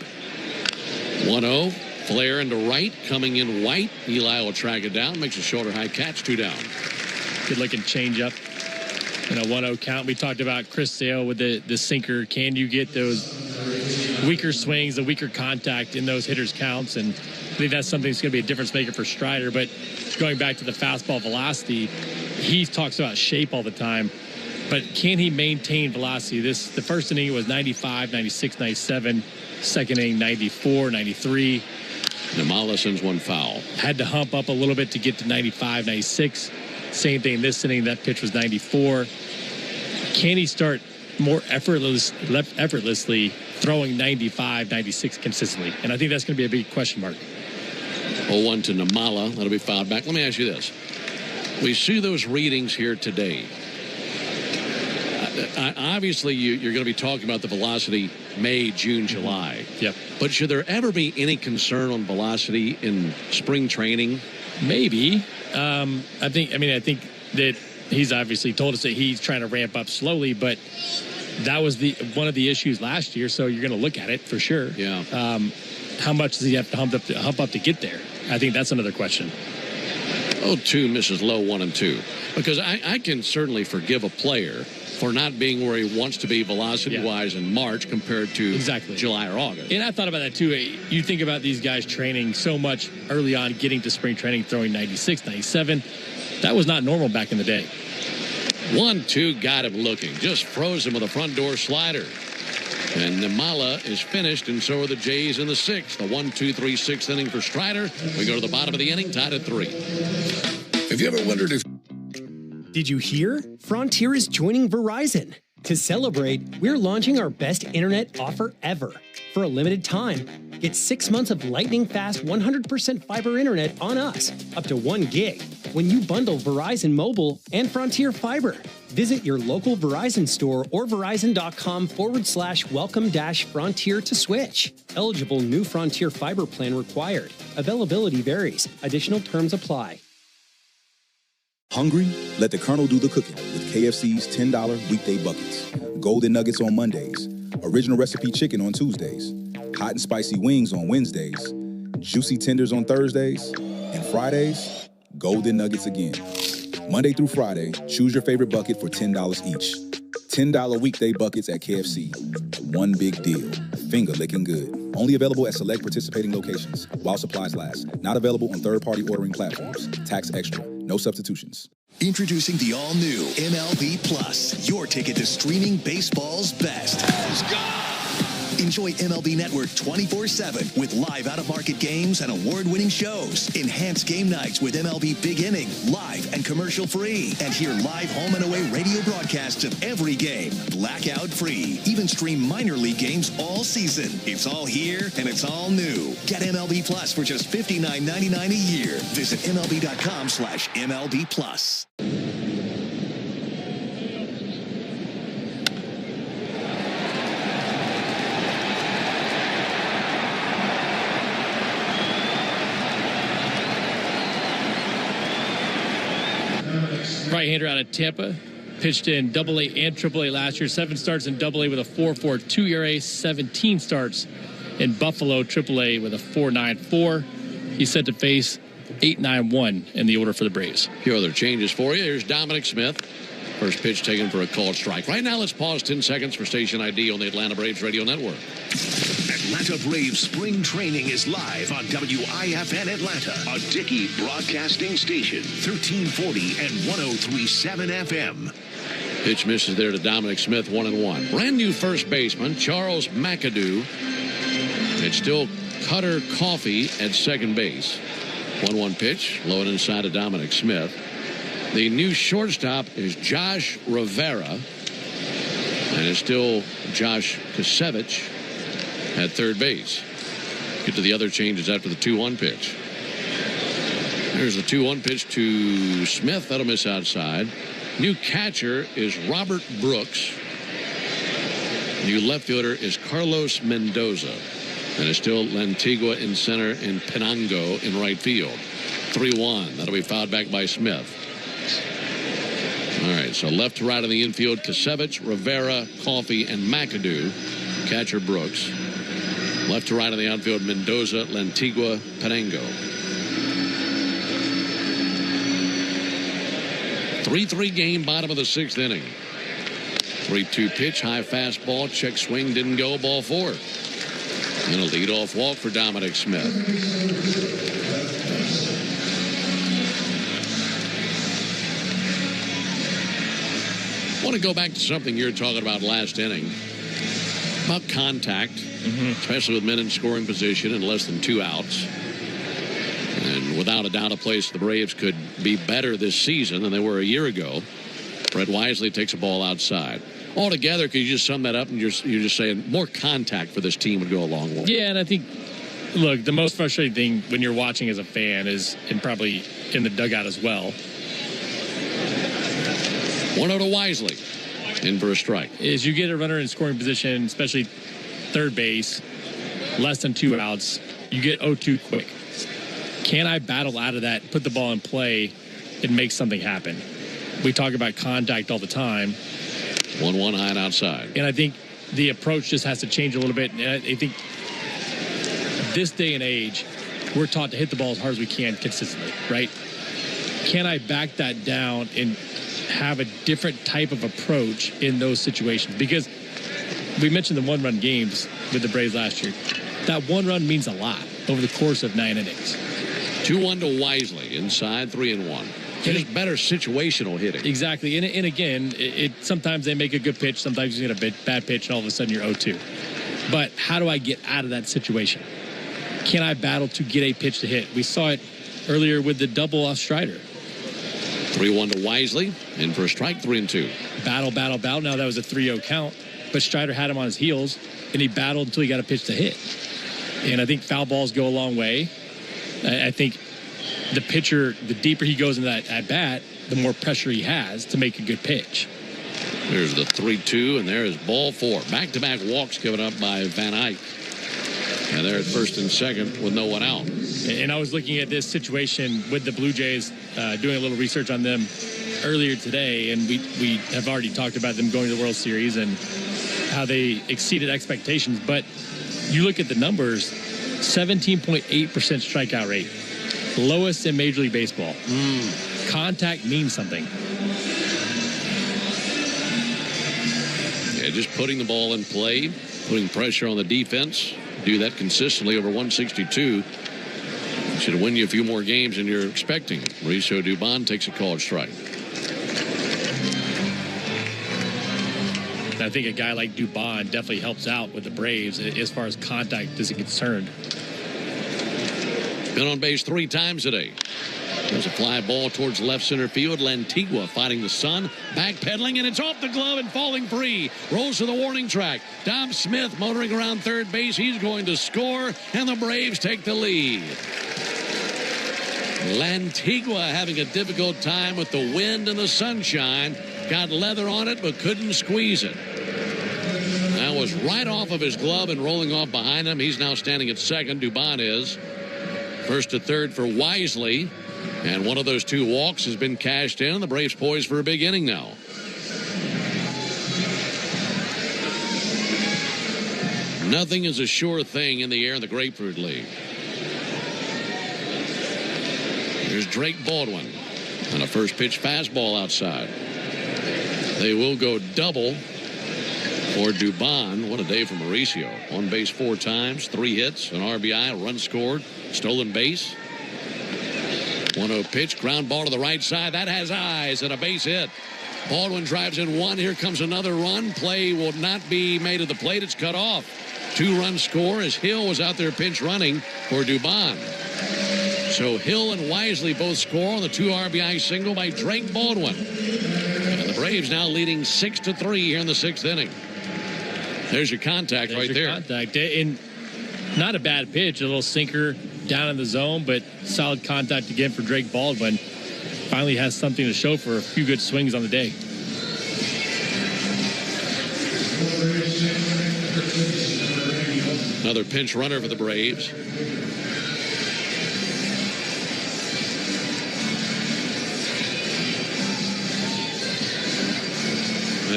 1-0. Flare into right, coming in White. Eli will track it down, makes a shoulder high catch, 2 down. Good looking changeup. And a 1-0 count. We talked about Chris Sale with the sinker. Can you get those weaker swings, the weaker contact in those hitters' counts? And I think that's something that's going to be a difference maker for Strider. But going back to the fastball velocity, he talks about shape all the time. But can he maintain velocity? The first inning was 95, 96, 97. Second inning, 94, 93. Nimmala sends one foul. Had to hump up a little bit to get to 95, 96. Same thing this inning. That pitch was 94. Can he start more effortlessly throwing 95, 96 consistently? And I think that's going to be a big question mark. 0-1 to Nimmala. That'll be fouled back. Let me ask you this. We see those readings here today. Obviously, you're going to be talking about the velocity May, June, July. Yep. But should there ever be any concern on velocity in spring training? Maybe. I think that he's obviously told us that he's trying to ramp up slowly, but that was one of the issues last year. So you're going to look at it for sure. Yeah. How much does he have to hump up to get there? I think that's another question. 0-2 misses low, 1-2. Because I can certainly forgive a player for not being where he wants to be velocity-wise in March compared to July or August. And I thought about that, too. You think about these guys training so much early on, getting to spring training, throwing 96, 97. That was not normal back in the day. 1-2, got him looking. Just froze him with a front door slider. And Nimmala is finished, and so are the Jays in the 6th. The 1-2-3-6th inning for Strider. We go to the bottom of the inning, tied at 3. Have you ever wondered if... Did you hear? Frontier is joining Verizon. To celebrate, we're launching our best internet offer ever. For a limited time, get 6 months of lightning-fast 100% fiber internet on us, up to 1 gig, when you bundle Verizon Mobile and Frontier Fiber. Visit your local Verizon store or verizon.com/welcome-frontier to switch. Eligible new Frontier Fiber plan required. Availability varies. Additional terms apply. Hungry? Let the Colonel do the cooking with KFC's $10 weekday buckets. Golden Nuggets on Mondays. Original recipe chicken on Tuesdays. Hot and spicy wings on Wednesdays. Juicy tenders on Thursdays. And Fridays, Golden Nuggets again. Monday through Friday, choose your favorite bucket for $10 each. $10 weekday buckets at KFC. One big deal. Finger licking good. Only available at select participating locations while supplies last. Not available on third-party ordering platforms. Tax extra. No substitutions. Introducing the all-new MLB Plus, your ticket to streaming baseball's best. Enjoy MLB Network 24/7 with live out-of-market games and award-winning shows. Enhance game nights with MLB Big Inning, live and commercial-free. And hear live home and away radio broadcasts of every game, blackout-free. Even stream minor league games all season. It's all here and it's all new. Get MLB Plus for just $59.99 a year. Visit MLB.com/MLB Plus. Right-hander out of Tampa. Pitched in AA and AAA last year. 7 starts in AA with a 4.42 ERA. 17 starts in Buffalo AAA with a 4.94. He's set to face 8.91 in the order for the Braves. A few other changes for you. Here's Dominic Smith. First pitch taken for a called strike. Right now, let's pause 10 seconds for station ID on the Atlanta Braves Radio Network. Atlanta Braves spring training is live on WIFN Atlanta, a Dickey broadcasting station, 1340 and 103.7 FM. Pitch misses there to Dominic Smith, 1-1. Brand new first baseman, Charles McAdoo. It's still Cutter Coffey at second base. 1-1 pitch, low and inside to Dominic Smith. The new shortstop is Josh Rivera. And it's still Josh Kasevich at third base. Get to the other changes after the 2-1 pitch. There's the 2-1 pitch to Smith. That'll miss outside. New catcher is Robert Brooks. New left fielder is Carlos Mendoza. And it's still Lantigua in center and Penango in right field. 3-1. That'll be fouled back by Smith. All right, so left to right in the infield, Kasevich, Rivera, Coffey, and McAdoo. Catcher Brooks. Left to right in the outfield, Mendoza, Lantigua, Penango. 3-3 game, bottom of the 6th inning. 3-2 pitch, high fastball, check swing, didn't go, ball 4. And a leadoff walk for Dominic Smith. I want to go back to something you were talking about last inning, about contact, especially with men in scoring position and less than 2 outs. And without a doubt, a place the Braves could be better this season than they were a year ago. Brett Wisely takes a ball outside. Altogether, could you just sum that up and you're just saying more contact for this team would go a long way? Yeah, and I think, look, the most frustrating thing when you're watching as a fan is, and probably in the dugout as well, 1-0 to Wisely. In for a strike. Is you get a runner in scoring position, especially third base, less than 2 outs, you get 0-2 quick. Can I battle out of that, put the ball in play, and make something happen? We talk about contact all the time. 1-1 high and outside. And I think the approach just has to change a little bit. And I think this day and age, we're taught to hit the ball as hard as we can consistently, right? Can I back that down and have a different type of approach in those situations? Because we mentioned the 1-run games with the Braves last year. That 1 run means a lot over the course of 9 innings. 2-1 to Wisely, inside 3-1. Just better situational hitting. Exactly. And again, sometimes they make a good pitch, sometimes you get a bad pitch, and all of a sudden you're 0-2. But how do I get out of that situation? Can I battle to get a pitch to hit? We saw it earlier with the double off Strider. 3-1 to Wisely, in for a strike, 3-2. Battle. Now that was a 3-0 count, but Strider had him on his heels, and he battled until he got a pitch to hit. And I think foul balls go a long way. I think the pitcher, the deeper he goes into that at bat, the more pressure he has to make a good pitch. There's the 3-2, and there is ball 4. Back-to-back walks given up by Van Eyck. And they're at first and second with no one out. And I was looking at this situation with the Blue Jays, doing a little research on them earlier today, and we have already talked about them going to the World Series and how they exceeded expectations. But you look at the numbers, 17.8% strikeout rate, lowest in Major League Baseball. Contact means something. Yeah, just putting the ball in play, putting pressure on the defense. Do that consistently over 162. Should win you a few more games than you're expecting. Mauricio Dubon takes a called strike. I think a guy like Dubon definitely helps out with the Braves as far as contact is concerned. Been on base 3 times today. There's a fly ball towards left center field. Lantigua fighting the sun, backpedaling, and it's off the glove and falling free. Rolls to the warning track. Dom Smith motoring around third base. He's going to score, and the Braves take the lead. Lantigua having a difficult time with the wind and the sunshine. Got leather on it, but couldn't squeeze it. That was right off of his glove and rolling off behind him. He's now standing at second. Dubon is. First to third for Wisely. And one of those 2 walks has been cashed in. The Braves poised for a big inning now. Nothing is a sure thing in the air in the Grapefruit League. Here's Drake Baldwin on a first pitch fastball outside. They will go double for Dubon. What a day for Mauricio. On base 4 times, 3 hits, an RBI, a run scored, stolen base. 1-0 pitch, ground ball to the right side. That has eyes and a base hit. Baldwin drives in 1. Here comes another run. Play will not be made at the plate. It's cut off. 2-run score as Hill was out there pinch running for Dubon. So Hill and Wisely both score on the 2 RBI single by Drake Baldwin. And the Braves now leading 6-3 here in the 6th inning. There's your contact right there. Contact. And not a bad pitch, a little sinker down in the zone, but solid contact again for Drake Baldwin. Finally has something to show for a few good swings on the day. Another pinch runner for the Braves.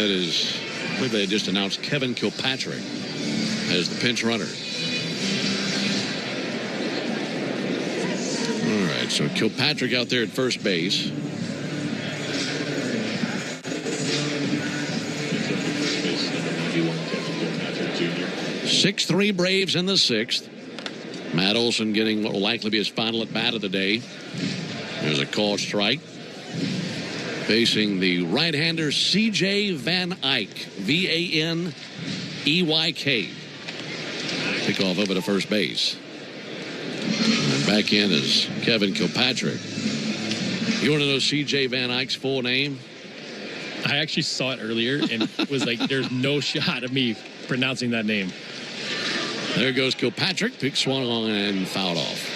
That is, I believe they just announced Kevin Kilpatrick as the pinch runner. All right, so Kilpatrick out there at first base. 6-3 Braves in the sixth. Matt Olson getting what will likely be his final at bat of the day. There's a called strike. Facing the right-hander C.J. Van Eyck, V-A-N-E-Y-K. Kickoff over to first base. And back in is Kevin Kilpatrick. You want to know C.J. Van Eyck's full name? I actually saw it earlier and was like, there's no shot of me pronouncing that name. There goes Kilpatrick. Pick swung on and fouled off.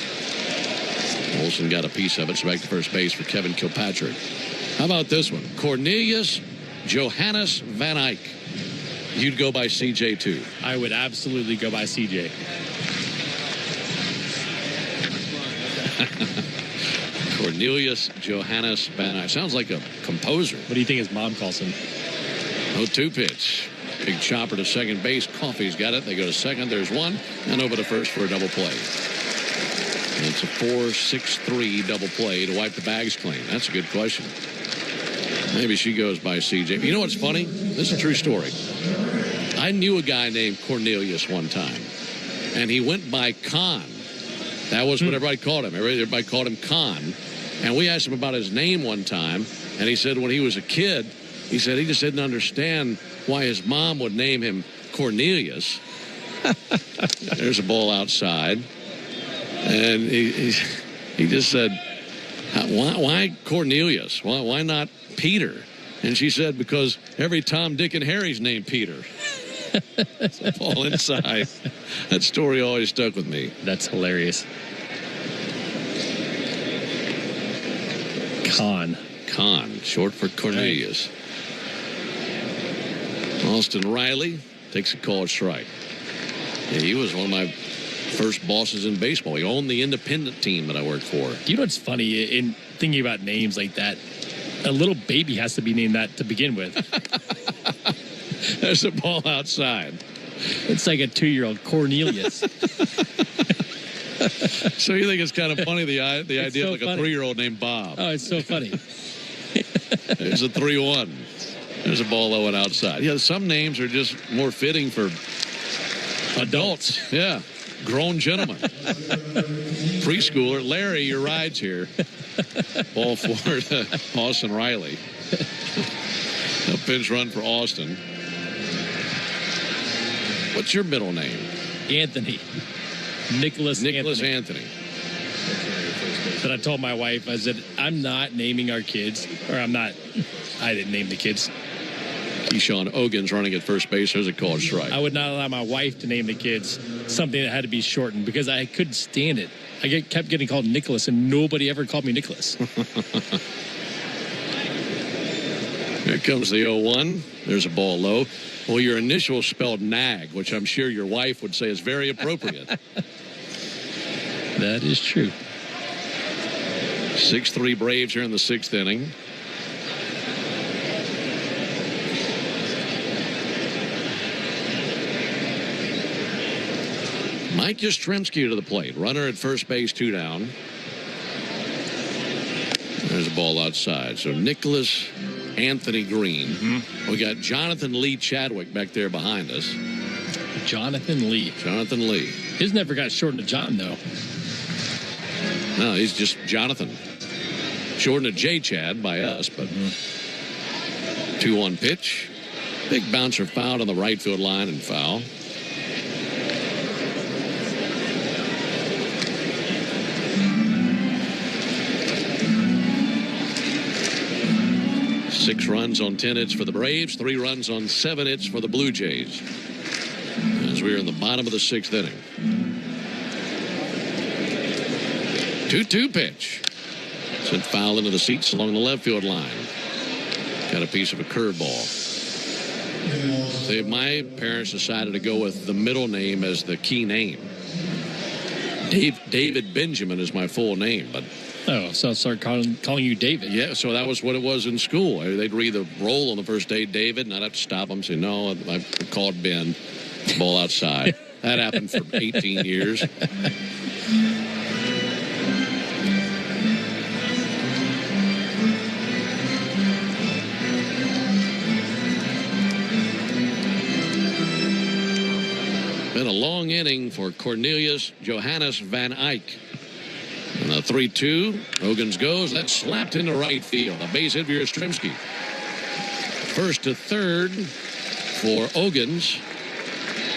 Olson got a piece of it. So back to first base for Kevin Kilpatrick. How about this one? Cornelius Johannes Van Eyck. You'd go by CJ too. I would absolutely go by CJ. Cornelius Johannes Van Eyck. Sounds like a composer. What do you think his mom calls him? 0-2 pitch. Big chopper to second base. Coffey's got it. They go to second. There's one. And over to first for a double play. And it's a 4-6-3 double play to wipe the bags clean. That's a good question. Maybe she goes by CJ. You know what's funny? This is a true story. I knew a guy named Cornelius one time. And he went by Con. That was what everybody called him. Everybody called him Con. And we asked him about his name one time. And he said when he was a kid, he said he just didn't understand why his mom would name him Cornelius. There's a ball outside. And he just said, why Cornelius? Why not Peter? And she said, because every Tom, Dick, and Harry's named Peter. So ball inside. That story always stuck with me. That's hilarious. Con, short for Cornelius. Austin Riley takes a called strike. Yeah, he was one of my first bosses in baseball. He owned the independent team that I worked for. You know what's funny in thinking about names like that? A little baby has to be named that to begin with. There's a ball outside. It's like a 2-year-old Cornelius. So you think it's kind of funny the idea so of like a 3-year-old named Bob? Oh, it's so funny. There's a 3-1. There's a ball low and outside. Yeah, some names are just more fitting for adults. Yeah, grown gentlemen. Preschooler. Larry, your ride's here. Ball for Austin Riley. A pinch run for Austin. What's your middle name? Anthony. Nicholas Anthony. But I told my wife, I said, I'm not naming our kids, or I didn't name the kids. Keyshawn Ogan's running at first base. There's a called strike. I would not allow my wife to name the kids something that had to be shortened because I couldn't stand it. I kept getting called Nicholas, and nobody ever called me Nicholas. Here comes the 0-1. There's a ball low. Well, your initials spelled Nag, which I'm sure your wife would say is very appropriate. That is true. 6-3 Braves here in the sixth inning. Mike Yastrzemski to the plate. Runner at first base, 2 down. There's a ball outside. So Nicholas Anthony Green. Mm-hmm. We got Jonathan Lee Chadwick back there behind us. Jonathan Lee. His never got shortened to John, though. No, he's just Jonathan. Shortened to J-Chad by us, but 2-1 pitch. Big bouncer fouled on the right field line and foul. Six runs on 10 hits for the Braves, 3 runs on 7 hits for the Blue Jays. As we are in the bottom of the sixth inning. 2-2 pitch. Sent foul into the seats along the left field line. Got a piece of a curveball. See, my parents decided to go with the middle name as the key name. David Benjamin is my full name, but Oh, so I'll start calling you David. Yeah, so that was what it was in school. They'd read the roll on the first day, David, and I'd have to stop them and say, no, I called Ben. Ball outside. That happened for 18 years. Been a long inning for Cornelius Johannes Van Eyck. And the 3-2, Ogans goes. That's slapped into right field. A base hit for Yastrzemski. First to third for Ogans.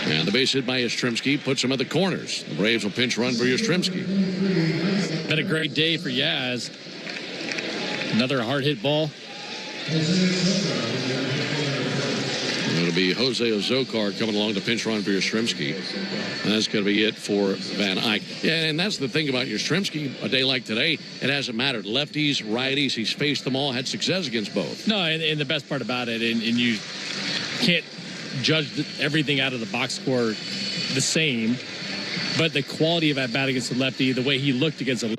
And the base hit by Yastrzemski puts him at the corners. The Braves will pinch run for Yastrzemski. Been a great day for Yaz. Another hard hit ball. It'll be Jose Azocar coming along to pinch run for Yastrzemski. And that's going to be it for Van Eyck. Yeah, and that's the thing about Yastrzemski. A day like today, it hasn't mattered. Lefties, righties, he's faced them all, had success against both. No, and the best part about it, and you can't judge everything out of the box score the same, but the quality of at bat against the lefty, the way he looked against the...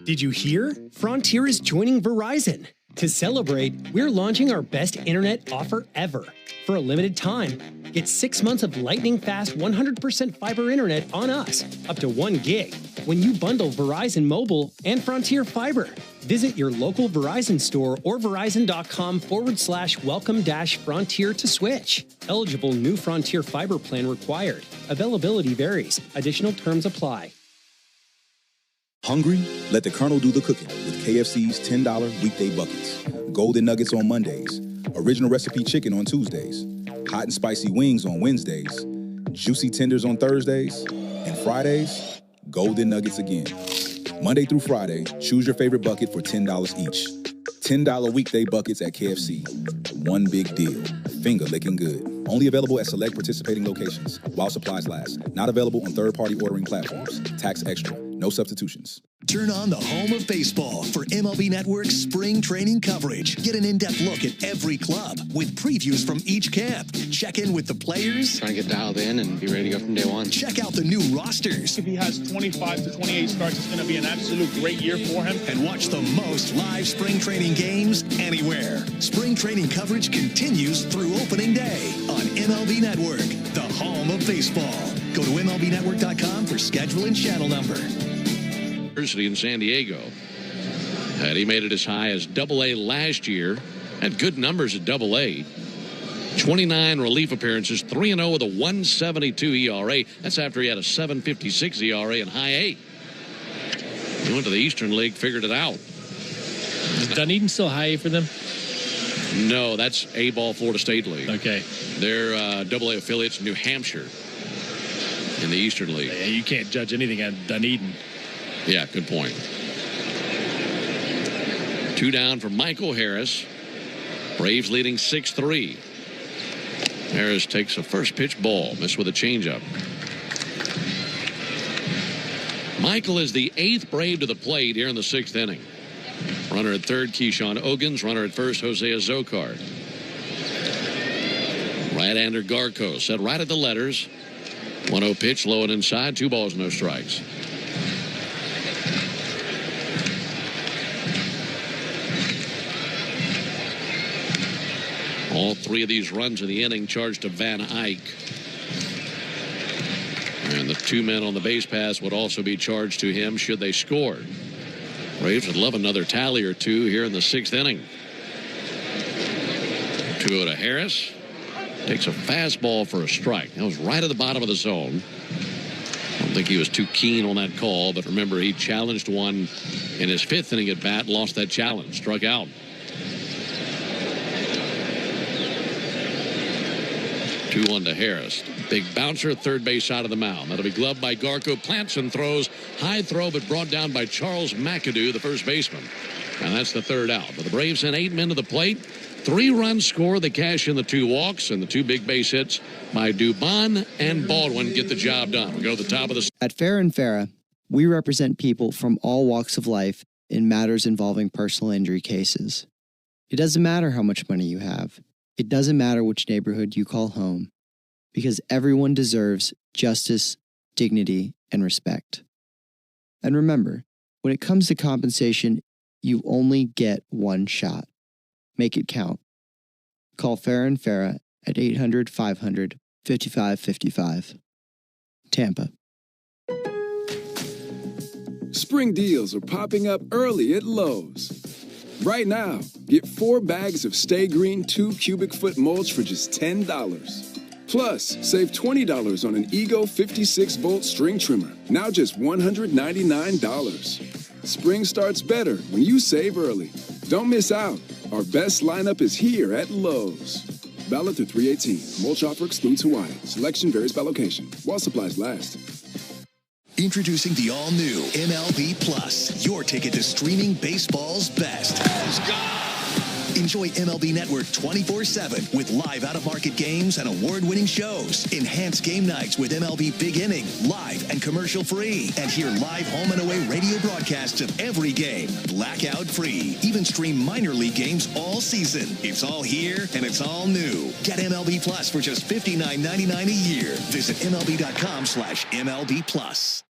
Did you hear? Frontier is joining Verizon. To celebrate, we're launching our best internet offer ever. For a limited time, get 6 months of lightning-fast 100% fiber internet on us, up to 1 gig, when you bundle Verizon Mobile and Frontier Fiber. Visit your local Verizon store or verizon.com/welcome-frontier to switch. Eligible new Frontier Fiber plan required. Availability varies. Additional terms apply. Hungry? Let the Colonel do the cooking with KFC's $10 weekday buckets. Golden Nuggets on Mondays. Original recipe chicken on Tuesdays. Hot and spicy wings on Wednesdays. Juicy tenders on Thursdays. And Fridays, Golden Nuggets again. Monday through Friday, choose your favorite bucket for $10 each. $10 weekday buckets at KFC. One big deal. Finger licking good. Only available at select participating locations while supplies last. Not available on third-party ordering platforms. Tax extra. No substitutions. Turn on the home of baseball for MLB Network's spring training coverage. Get an in-depth look at every club with previews from each camp. Check in with the players. Trying to get dialed in and be ready to go from day one. Check out the new rosters. If he has 25 to 28 starts, it's going to be an absolute great year for him. And watch the most live spring training games anywhere. Spring training coverage continues through opening day on MLB Network, the home of baseball. Go to MLBnetwork.com for schedule and channel number. University in San Diego. And he made it as high as AA last year. Had good numbers at AA. 29 relief appearances, 3-0 with a 1.72 ERA. That's after he had a 7.56 ERA in high A. He went to the Eastern League, figured it out. Is Dunedin still high A for them? No, that's A-ball Florida State League. Okay. They're AA affiliates in New Hampshire in the Eastern League. Yeah, you can't judge anything at Dunedin. Yeah, good point. 2 down for Michael Harris. Braves leading 6-3. Harris takes a first pitch ball, missed with a changeup. Michael is the 8th Brave to the plate here in the 6th inning. Runner at third, Keyshawn Ogans. Runner at first, Jose Azocar. Right-hander Garco set right at the letters. 1-0 pitch, low and inside. 2 balls, no strikes. All 3 of these runs in the inning charged to Van Eyck. And the 2 men on the base pass would also be charged to him should they score. Braves would love another tally or 2 here in the 6th inning. 2-0 to Harris. Takes a fastball for a strike. That was right at the bottom of the zone. I don't think he was too keen on that call, but remember, he challenged one in his 5th inning at bat, lost that challenge, struck out. 2-1 to Harris. Big bouncer, third base side of the mound. That'll be gloved by Garco. Plants and throws. High throw, but brought down by Charles McAdoo, the first baseman. And that's the 3rd out. But the Braves sent 8 men to the plate. 3 runs score. They cash in the 2 walks, and the 2 big base hits by Dubon and Baldwin get the job done. We go to the top of the... At Farah and Farah, we represent people from all walks of life in matters involving personal injury cases. It doesn't matter how much money you have. It doesn't matter which neighborhood you call home, because everyone deserves justice, dignity, and respect. And remember, When it comes to compensation, you only get one shot. Make it count. Call Farah and Farah at 800-500-5555. Tampa. Spring deals are popping up early at Lowe's. Right now, get 4 bags of Stay Green 2 cubic foot mulch for just $10. Plus, save $20 on an Ego 56-volt string trimmer, now just $199. Spring starts better when you save early. Don't miss out. Our best lineup is here at Lowe's. Valid through 3/18. Mulch offer excludes Hawaii. Selection varies by location. While supplies last. Introducing the all-new MLB Plus, your ticket to streaming baseball's best. Let's go! Enjoy MLB Network 24/7 with live out-of-market games and award-winning shows. Enhance game nights with MLB Big Inning, live and commercial-free. And hear live home and away radio broadcasts of every game, blackout-free. Even stream minor league games all season. It's all here and it's all new. Get MLB Plus for just $59.99 a year. Visit MLB.com/MLB Plus.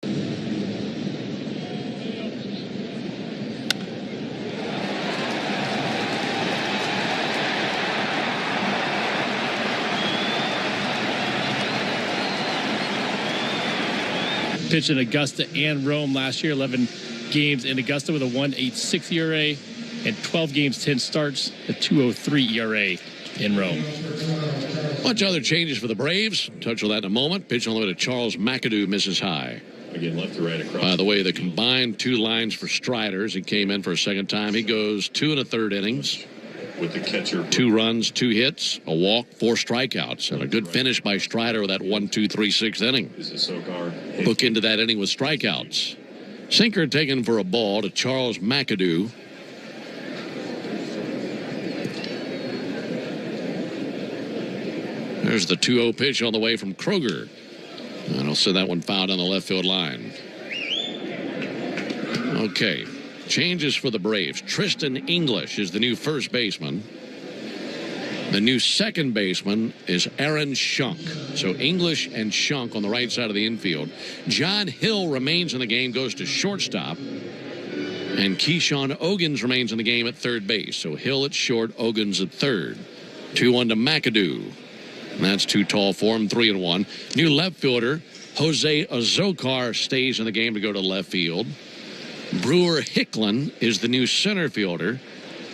Pitched in Augusta and Rome last year, 11 games in Augusta with a 1.86 ERA and 12 games, 10 starts, a 2.03 ERA in Rome. Bunch of other changes for the Braves. Touch on that in a moment. Pitch on the way to Charles McAdoo, misses high. Again, left to right across. By the way, the combined 2 lines for Strider as he came in for a second time. He goes 2 1/3 innings. With the catcher. 2 runs, 2 hits, a walk, 4 strikeouts, and a good finish by Strider with that 1-2-3-6 inning. Book into that inning with strikeouts. Sinker taken for a ball to Charles McAdoo. There's the 2-0 pitch on the way from Kroger. And I'll send that one fouled on the left field line. Okay. Changes for the Braves. Tristan English is the new first baseman. The new second baseman is Aaron Schunk. So English and Schunk on the right side of the infield. John Hill remains in the game, goes to shortstop. And Keyshawn Ogans remains in the game at third base. So Hill at short, Ogans at third. 2-1 to McAdoo. And that's too tall for him, 3-1. New left fielder, Jose Azocar, stays in the game to go to left field. Brewer Hicklin is the new center fielder,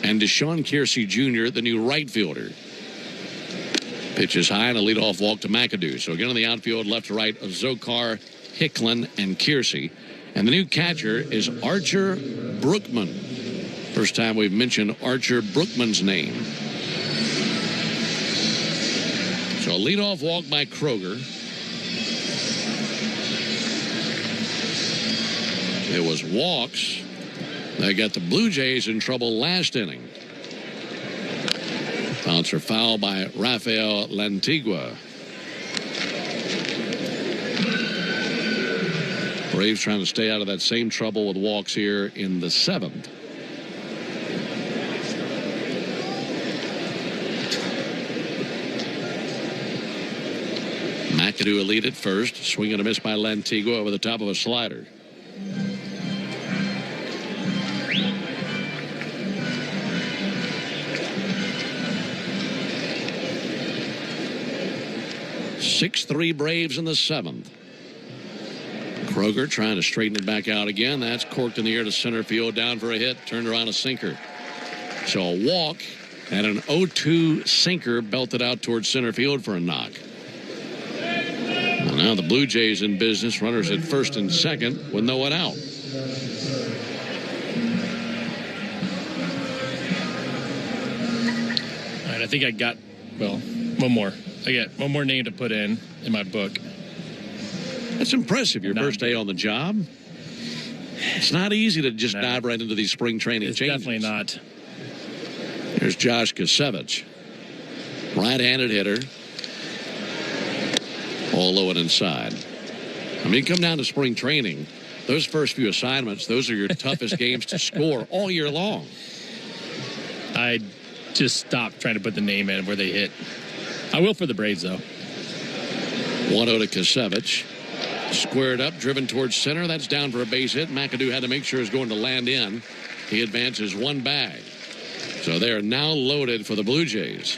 and Deshaun Kiersey Jr., the new right fielder. Pitches high and a leadoff walk to McAdoo. So again in the outfield, left to right, Azocar, Hicklin, and Kiersey. And the new catcher is Archer Brookman. First time we've mentioned Archer Brookman's name. So a leadoff walk by Kroger. It was walks that got the Blue Jays in trouble last inning. Bouncer foul by Rafael Lantigua. Braves trying to stay out of that same trouble with walks here in the 7th. McAdoo a lead at first. Swing and a miss by Lantigua over the top of a slider. Six-3 Braves in the 7th. Kroger trying to straighten it back out again. That's corked in the air to center field, down for a hit, turned around a sinker. So a walk and an 0-2 sinker belted out towards center field for a knock. And now the Blue Jays in business, runners at first and second with no one out. All right, I think I got, well, one more. I got one more name to put in my book. That's impressive. Your first day on the job. It's not easy to just dive right into these spring training changes. Definitely not. Here's Josh Kasevich. Right-handed hitter. All low and inside. I mean, you come down to spring training, those first few assignments, those are your toughest games to score all year long. I just stopped trying to put the name in where they hit. I will for the Braves, though. 1-0 to Kasevich. Squared up, driven towards center. That's down for a base hit. McAdoo had to make sure it's going to land in. He advances one bag. So they are now loaded for the Blue Jays.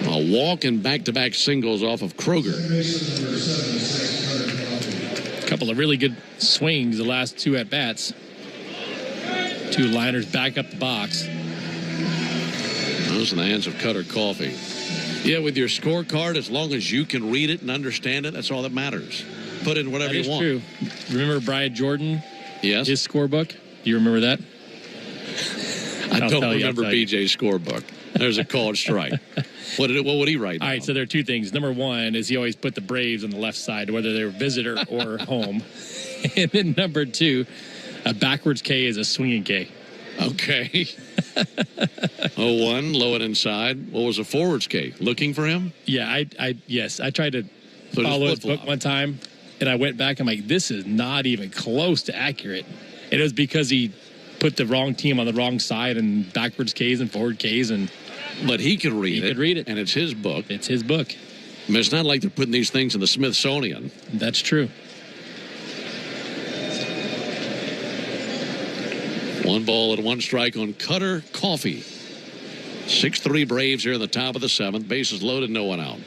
A walk and back-to-back singles off of Kroger. A couple of really good swings the last two at-bats. Two liners back up the box. Those in the hands of Cutter Coffee. Yeah, with your scorecard, as long as you can read it and understand it, that's all that matters. Put in whatever you want. True. Remember Brian Jordan? Yes. His scorebook? Do you remember that? I don't remember BJ's scorebook. There's a called strike. What would he write down? All right, so there are two things. Number one is he always put the Braves on the left side, whether they were visitor or home. And then number two, a backwards K is a swinging K. Okay. 0-1, low and inside. What was a forwards K? Looking for him? Yeah, I tried to follow his book one time, and I went back. I'm like, this is not even close to accurate. And it was because he put the wrong team on the wrong side and backwards Ks and forward Ks. But he could read it. He could read it. And it's his book. It's his book. I mean, it's not like they're putting these things in the Smithsonian. That's true. 1 ball and 1 strike on Cutter Coffee. 6-3 Braves here in the top of the 7th. Bases loaded, no one out.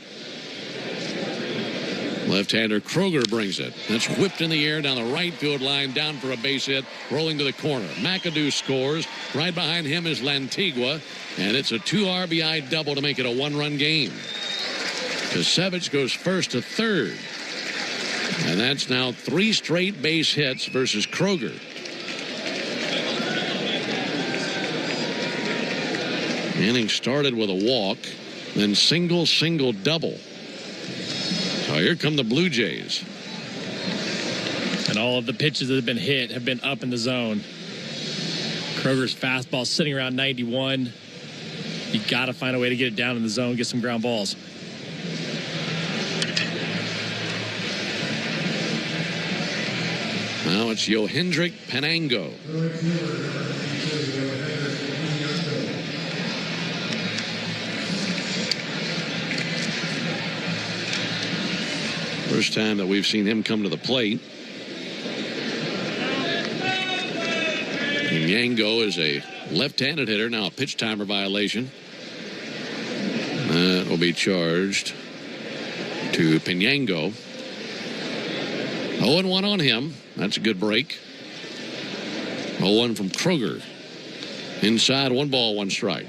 Left-hander Kroger brings it. That's whipped in the air down the right field line, down for a base hit, rolling to the corner. McAdoo scores. Right behind him is Lantigua, and it's a 2 RBI double to make it a 1-run game. Kasevich goes first to third. And that's now 3 straight base hits versus Kroger. Inning started with a walk, then single, double. So here come the Blue Jays. And all of the pitches that have been hit have been up in the zone. Kroger's fastball sitting around 91. You got to find a way to get it down in the zone, get some ground balls. Now it's Yohendrick Penango. First time that we've seen him come to the plate. Penango is a left-handed hitter. Now a pitch timer violation. That will be charged to Penango. 0-1 on him. That's a good break. 0-1 from Kroger. Inside, 1 ball, 1 strike.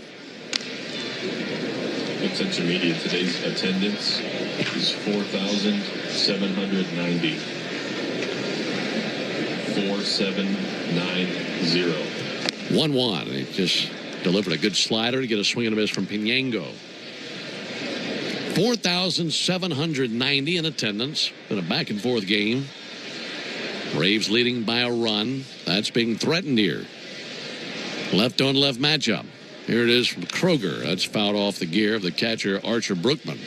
Attention media, today's attendance is 4,790. 4790. 1-1. He just delivered a good slider to get a swing and a miss from Penango. 4,790 in attendance. Been a back and forth game. Braves leading by a run. That's being threatened here. Left on left matchup. Here it is from Kroger. That's fouled off the gear of the catcher, Archer Brookman.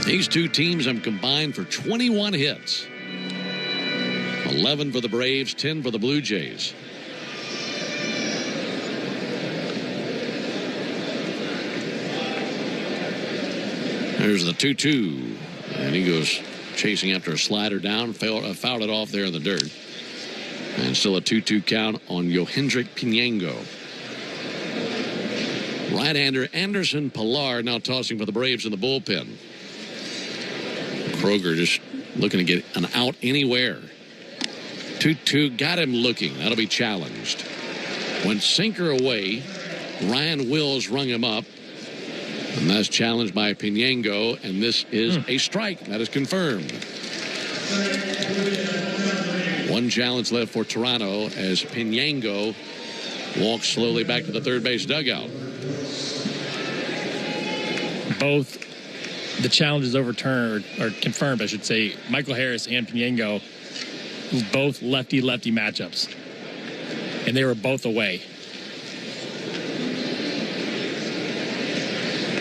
These two teams have combined for 21 hits. 11 for the Braves, 10 for the Blue Jays. There's the 2-2. And he goes chasing after a slider down, fouled it off there in the dirt. And still a 2-2 count on Yohendrick Penango. Right-hander Anderson Pilar now tossing for the Braves in the bullpen. Kroger just looking to get an out anywhere. 2-2, got him looking. That'll be challenged. Went sinker away. Ryan Wills rung him up. And that's challenged by Penango, and this is a strike. That is confirmed. 1 challenge left for Toronto as Penango walks slowly back to the third base dugout. Both the challenges overturned, or confirmed, I should say. Michael Harris and Penango, both lefty-lefty matchups. And they were both away.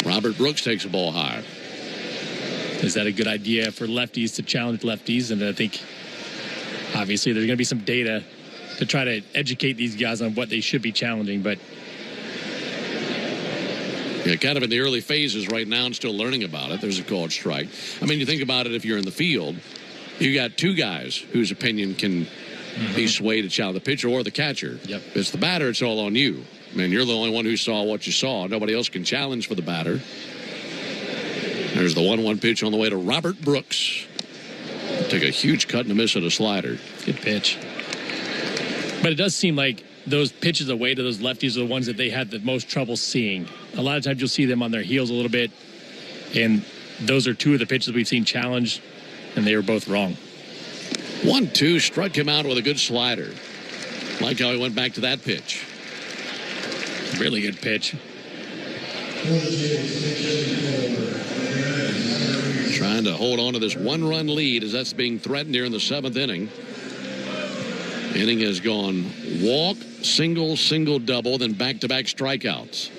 Robert Brooks takes a ball high. Is that a good idea for lefties to challenge lefties? And I think, obviously, there's going to be some data to try to educate these guys on what they should be challenging. But Yeah, kind of in the early phases right now and still learning about it. There's a called strike. I mean, you think about it, if you're in the field, you got two guys whose opinion can be swayed to challenge the pitcher or the catcher. Yep. If it's the batter, it's all on you. I mean, you're the only one who saw what you saw. Nobody else can challenge for the batter. There's the 1-1 pitch on the way to Robert Brooks. Take a huge cut and a miss at a slider. Good pitch. But it does seem like those pitches away to those lefties are the ones that they had the most trouble seeing. A lot of times you'll see them on their heels a little bit, and those are two of the pitches we've seen challenged, and they were both wrong. 1-2, struck him out with a good slider. Like how he went back to that pitch. Really good pitch. Trying to hold on to this one-run lead as that's being threatened here in the 7th inning. Inning has gone walk, single, single, double, then back-to-back strikeouts.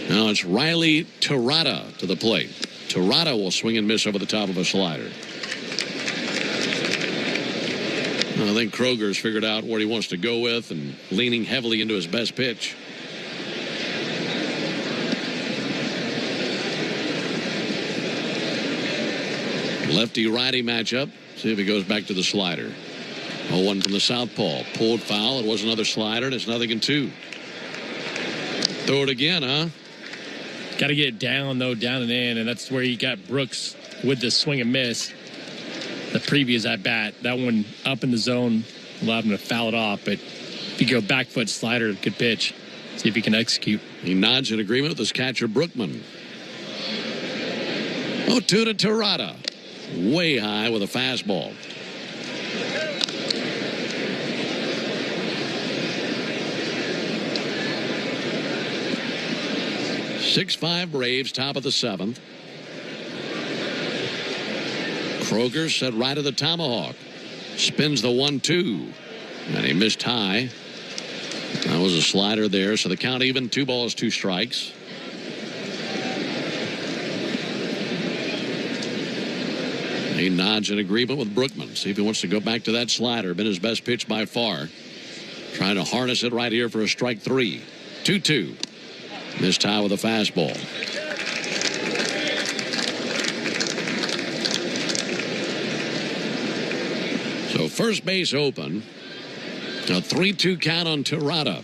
Now it's Riley Terada to the plate. Terada will swing and miss over the top of a slider. I think Kroger's figured out what he wants to go with and leaning heavily into his best pitch. Lefty-righty matchup. See if he goes back to the slider. 0-1 from the southpaw. Pulled foul. It was another slider, and it's 0-2. Throw it again, huh? Got to get it down, though, down and in, and that's where you got Brooks with the swing and miss. The previous at-bat, that one up in the zone allowed him to foul it off, but if you go back foot slider, good pitch. See if he can execute. He nods in agreement with his catcher, Brookman. 0-2 to Terada. Way high with a fastball. .65 Braves, top of the 7th. Kroger set right of the tomahawk. Spins the 1-2. And he missed high. That was a slider there, so the count even. 2 balls, 2 strikes. He nods in agreement with Brookman. See if he wants to go back to that slider. Been his best pitch by far. Trying to harness it right here for a strike 3. 2-2. Missed high with a fastball. So first base open. A 3-2 count on Terada.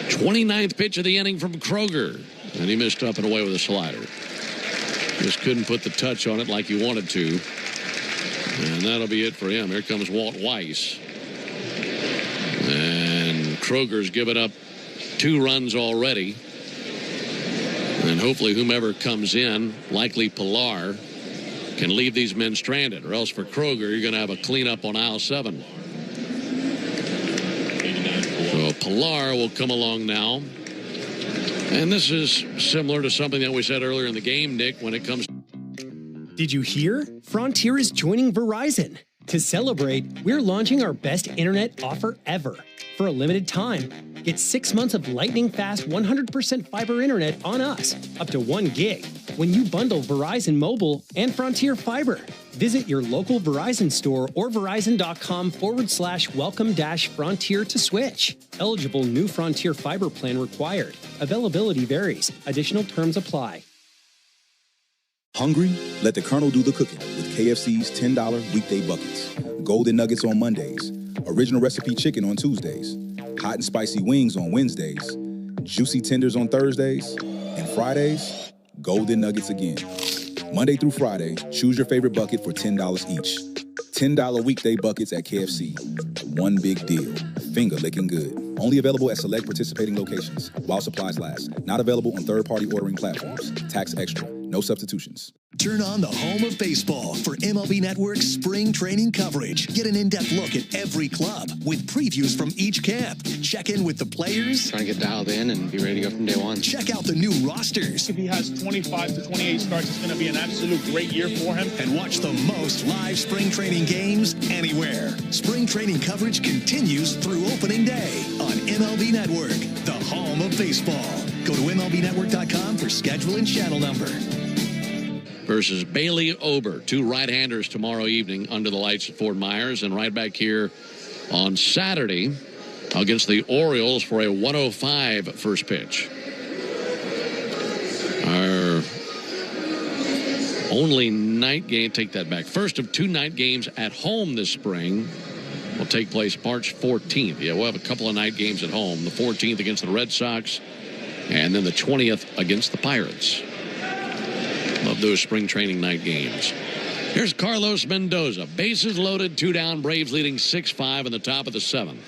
29th pitch of the inning from Kroger. And he missed up and away with a slider. Just couldn't put the touch on it like he wanted to. And that'll be it for him. Here comes Walt Weiss. And Kroger's given up 2 runs already. And hopefully whomever comes in, likely Pilar, can leave these men stranded. Or else for Kroger, you're going to have a cleanup on aisle 7. So Pilar will come along now. And this is similar to something that we said earlier in the game, Nick, when it comes. Did you hear? Frontier is joining Verizon. To celebrate, we're launching our best internet offer ever. For a limited time, get 6 months of lightning-fast 100% fiber internet on us, up to 1 gig, when you bundle Verizon Mobile and Frontier Fiber. Visit your local Verizon store or verizon.com/welcome-frontier to switch. Eligible new Frontier Fiber plan required. Availability varies. Additional terms apply. Hungry? Let the Colonel do the cooking with KFC's $10 weekday buckets. Golden Nuggets on Mondays. Original recipe chicken on Tuesdays. Hot and spicy wings on Wednesdays. Juicy tenders on Thursdays. And Fridays, Golden Nuggets again. Monday through Friday, choose your favorite bucket for $10 each. $10 weekday buckets at KFC. One big deal. Finger licking good. Only available at select participating locations while supplies last. Not available on third-party ordering platforms. Tax extra. No substitutions. Turn on the home of baseball for MLB Network's spring training coverage. Get an in-depth look at every club with previews from each camp. Check in with the players. Trying to get dialed in and be ready to go from day one. Check out the new rosters. If he has 25 to 28 starts, it's going to be an absolute great year for him. And watch the most live spring training games anywhere. Spring training coverage continues through opening day on MLB Network, the home of baseball. Go to MLBnetwork.com for schedule and channel number. Versus Bailey Ober, 2 right-handers tomorrow evening under the lights at Fort Myers, and right back here on Saturday against the Orioles for a 105 first pitch. Our only night game, take that back. First of 2 night games at home this spring will take place March 14th. Yeah, we'll have a couple of night games at home. The 14th against the Red Sox, and then the 20th against the Pirates. Love those spring training night games. Here's Carlos Mendoza. Bases loaded, 2 down. Braves leading 6-5 in the top of the 7th.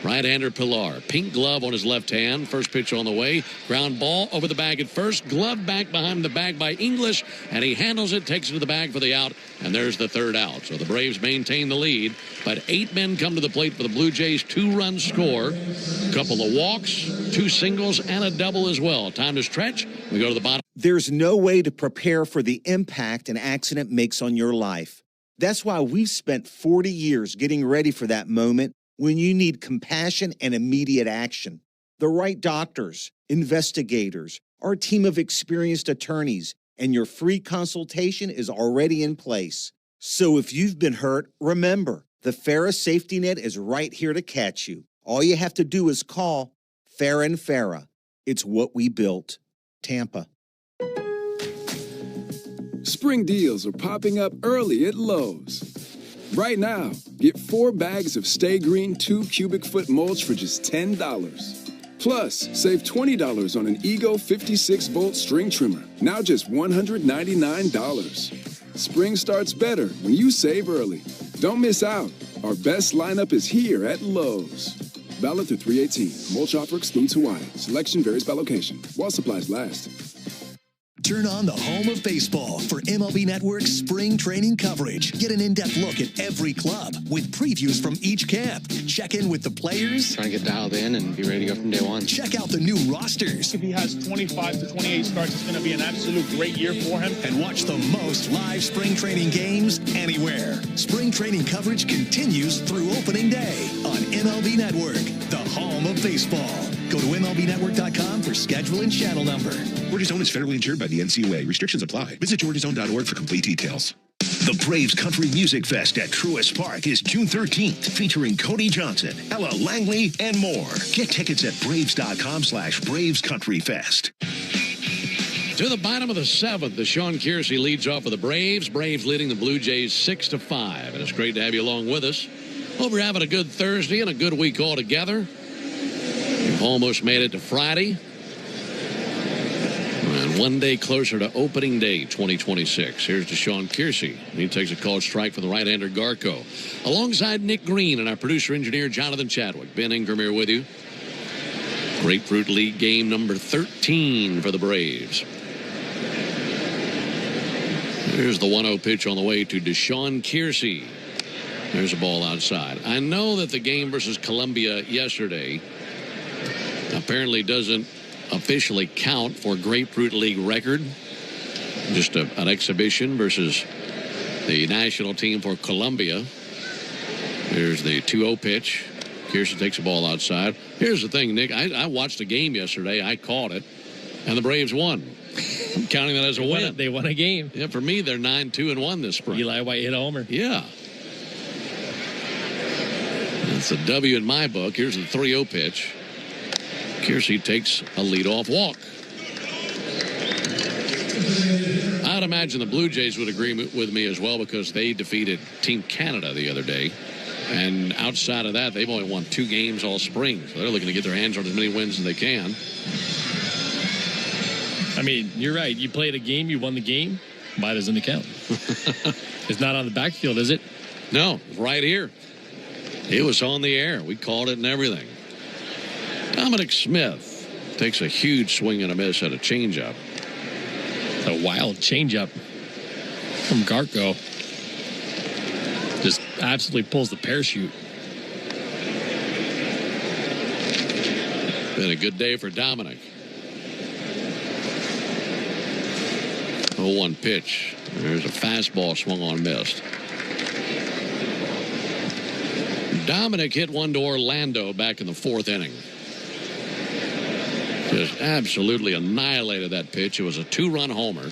Right-hander Pilar. Pink glove on his left hand. First pitch on the way. Ground ball over the bag at first. Glove back behind the bag by English. And he handles it, takes it to the bag for the out. And there's the 3rd out. So the Braves maintain the lead. But 8 men come to the plate for the Blue Jays. 2-run score. A couple of walks, 2 singles, and a double as well. Time to stretch. We go to the bottom. There's no way to prepare for the impact an accident makes on your life. That's why we've spent 40 years getting ready for that moment when you need compassion and immediate action. The right doctors, investigators, our team of experienced attorneys, and your free consultation is already in place. So if you've been hurt, remember, the Farah Safety Net is right here to catch you. All you have to do is call Farah and Farah. It's what we built. Tampa. Spring deals are popping up early at Lowe's. Right now, get 4 bags of Stay Green 2 cubic foot mulch for just $10. Plus, save $20 on an Ego 56-volt string trimmer, now just $199. Spring starts better when you save early. Don't miss out. Our best lineup is here at Lowe's. Valid through 3/18. Mulch offer excludes Hawaii. Selection varies by location. While supplies last. Turn on the home of baseball for MLB Network's spring training coverage. Get an in-depth look at every club with previews from each camp. Check in with the players. Trying to get dialed in and be ready to go from day one. Check out the new rosters. If he has 25 to 28 starts, it's going to be an absolute great year for him. And watch the most live spring training games anywhere. Spring training coverage continues through opening day on MLB Network, the home of baseball. Go to MLBNetwork.com for schedule and channel number. Georgia Zone is federally insured by the NCUA. Restrictions apply. Visit GeorgiaZone.org for complete details. The Braves Country Music Fest at Truist Park is June 13th, featuring Cody Johnson, Ella Langley, and more. Get tickets at Braves.com/BravesCountryFest. To the bottom of the 7th, the Sean Kiersey leads off for the Braves. Braves leading the Blue Jays 6-5. And it's great to have you along with us. Hope you're having a good Thursday and a good week altogether. You've almost made it to Friday. And one day closer to opening day 2026. Here's Deshaun Kiersey. He takes a called strike for the right-hander Garco. Alongside Nick Green and our producer-engineer Jonathan Chadwick. Ben Ingram here with you. Grapefruit League game number 13 for the Braves. Here's the 1-0 pitch on the way to Deshaun Kiersey. There's a ball outside. I know that the game versus Columbia yesterday apparently doesn't officially count for Grapefruit League record. Just an exhibition versus the national team for Columbia. There's the 2-0 pitch. Kiersey takes the ball outside. Here's the thing, Nick. I watched the game yesterday. I called it, and the Braves won. I'm counting that as a win. They won a game. Yeah, for me, they're 9-2-1 this spring. Eli White hit a homer. Yeah. It's a W in my book. Here's the 3-0 pitch. Kiersey takes a leadoff walk. I'd imagine the Blue Jays would agree with me as well because they defeated Team Canada the other day. And outside of that, they've only won 2 games all spring. So they're looking to get their hands on as many wins as they can. I mean, you're right. You played a game, you won the game. Why doesn't it count? It's not on the backfield, is it? No, right here. It was on the air. We called it and everything. Dominic Smith takes a huge swing and a miss at a changeup. A wild changeup from Garco. Just absolutely pulls the parachute. Been a good day for Dominic. 0-1 pitch. There's a fastball swung on, missed. Dominic hit one to Orlando back in the 4th inning. Just absolutely annihilated that pitch. It was a 2-run homer.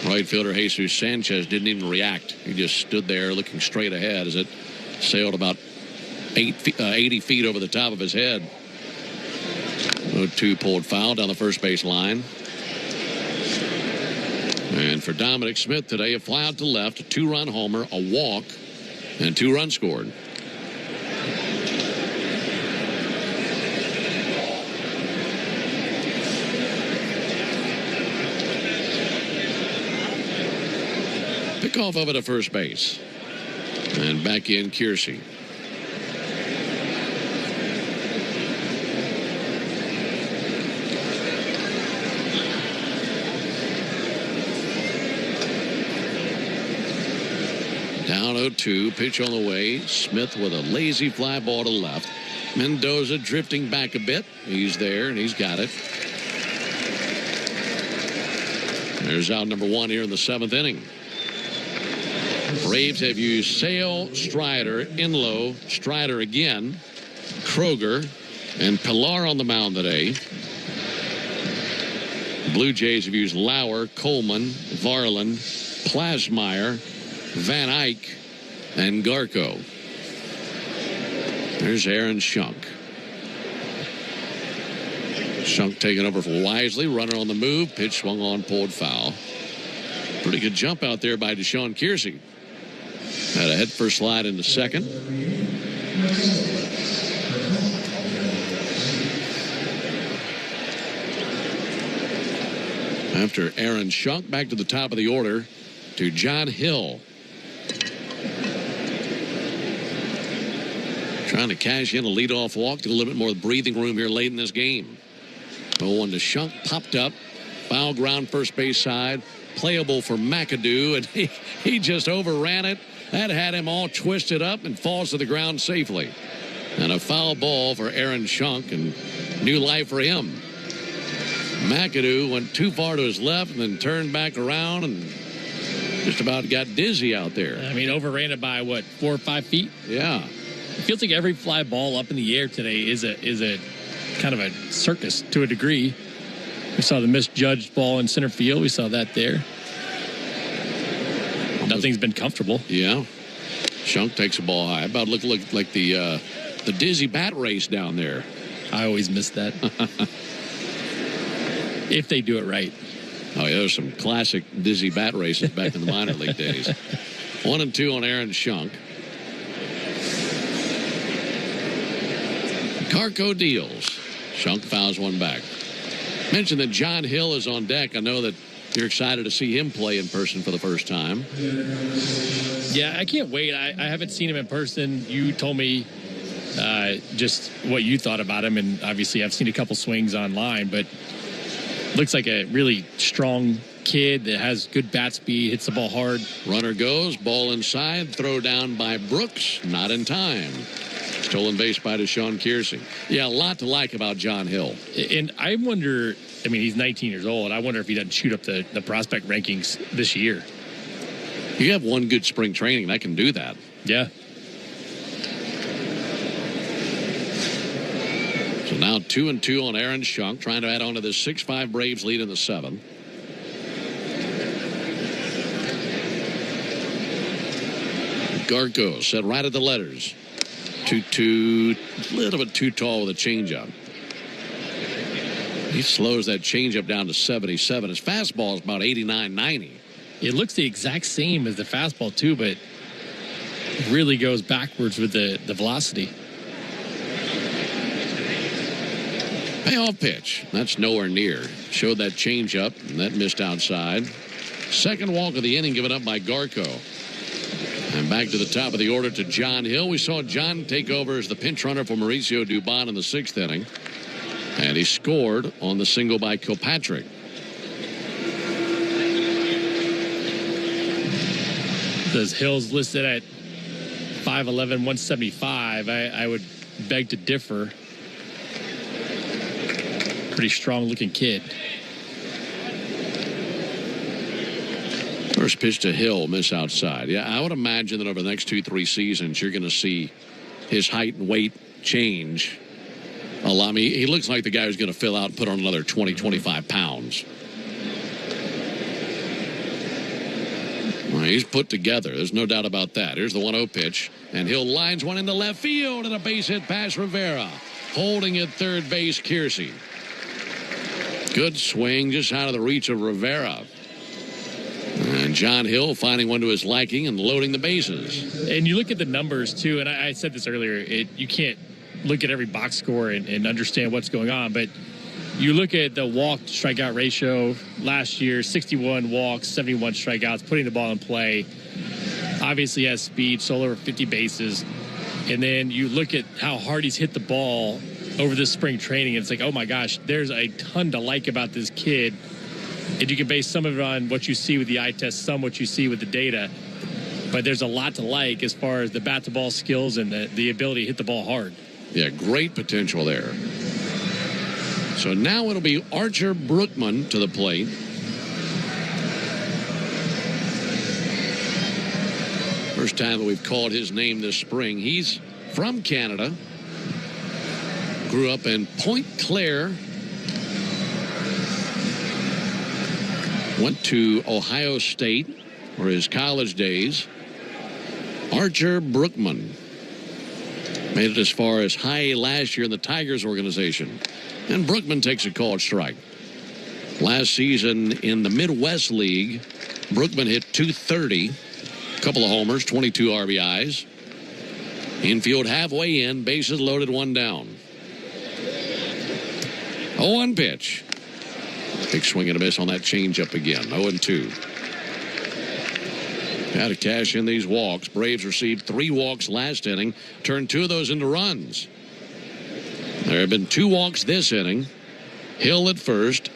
Right fielder Jesus Sanchez didn't even react. He just stood there looking straight ahead as it sailed about 80 feet over the top of his head. 0-2 pulled foul down the first base line. And for Dominic Smith today, a fly out to left, a 2-run homer, a walk, and 2 runs scored. Pickoff over to first base. And back in Kiersey. Down 0-2, pitch on the way. Smith with a lazy fly ball to left. Mendoza drifting back a bit. He's there, and he's got it. There's out number 1 here in the 7th inning. Braves have used Sale, Strider, Inlow, Strider again, Kroger, and Pilar on the mound today. Blue Jays have used Lauer, Coleman, Varland, Plasmeyer, Van Eyck, and Garco. There's Aaron Schunk. Schunk taking over for Wisely. Runner on the move. Pitch swung on, pulled foul. Pretty good jump out there by Deshaun Kiersey. Had a head-first slide into second. After Aaron Schunk, back to the top of the order to John Hill. Trying to cash in a leadoff walk, get a little bit more breathing room here late in this game. 0-1 to Schunk, popped up, foul ground first base side, playable for McAdoo, and he just overran it. That had him all twisted up and falls to the ground safely. And a foul ball for Aaron Schunk, and new life for him. McAdoo went too far to his left and then turned back around and just about got dizzy out there. I mean, overran it by, what, 4 or 5 feet? Yeah. It feels like every fly ball up in the air today is a kind of a circus to a degree. We saw the misjudged ball in center field. We saw that there. Nothing's been comfortable. Yeah. Schunk takes a ball high. About look like the dizzy bat race down there. I always miss that. If they do it right. Oh, yeah, there's some classic dizzy bat races back in the minor league days. 1-2 on Aaron Schunk. Garco deals. Schunk fouls one back. Mentioned that John Hill is on deck. I know that you're excited to see him play in person for the first time. Yeah, I can't wait. I haven't seen him in person. You told me just what you thought about him, and obviously I've seen a couple swings online, but looks like a really strong kid that has good bat speed, hits the ball hard. Runner goes, ball inside, throw down by Brooks, not in time. Stolen base by Deshaun Kiersey. Yeah, a lot to like about John Hill. And I wonder, I mean, he's 19 years old. I wonder if he doesn't shoot up the prospect rankings this year. You have one good spring training, that can do that. Yeah. So now 2-2 on Aaron Schunk, trying to add on to this 6-5 Braves lead in the 7th. Garco set right at the letters. 2-2, a little bit too tall with a changeup. He slows that changeup down to 77. His fastball is about 89, 90. It looks the exact same as the fastball too, but it really goes backwards with the velocity. Payoff pitch. That's nowhere near. Showed that changeup, and that missed outside. Second walk of the inning given up by Garco. And back to the top of the order to John Hill. We saw John take over as the pinch runner for Mauricio Dubon in the 6th inning. And he scored on the single by Kilpatrick. Those Hill's listed at 5'11", 175. I would beg to differ. Pretty strong-looking kid. First pitch to Hill, miss outside. Yeah, I would imagine that over the next 2-3 seasons, you're going to see his height and weight change a lot. I mean, he looks like the guy who's going to fill out and put on another 20, 25 pounds. Well, he's put together. There's no doubt about that. Here's the 1-0 pitch, and Hill lines one into left field, and a base hit past Rivera. Holding at third base, Kiersey. Good swing just out of the reach of Rivera. And John Hill finding one to his liking and loading the bases. And you look at the numbers, too, and I said this earlier, you can't look at every box score and understand what's going on, but you look at the walk-strikeout ratio last year, 61 walks, 71 strikeouts, putting the ball in play. Obviously has speed, stole over 50 bases. And then you look at how hard he's hit the ball over this spring training. It's like, oh, my gosh, there's a ton to like about this kid. And you can base some of it on what you see with the eye test, some what you see with the data. But there's a lot to like as far as the bat-to-ball skills and the ability to hit the ball hard. Yeah, great potential there. So now it'll be Archer Brookman to the plate. First time that we've called his name this spring. He's from Canada. Grew up in Point Claire. Went to Ohio State for his college days. Archer Brookman made it as far as high A last year in the Tigers organization. And Brookman takes a called strike. Last season in the Midwest League, Brookman hit .230, a couple of homers, 22 RBIs. Infield halfway in, bases loaded, one down. 0-1 pitch. Big swing and a miss on that changeup again. 0-2. Got to cash in these walks. Braves received 3 walks last inning, turned 2 of those into runs. There have been 2 walks this inning. Hill at first.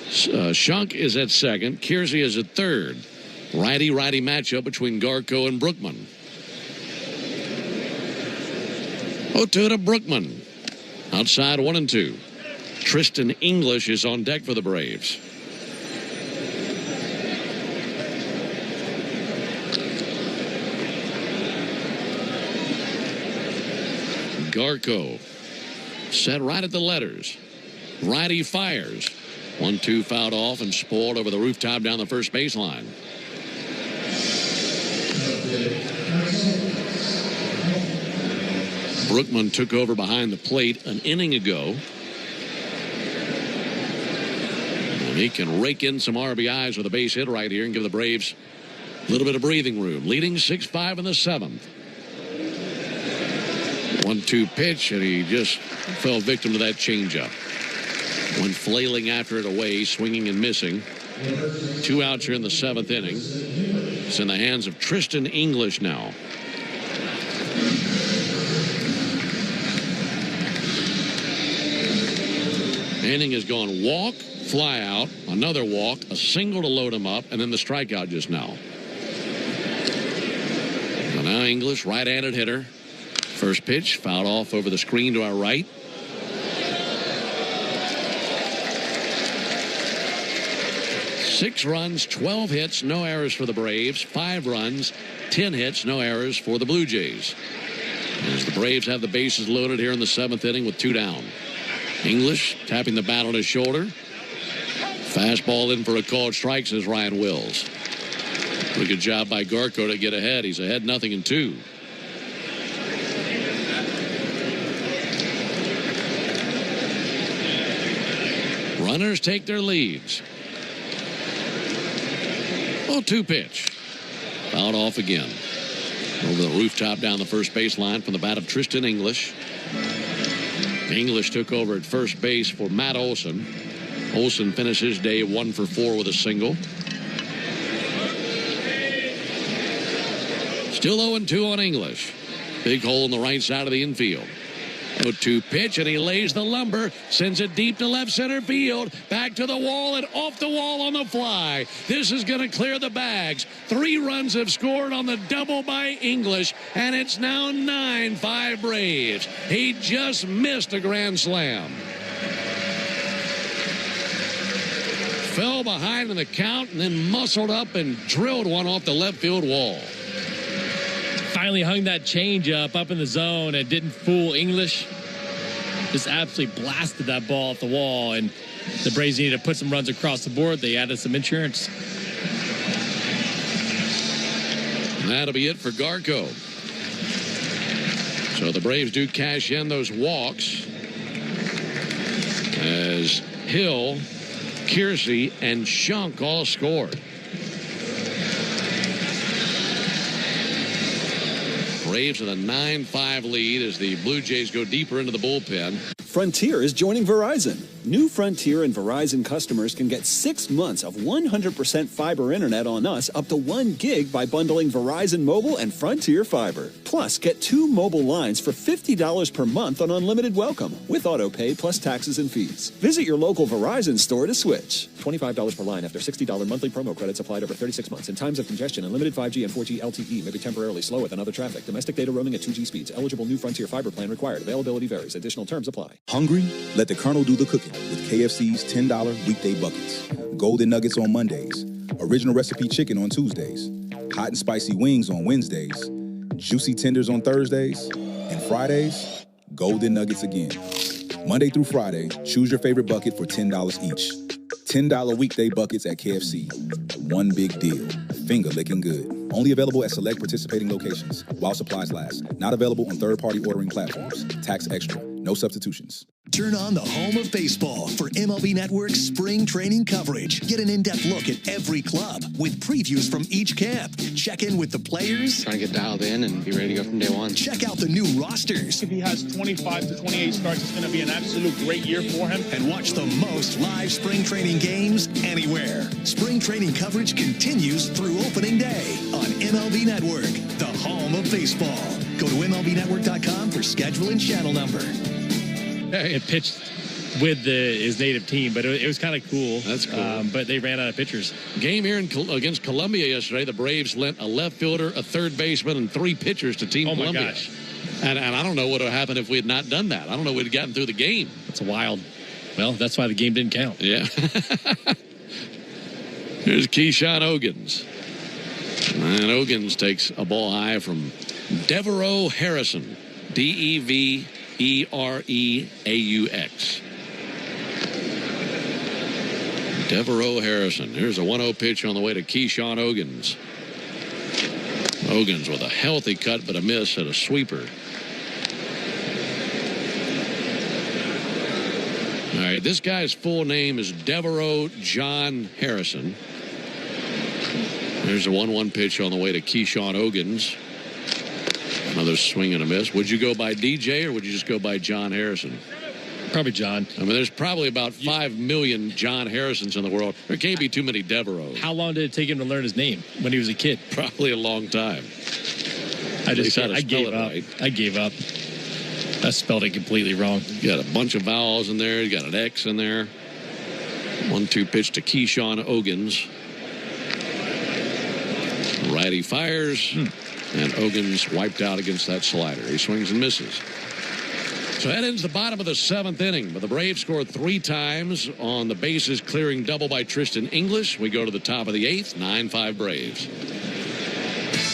Shunk is at second. Kiersey is at third. Righty-righty matchup between Garko and Brookman. 0-2 to Brookman. Outside 1-2. Tristan English is on deck for the Braves. Garko set right at the letters. Righty fires. 1-2 fouled off and spoiled over the rooftop down the first baseline. Brookman took over behind the plate an inning ago. And he can rake in some RBIs with a base hit right here and give the Braves a little bit of breathing room. Leading 6-5 in the 7th. 1-2 pitch, and he just fell victim to that changeup. Went flailing after it away, swinging and missing. 2 outs here in the 7th inning. It's in the hands of Tristan English now. Inning has gone walk, fly out, another walk, a single to load him up, and then the strikeout just now. So now English, right-handed hitter. First pitch, fouled off over the screen to our right. Six runs, 12 hits, no errors for the Braves. 5 runs, 10 hits, no errors for the Blue Jays. As the Braves have the bases loaded here in the 7th inning with 2 down. English tapping the bat on his shoulder. Fastball in for a called strike, says Ryan Wills. Pretty good job by Garko to get ahead. He's ahead 0-2. Runners take their leads. 0-2 pitch. Fouled off again. Over the rooftop down the first baseline from the bat of Tristan English. English took over at first base for Matt Olson. Olson finished his day 1 for 4 with a single. Still 0-2 on English. Big hole in the right side of the infield. 0-2 pitch, and he lays the lumber, sends it deep to left center field, back to the wall and off the wall on the fly. This is going to clear the bags. 3 runs have scored on the double by English, and it's now 9-5 Braves. He just missed a grand slam. Fell behind in the count and then muscled up and drilled one off the left field wall. Finally hung that change up in the zone and didn't fool English. Just absolutely blasted that ball off the wall, and the Braves needed to put some runs across the board. They added some insurance. And that'll be it for Garko. So the Braves do cash in those walks as Hill, Kiersey, and Shunk all scored. Braves with a 9-5 lead as the Blue Jays go deeper into the bullpen. Frontier is joining Verizon. New Frontier and Verizon customers can get 6 months of 100% fiber internet on us up to 1 gig by bundling Verizon Mobile and Frontier Fiber. Plus, get 2 mobile lines for $50 per month on unlimited welcome with auto pay plus taxes and fees. Visit your local Verizon store to switch. $25 per line after $60 monthly promo credits applied over 36 months. In times of congestion, unlimited 5G and 4G LTE may be temporarily slower than other traffic. Domestic data roaming at 2G speeds. Eligible new Frontier Fiber plan required. Availability varies. Additional terms apply. Hungry? Let the Colonel do the cooking with KFC's $10 weekday buckets. Golden Nuggets on Mondays. Original recipe chicken on Tuesdays. Hot and spicy wings on Wednesdays. Juicy tenders on Thursdays. And Fridays, Golden Nuggets again. Monday through Friday, choose your favorite bucket for $10 each. $10 weekday buckets at KFC. One big deal. Finger licking good. Only available at select participating locations while supplies last. Not available on third-party ordering platforms. Tax extra. No substitutions. Turn on the home of baseball for MLB Network's spring training coverage. Get an in-depth look at every club with previews from each camp. Check in with the players. Trying to get dialed in and be ready to go from day one. Check out the new rosters. If he has 25 to 28 starts, it's going to be an absolute great year for him. And watch the most live spring training games anywhere. Spring training coverage continues through opening day on MLB Network, the home of baseball. Go to MLBnetwork.com for schedule and channel number. It pitched with his native team, but it was kind of cool. That's cool. But they ran out of pitchers. Game here against Columbia yesterday, the Braves lent a left fielder, a third baseman, and 3 pitchers to Team Columbia. Oh, my gosh. And I don't know what would have happened if we had not done that. I don't know if we'd gotten through the game. It's wild. Well, that's why the game didn't count. Yeah. Here's Keyshawn Ogans. And Ogans takes a ball high from Devereaux Harrison. Devereaux. Devereaux Harrison. Here's a 1-0 pitch on the way to Keyshawn Ogans. Ogans with a healthy cut but a miss at a sweeper. All right, this guy's full name is Devereaux John Harrison. There's a 1-1 pitch on the way to Keyshawn Ogans. Another swing and a miss. Would you go by DJ or would you just go by John Harrison? Probably John. I mean, there's probably about 5 million John Harrisons in the world. There can't be too many Devereaux. How long did it take him to learn his name when he was a kid? Probably a long time. I gave up. Right. I gave up. I spelled it completely wrong. You got a bunch of vowels in there. You got an X in there. 1-2 pitch to Keyshawn Ogans. Righty fires. And Ogans wiped out against that slider. He swings and misses. So that ends the bottom of the 7th inning. But the Braves scored 3 times on the bases clearing double by Tristan English. We go to the top of the 8th, 9-5 Braves.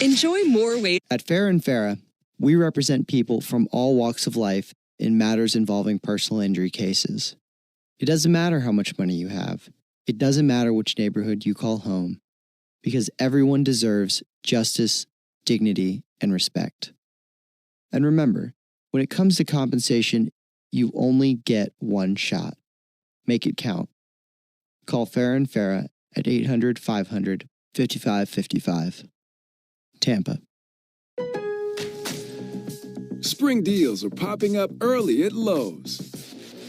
Enjoy more ways. At Farah and Farah, we represent people from all walks of life in matters involving personal injury cases. It doesn't matter how much money you have. It doesn't matter which neighborhood you call home. Because everyone deserves justice, dignity, and respect. And remember, when it comes to compensation, you only get one shot. Make it count. Call Farah and Farah at 800-500-5555. Tampa. Spring deals are popping up early at Lowe's.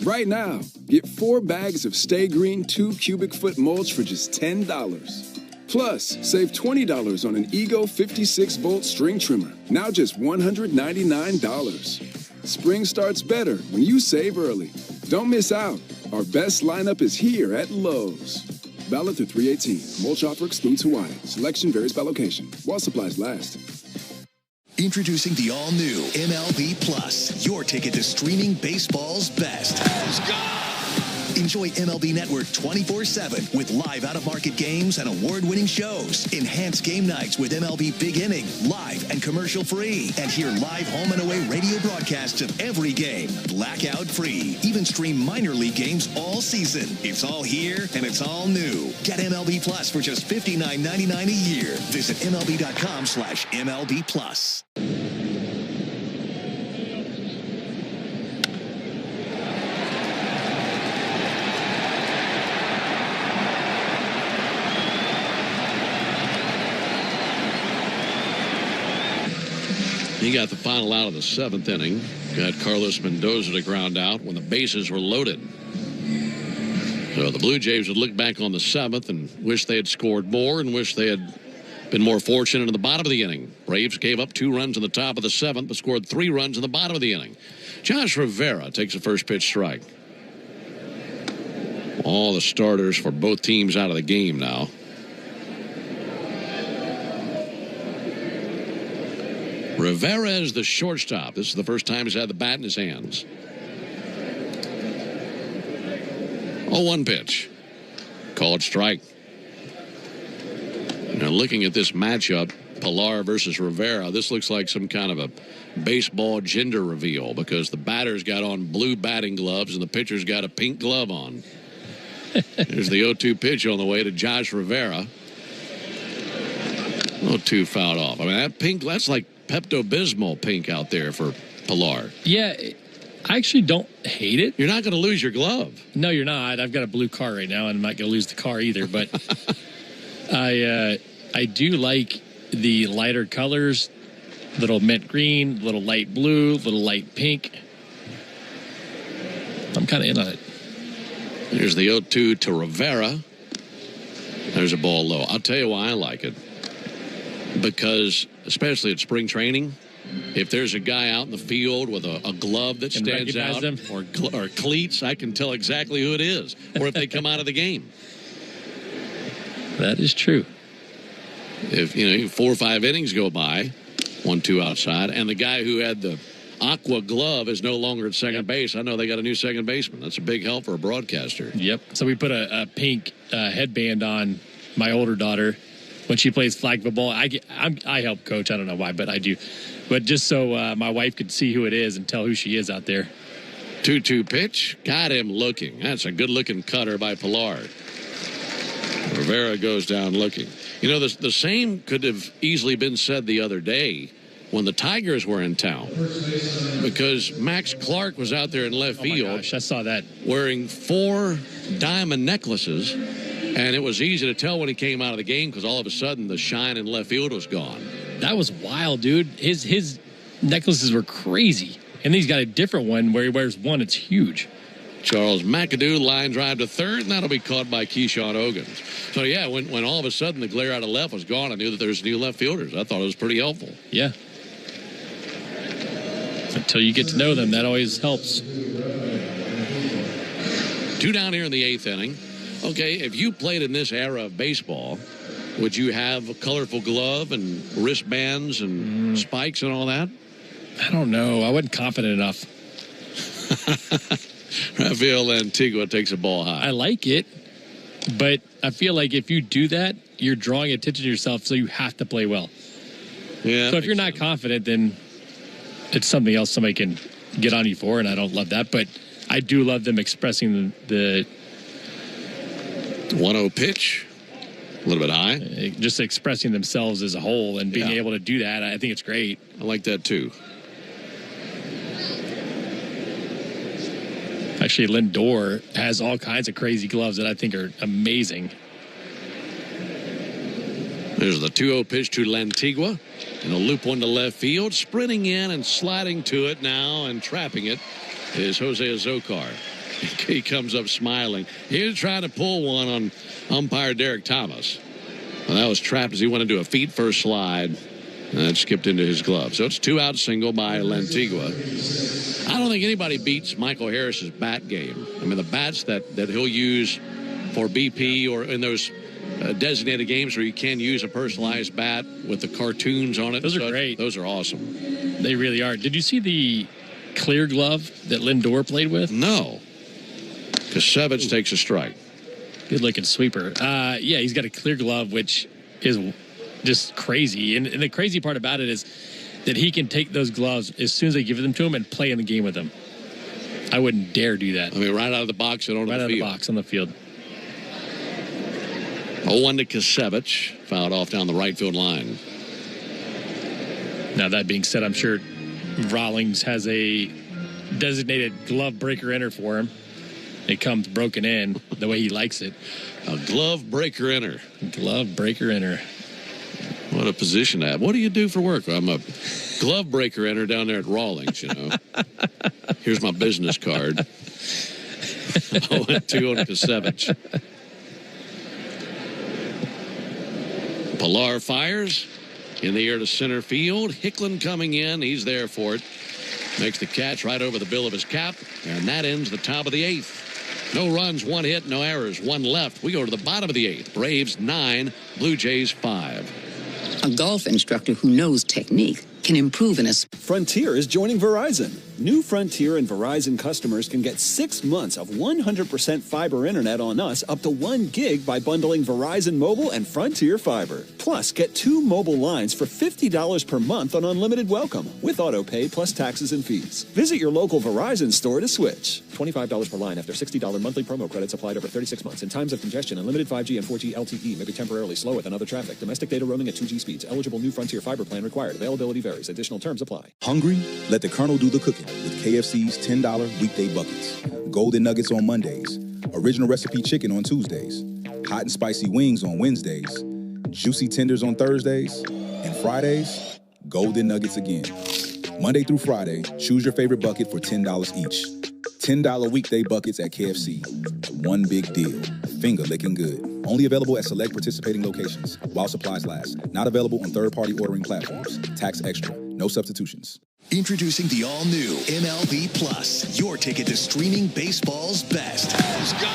Right now, get 4 bags of Stay Green 2 cubic foot mulch for just $10. Plus, save $20 on an Ego 56-volt string trimmer, now just $199. Spring starts better when you save early. Don't miss out. Our best lineup is here at Lowe's. Valid through 3/18. Mulch offer excludes Hawaii. Selection varies by location. While supplies last. Introducing the all-new MLB Plus, your ticket to streaming baseball's best. Let's go! Enjoy MLB Network 24/7 with live out-of-market games and award-winning shows. Enhance game nights with MLB Big Inning, live and commercial-free. And hear live home and away radio broadcasts of every game, blackout-free. Even stream minor league games all season. It's all here and it's all new. Get MLB Plus for just $59.99 a year. Visit MLB.com/MLB Plus. He got the final out of the 7th inning. Got Carlos Mendoza to ground out when the bases were loaded. So the Blue Jays would look back on the 7th and wish they had scored more and wish they had been more fortunate in the bottom of the inning. Braves gave up 2 runs in the top of the 7th, but scored 3 runs in the bottom of the inning. Josh Rivera takes a first pitch strike. All the starters for both teams out of the game now. Rivera is the shortstop. This is the first time he's had the bat in his hands. 0-1 pitch. Called strike. Now looking at this matchup, Pilar versus Rivera, this looks like some kind of a baseball gender reveal because the batter's got on blue batting gloves and the pitcher's got a pink glove on. There's the 0-2 pitch on the way to Josh Rivera. 0-2 fouled off. I mean, that pink, that's like Pepto-Bismol pink out there for Pilar. Yeah, I actually don't hate it. You're not going to lose your glove. No, you're not. I've got a blue car right now, and I'm not going to lose the car either. But I do like the lighter colors, little mint green, little light blue, little light pink. I'm kind of in on it. Here's the 0-2 to Rivera. There's a ball low. I'll tell you why I like it. Because, especially at spring training, if there's a guy out in the field with a glove that stands out or cleats, I can tell exactly who it is. Or if they come out of the game. That is true. If, 4 or 5 innings go by, 1-2 outside, and the guy who had the aqua glove is no longer at second base, I know they got a new second baseman. That's a big help for a broadcaster. Yep. So we put a pink headband on my older daughter when she plays flag football. I help coach. I don't know why, but I do. But just so my wife could see who it is and tell who she is out there. 2-2 pitch. Got him looking. That's a good-looking cutter by Pilar. Rivera goes down looking. The same could have easily been said the other day when the Tigers were in town, because Max Clark was out there in left field. Oh my gosh, I saw that. Wearing 4 diamond necklaces, and it was easy to tell when he came out of the game because all of a sudden the shine in left field was gone. That was wild, dude. His necklaces were crazy, and he's got a different one where he wears one. It's huge. Charles McAdoo line drive to third, and that'll be caught by Keyshawn Ogans. So, yeah, when all of a sudden the glare out of left was gone, I knew that there's new left fielders. I thought it was pretty helpful. Yeah. Until you get to know them, that always helps. 2 down here in the 8th inning. Okay, if you played in this era of baseball, would you have a colorful glove and wristbands and spikes and all that? I don't know. I wasn't confident enough. Rafael Antigua takes a ball high. I like it, but I feel like if you do that, you're drawing attention to yourself, so you have to play well. Yeah. So if you're not confident, then it's something else somebody can get on you for, and I don't love that. But I do love them expressing the 1-0 pitch. A little bit high. Just expressing themselves as a whole and being able to do that, I think it's great. I like that, too. Actually, Lindor has all kinds of crazy gloves that I think are amazing. There's the 2-0 pitch to Lantigua. And a loop one to left field. Sprinting in and sliding to it now and trapping it is Jose Azocar. He comes up smiling. He was trying to pull one on umpire Derek Thomas. Well, that was trapped as he wanted to do a feet-first slide. And that skipped into his glove. So it's 2-out single by Lantigua. I don't think anybody beats Michael Harris's bat game. I mean, the bats that he'll use for BP or in those designated games where you can use a personalized bat with the cartoons on it. Those are great. Those are awesome. They really are. Did you see the clear glove that Lindor played with? No. Kasevich takes a strike. Good-looking sweeper. Yeah, he's got a clear glove, which is just crazy. And the crazy part about it is that he can take those gloves as soon as they give them to him and play in the game with them. I wouldn't dare do that. I mean, right out of the box and on the field. Right out of the box on the field. 0-1 to Kasevich. Fouled off down the right field line. Now, that being said, I'm sure Rawlings has a designated glove breaker inner for him. It comes broken in the way he likes it. A glove breaker inner. Glove breaker inner. Well, What a position to have. What do you do for work? I'm a glove breaker enter down there at Rawlings, you know. Here's my business card. 0-2 on Kasevich. Pilar fires in the air to center field. Hicklin coming in. He's there for it. Makes the catch right over the bill of his cap. And that ends the top of the 8th. No runs, 1 hit, no errors, 1 left. We go to the bottom of the 8th. Braves 9, Blue Jays 5. A golf instructor who knows technique can improve in a... Frontier is joining Verizon. New Frontier and Verizon customers can get 6 months of 100% fiber internet on us up to 1 gig by bundling Verizon Mobile and Frontier Fiber. Plus, get 2 mobile lines for $50 per month on unlimited welcome with auto pay plus taxes and fees. Visit your local Verizon store to switch. $25 per line after $60 monthly promo credits applied over 36 months. In times of congestion, unlimited 5G and 4G LTE may be temporarily slower than other traffic. Domestic data roaming at 2G speeds. Eligible new Frontier Fiber plan required. Availability varies. Additional terms apply. Hungry? Let the Colonel do the cooking with KFC's $10 weekday buckets. Golden Nuggets on Mondays. Original recipe chicken on Tuesdays. Hot and spicy wings on Wednesdays. Juicy tenders on Thursdays. And Fridays, Golden Nuggets again. Monday through Friday, choose your favorite bucket for $10 each. $10 weekday buckets at KFC. One big deal. Finger licking good. Only available at select participating locations while supplies last. Not available on third-party ordering platforms. Tax extra. No substitutions. Introducing the all-new MLB Plus, your ticket to streaming baseball's best. Let's go!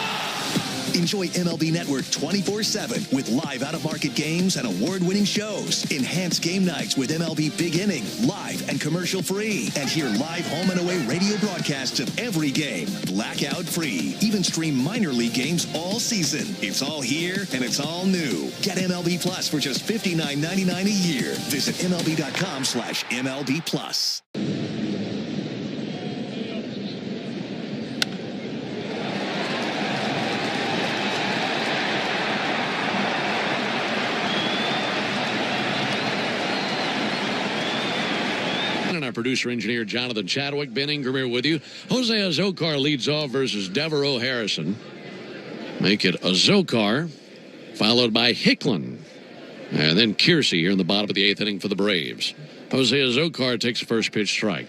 Enjoy MLB Network 24/7 with live out-of-market games and award-winning shows. Enhance game nights with MLB Big Inning, live and commercial-free. And hear live home and away radio broadcasts of every game, blackout-free. Even stream minor league games all season. It's all here and it's all new. Get MLB Plus for just $59.99 a year. Visit MLB.com/MLB Plus. Our producer-engineer Jonathan Chadwick, Ben Ingram here with you. Jose Azocar leads off versus Devereaux Harrison. Make it Azocar, followed by Hicklin. And then Kiersey here in the bottom of the 8th inning for the Braves. Jose Azocar takes the first pitch strike.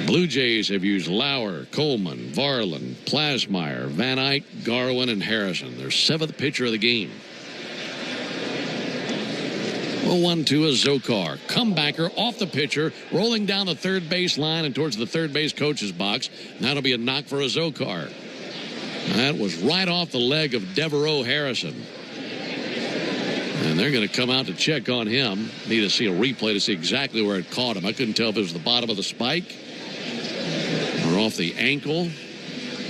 Blue Jays have used Lauer, Coleman, Varland, Plasmeyer, Van Eyck, Garwin, and Harrison. Their 7th pitcher of the game. 0-1 to Azocar. Comebacker off the pitcher, rolling down the third base line and towards the third base coach's box. That'll be a knock for Azocar. That was right off the leg of Devereaux Harrison. And they're going to come out to check on him. Need to see a replay to see exactly where it caught him. I couldn't tell if it was the bottom of the spike or off the ankle.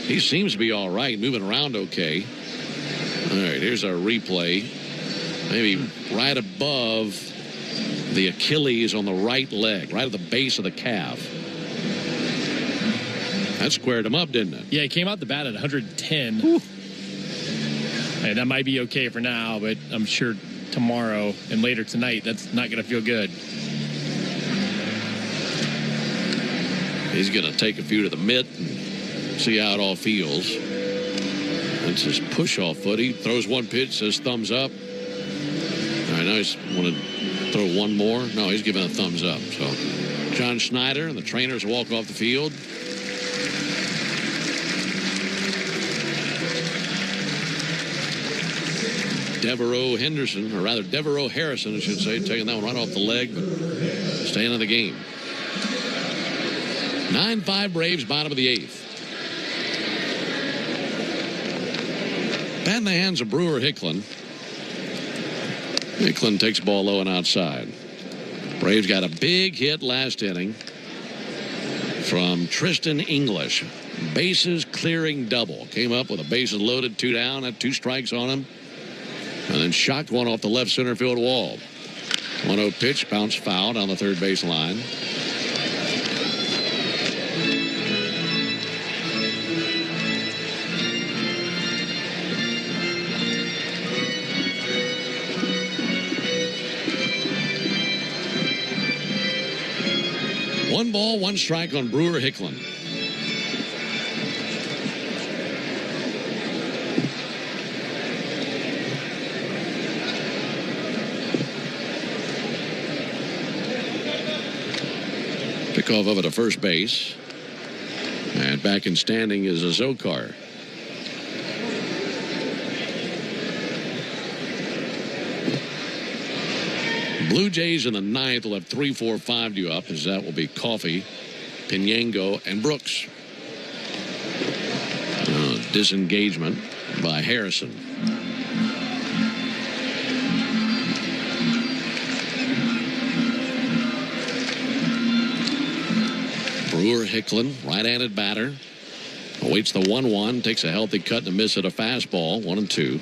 He seems to be all right, moving around okay. All right, here's our replay. Maybe right above the Achilles on the right leg, right at the base of the calf. That squared him up, didn't it? Yeah, he came out the bat at 110. Whew. And that might be okay for now, but I'm sure tomorrow and later tonight, that's not going to feel good. He's going to take a few to the mitt and see how it all feels. That's his push-off foot. He throws one pitch, says thumbs up. All right, now he's want to throw one more. No, he's giving a thumbs up. So John Schneider and the trainers walk off the field. Devereaux Henderson, or rather Devereaux Harrison, I should say, taking that one right off the leg, but staying in the game. 9-5 Braves, bottom of the 8th. Bat in the hands of Brewer Hicklin. Hicklin takes the ball low and outside. Braves got a big hit last inning from Tristan English. Bases clearing double. Came up with a bases loaded, 2 down, had 2 strikes on him. And then shocked one off the left center field wall. 1-0 pitch, bounced foul down the third base line. One ball, 1 strike on Brewer Hicklin. Pickoff of it to first base. And back in standing is Azokar. Blue Jays in the ninth will have 3, 4, 5 due up, as that will be Coffey, Pinango, and Brooks. Disengagement by Harrison. Brewer Hicklin, right-handed batter. Awaits the 1-1, takes a healthy cut and a miss at a fastball, 1-2.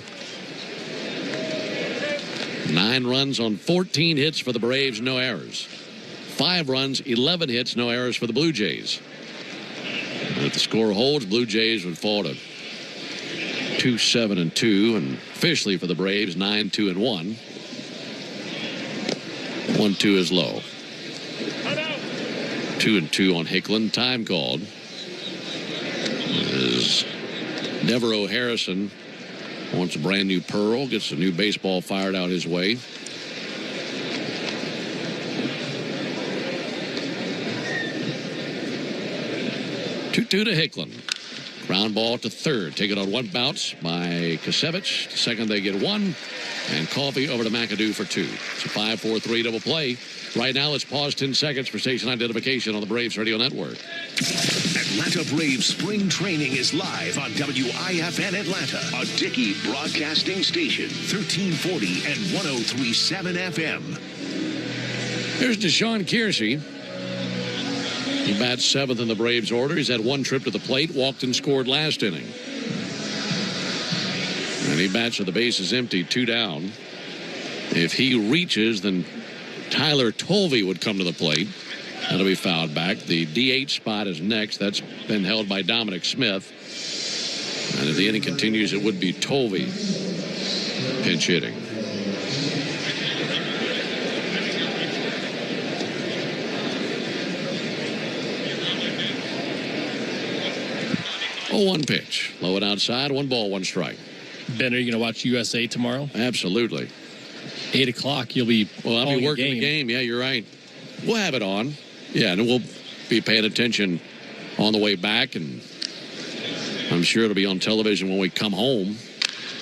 9 runs on 14 hits for the Braves, no errors. 5 runs, 11 hits, no errors for the Blue Jays. And if the score holds, Blue Jays would fall to 2-7-2, and officially for the Braves, 9-2-1. 1-2 is low. 2-2 on Hicklin. Time called. As Devereaux Harrison wants a brand new Pearl, gets a new baseball fired out his way. Two to Hicklin. Ground ball to third. Taken on one bounce by Kasevich. Second, they get 1. And Coffey over to McAdoo for 2. It's a 5-4-3 double play. Right now, let's pause 10 seconds for station identification on the Braves Radio Network. Atlanta Braves spring training is live on WIFN Atlanta, a Dickey broadcasting station, 1340 and 103.7 FM. Here's Deshaun Kiersey. He bats 7th in the Braves order. He's had 1 trip to the plate, walked and scored last inning. And he bats with the bases empty, 2 down. If he reaches, then Tyler Tolvey would come to the plate. That'll be fouled back. The DH spot is next. That's been held by Dominic Smith. And if the inning continues, it would be Tolvey pinch hitting. Oh, 1 pitch. Low and outside. 1 ball, 1 strike. Ben, are you going to watch USA tomorrow? Absolutely. 8 o'clock, you'll be I'll be working the game. Yeah, you're right. We'll have it on. Yeah, and we'll be paying attention on the way back, and I'm sure it'll be on television when we come home.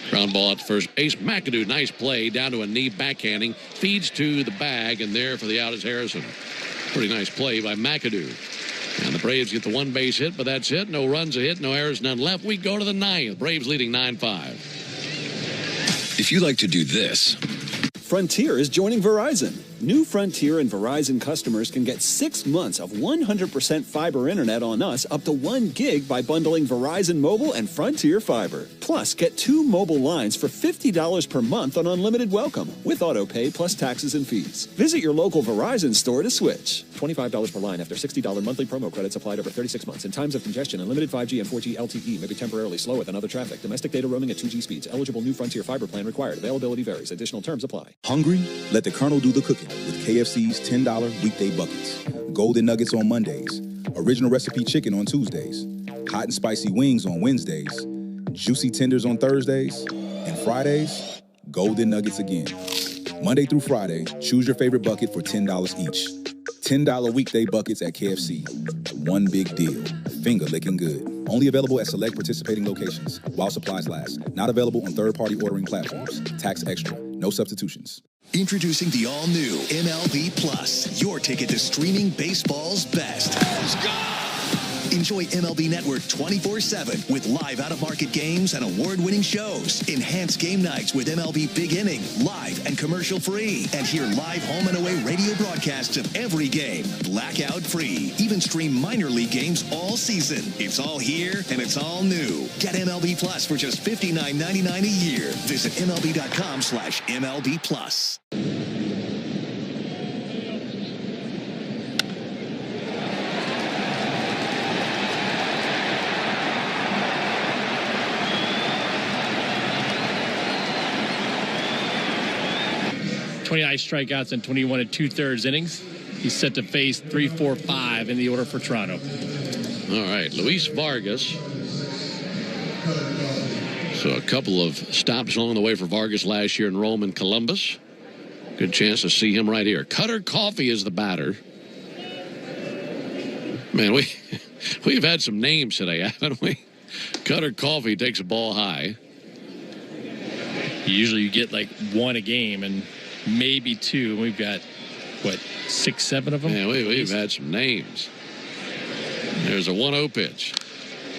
Ground ball at first base. McAdoo, nice play, down to a knee, backhanding, feeds to the bag, and there for the out is Harrison. Pretty nice play by McAdoo. And the Braves get the 1 base hit, but that's it. No runs a hit, no errors, none left. We go to the 9th. Braves leading 9-5. If you like to do this. Frontier is joining Verizon. New Frontier and Verizon customers can get 6 months of 100% fiber internet on us up to 1 gig by bundling Verizon Mobile and Frontier Fiber. Plus, get 2 mobile lines for $50 per month on unlimited welcome with auto pay plus taxes and fees. Visit your local Verizon store to switch. $25 per line after $60 monthly promo credits applied over 36 months. In times of congestion, unlimited 5G and 4G LTE may be temporarily slower than other traffic. Domestic data roaming at 2G speeds. Eligible new Frontier Fiber plan required. Availability varies. Additional terms apply. Hungry? Let the Colonel do the cooking with KFC's $10 weekday buckets. Golden Nuggets on Mondays. Original recipe chicken on Tuesdays. Hot and spicy wings on Wednesdays. Juicy tenders on Thursdays. And Fridays, Golden Nuggets again. Monday through Friday, choose your favorite bucket for $10 each. $10 weekday buckets at KFC. One big deal. Finger licking good. Only available at select participating locations while supplies last. Not available on third-party ordering platforms. Tax extra. No substitutions. Introducing the all-new MLB Plus, your ticket to streaming baseball's best. Let's go! Enjoy MLB Network 24/7 with live out-of-market games and award-winning shows. Enhance game nights with MLB Big Inning, live and commercial-free. And hear live home and away radio broadcasts of every game, blackout-free. Even stream minor league games all season. It's all here and it's all new. Get MLB Plus for just $59.99 a year. Visit MLB.com/MLB Plus. Strikeouts in 21 2/3 innings. He's set to face 3, 4, 5 in the order for Toronto. All right, Luis Vargas. So a couple of stops along the way for Vargas last year in Rome and Columbus. Good chance to see him right here. Cutter Coffey is the batter. Man, we've had some names today, haven't we? Cutter Coffee takes a ball high. Usually you get like one a game and maybe two. We've got, 6, 7 of them? Yeah, we've had some names. There's a 1-0 pitch.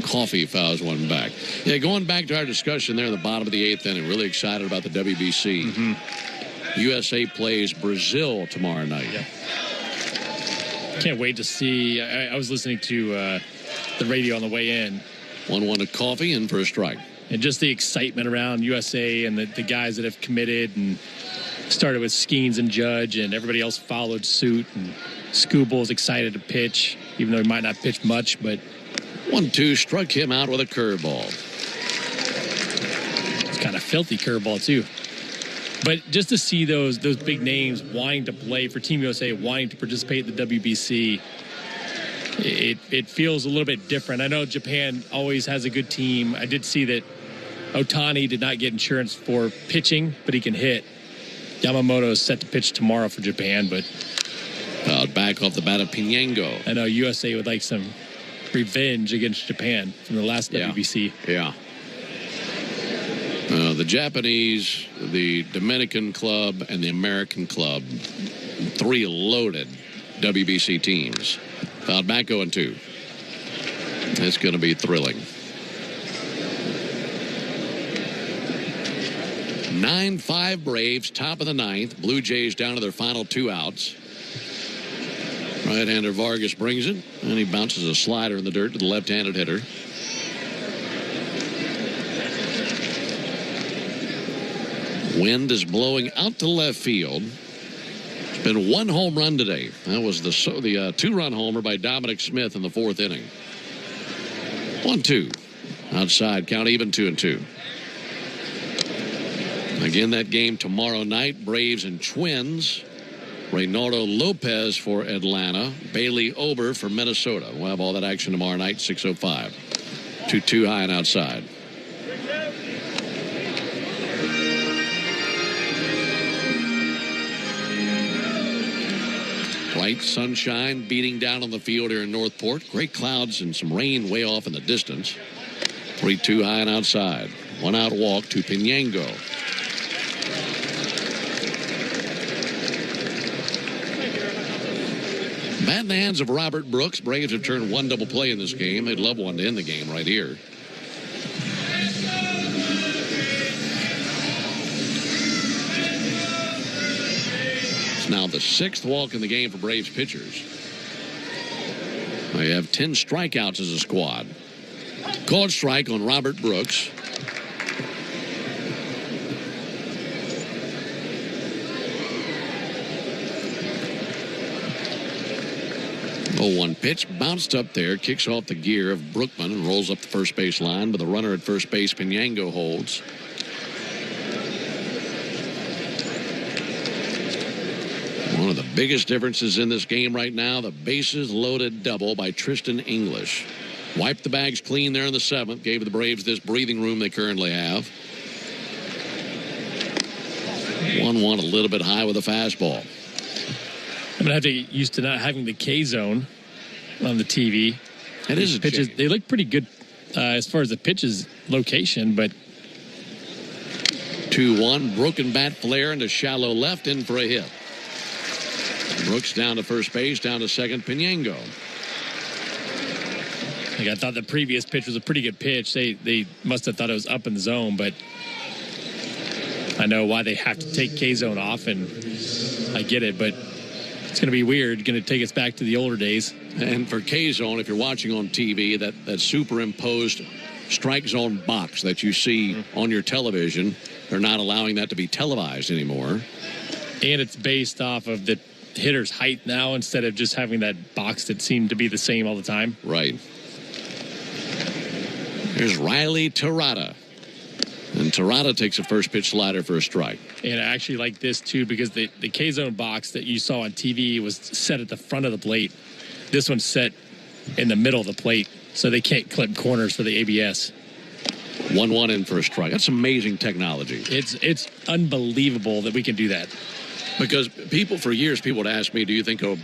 Coffee fouls one back. Yeah, going back to our discussion there in the bottom of the 8th inning, really excited about the WBC. Mm-hmm. USA plays Brazil tomorrow night. Yeah. Can't wait to see. I was listening to the radio on the way in. 1-1 to Coffee, in for a strike. And just the excitement around USA and the guys that have committed, and started with Skeens and Judge, and everybody else followed suit. And Scooble's excited to pitch, even though he might not pitch much. But 1-2, struck him out with a curveball. It's kind of filthy curveball too. But just to see those big names wanting to play for Team USA, wanting to participate in the WBC, it feels a little bit different. I know Japan always has a good team. I did see that Otani did not get insurance for pitching, but he can hit. Yamamoto is set to pitch tomorrow for Japan, but fouled back off the bat of Pinango. I know USA would like some revenge against Japan from the last WBC. Yeah. The Japanese, the Dominican club, and the American club, 3 loaded WBC teams. Fouled back 0-2. It's going to be thrilling. 9-5 Braves, top of the 9th. Blue Jays down to their final 2 outs. Right-hander Vargas brings it, and he bounces a slider in the dirt to the left-handed hitter. Wind is blowing out to left field. It's been 1 home run today. That was the 2-run homer by Dominic Smith in the 4th inning. 1-2. Outside, count even 2-2. Again, that game tomorrow night, Braves and Twins. Reynaldo Lopez for Atlanta. Bailey Ober for Minnesota. We'll have all that action tomorrow night, 6:05. 2-2 high and outside. Bright sunshine beating down on the field here in Northport. Great clouds and some rain way off in the distance. 3-2 high and outside. 1 out walk to Pinango. Bat in the hands of Robert Brooks. Braves have turned 1 double play in this game. They'd love one to end the game right here. It's now the 6th walk in the game for Braves pitchers. They have 10 strikeouts as a squad. Called strike on Robert Brooks. Oh, 1 pitch bounced up there, kicks off the gear of Brookman and rolls up the first base line, but the runner at first base, Pinango, holds. One of the biggest differences in this game right now, the bases loaded double by Tristan English. Wiped the bags clean there in the 7th, gave the Braves this breathing room they currently have. 1-1 a little bit high with a fastball. I'm going to have to get used to not having the K-zone on the TV. It is a pitches. change. They look pretty good as far as the pitches location, but 2-1, broken bat flare into shallow left, in for a hit. Brooks down to first base, down to second, Pinango. I thought the previous pitch was a pretty good pitch. They must have thought it was up in the zone, but I know why they have to take K-zone off, and I get it, but it's going to be weird. Going to take us back to the older days. And for K-zone, if you're watching on TV, that superimposed strike zone box that you see on your television, they're not allowing that to be televised anymore. And it's based off of the hitter's height now instead of just having that box that seemed to be the same all the time. Right. Here's Riley Terada. And Terada takes a first pitch slider for a strike. And I actually like this, too, because the K-zone box that you saw on TV was set at the front of the plate. This one's set in the middle of the plate, so they can't clip corners for the ABS. 1-1 in for a strike. That's amazing technology. It's unbelievable that we can do that. Because for years, people would ask me, do you think a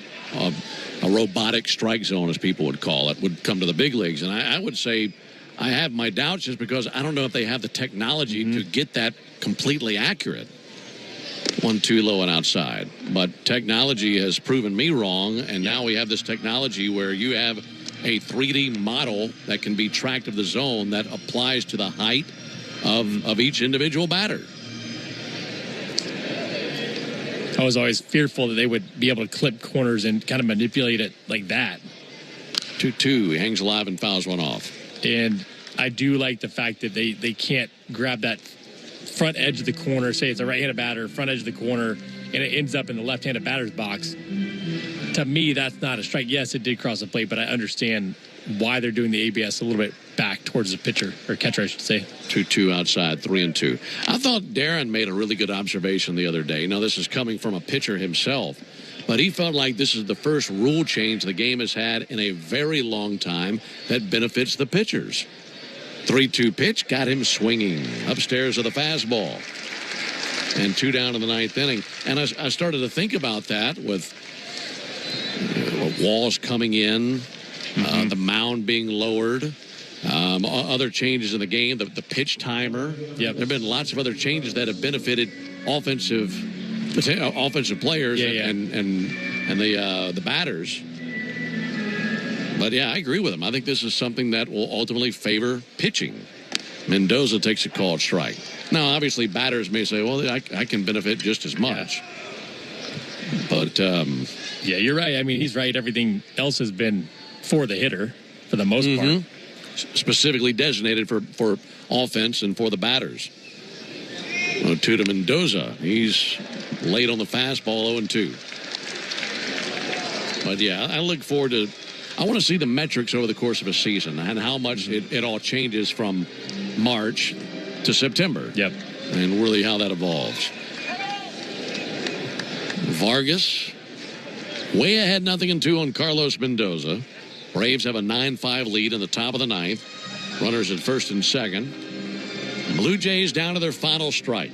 robotic strike zone, as people would call it, would come to the big leagues? And I would say I have my doubts just because I don't know if they have the technology to get that completely accurate. 1-2 low and outside. But technology has proven me wrong, and now we have this technology where you have a 3D model that can be tracked of the zone that applies to the height of each individual batter. I was always fearful that they would be able to clip corners and kind of manipulate it like that. 2-2. He hangs alive and fouls one off. And I do like the fact that they can't grab that front edge of the corner, say it's a right-handed batter, front edge of the corner, and it ends up in the left-handed batter's box. To me, that's not a strike. Yes, it did cross the plate, but I understand why they're doing the ABS a little bit back towards the pitcher, or catcher, I should say. 2-2 outside, 3-2. I thought Darren made a really good observation the other day. Now, this is coming from a pitcher himself, but he felt like this is the first rule change the game has had in a very long time that benefits the pitchers. 3-2 pitch got him swinging upstairs of the fastball. And 2 down in the 9th inning. And I started to think about that with walls coming in, the mound being lowered, other changes in the game, the pitch timer. There have been lots of other changes that have benefited offensive players and the batters. But, yeah, I agree with him. I think this is something that will ultimately favor pitching. Mendoza takes a called strike. Now, obviously, batters may say, well, I can benefit just as much. Yeah. But, yeah, you're right. I mean, he's right. Everything else has been for the hitter for the most part. Specifically designated for offense and for the batters. 2 to Mendoza. He's late on the fastball, 0-2. But, yeah, I look forward to... I want to see the metrics over the course of a season and how much it all changes from March to September. Yep. And really how that evolves. Vargas, way ahead, 0-2 on Carlos Mendoza. Braves have a 9-5 lead in the top of the 9th. Runners at first and second. Blue Jays down to their final strike.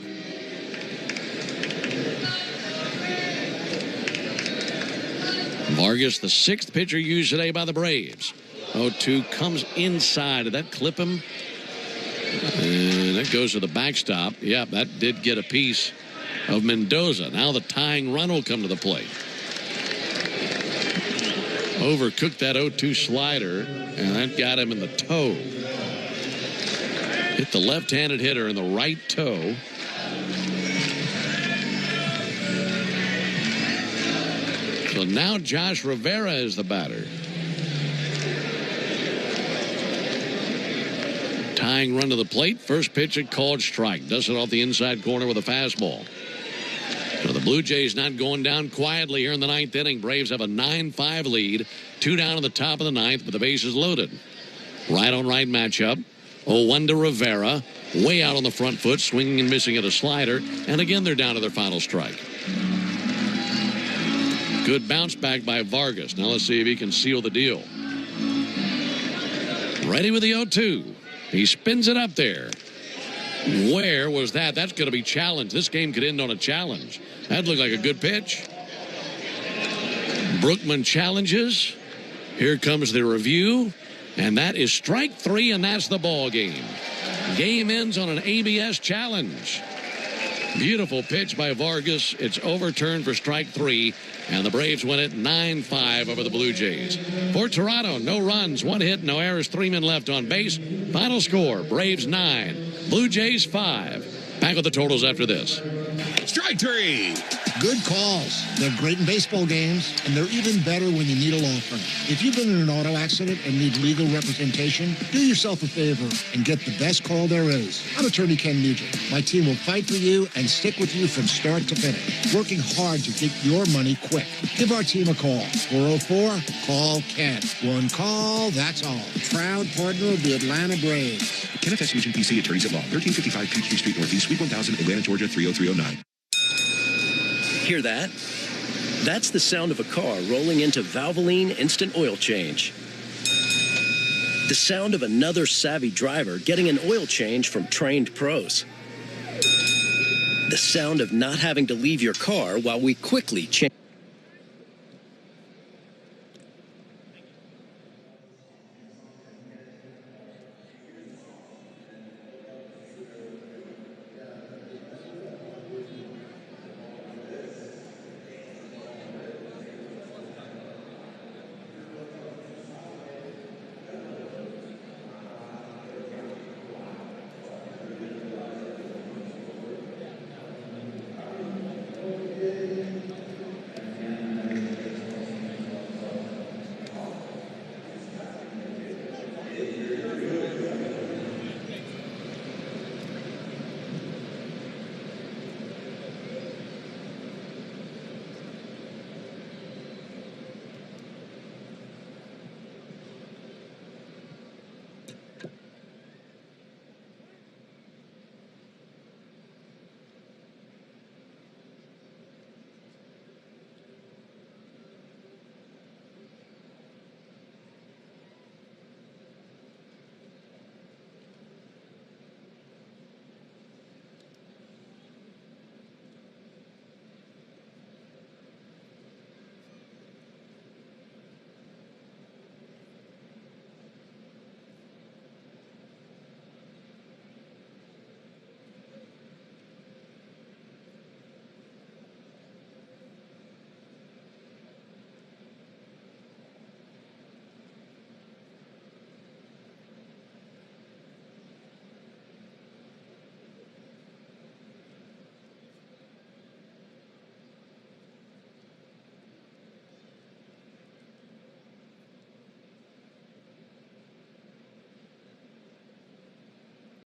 Vargas, the 6th pitcher used today by the Braves. 0-2 comes inside. Did that clip him? And that goes to the backstop. Yeah, that did get a piece of Mendoza. Now the tying run will come to the plate. Overcooked that 0-2 slider, and that got him in the toe. Hit the left-handed hitter in the right toe. So now Josh Rivera is the batter. Tying run to the plate. First pitch, a called strike. Does it off the inside corner with a fastball. So the Blue Jays not going down quietly here in the 9th inning. Braves have a 9-5 lead. 2 down in the top of the 9th, but the bases loaded. Right on right matchup. 0-1 to Rivera. Way out on the front foot, swinging and missing at a slider. And again, they're down to their final strike. Good bounce back by Vargas. Now let's see if he can seal the deal. Ready with the 0-2. He spins it up there. Where was that? That's going to be challenged. This game could end on a challenge. That looked like a good pitch. Brookman challenges. Here comes the review. And that is strike 3, and that's the ball game. Game ends on an ABS challenge. Beautiful pitch by Vargas. It's overturned for strike 3, and the Braves win it 9-5 over the Blue Jays. For Toronto, no runs, 1 hit, no errors, 3 men left on base. Final score, Braves 9, Blue Jays 5. Back with the totals after this. Strike 3. Good calls. They're great in baseball games, and they're even better when you need a law firm. If you've been in an auto accident and need legal representation, do yourself a favor and get the best call there is. I'm attorney Ken Nugent. My team will fight for you and stick with you from start to finish, working hard to get your money quick. Give our team a call. 404-CALL-KEN. One call, that's all. Proud partner of the Atlanta Braves. Kenneth S. Nugent, PC, Attorneys at Law, 1355 Peachtree Street Northeast, Suite 1000, Atlanta, Georgia, 30309. Hear that? That's the sound of a car rolling into Valvoline Instant Oil Change. The sound of another savvy driver getting an oil change from trained pros. The sound of not having to leave your car while we quickly change.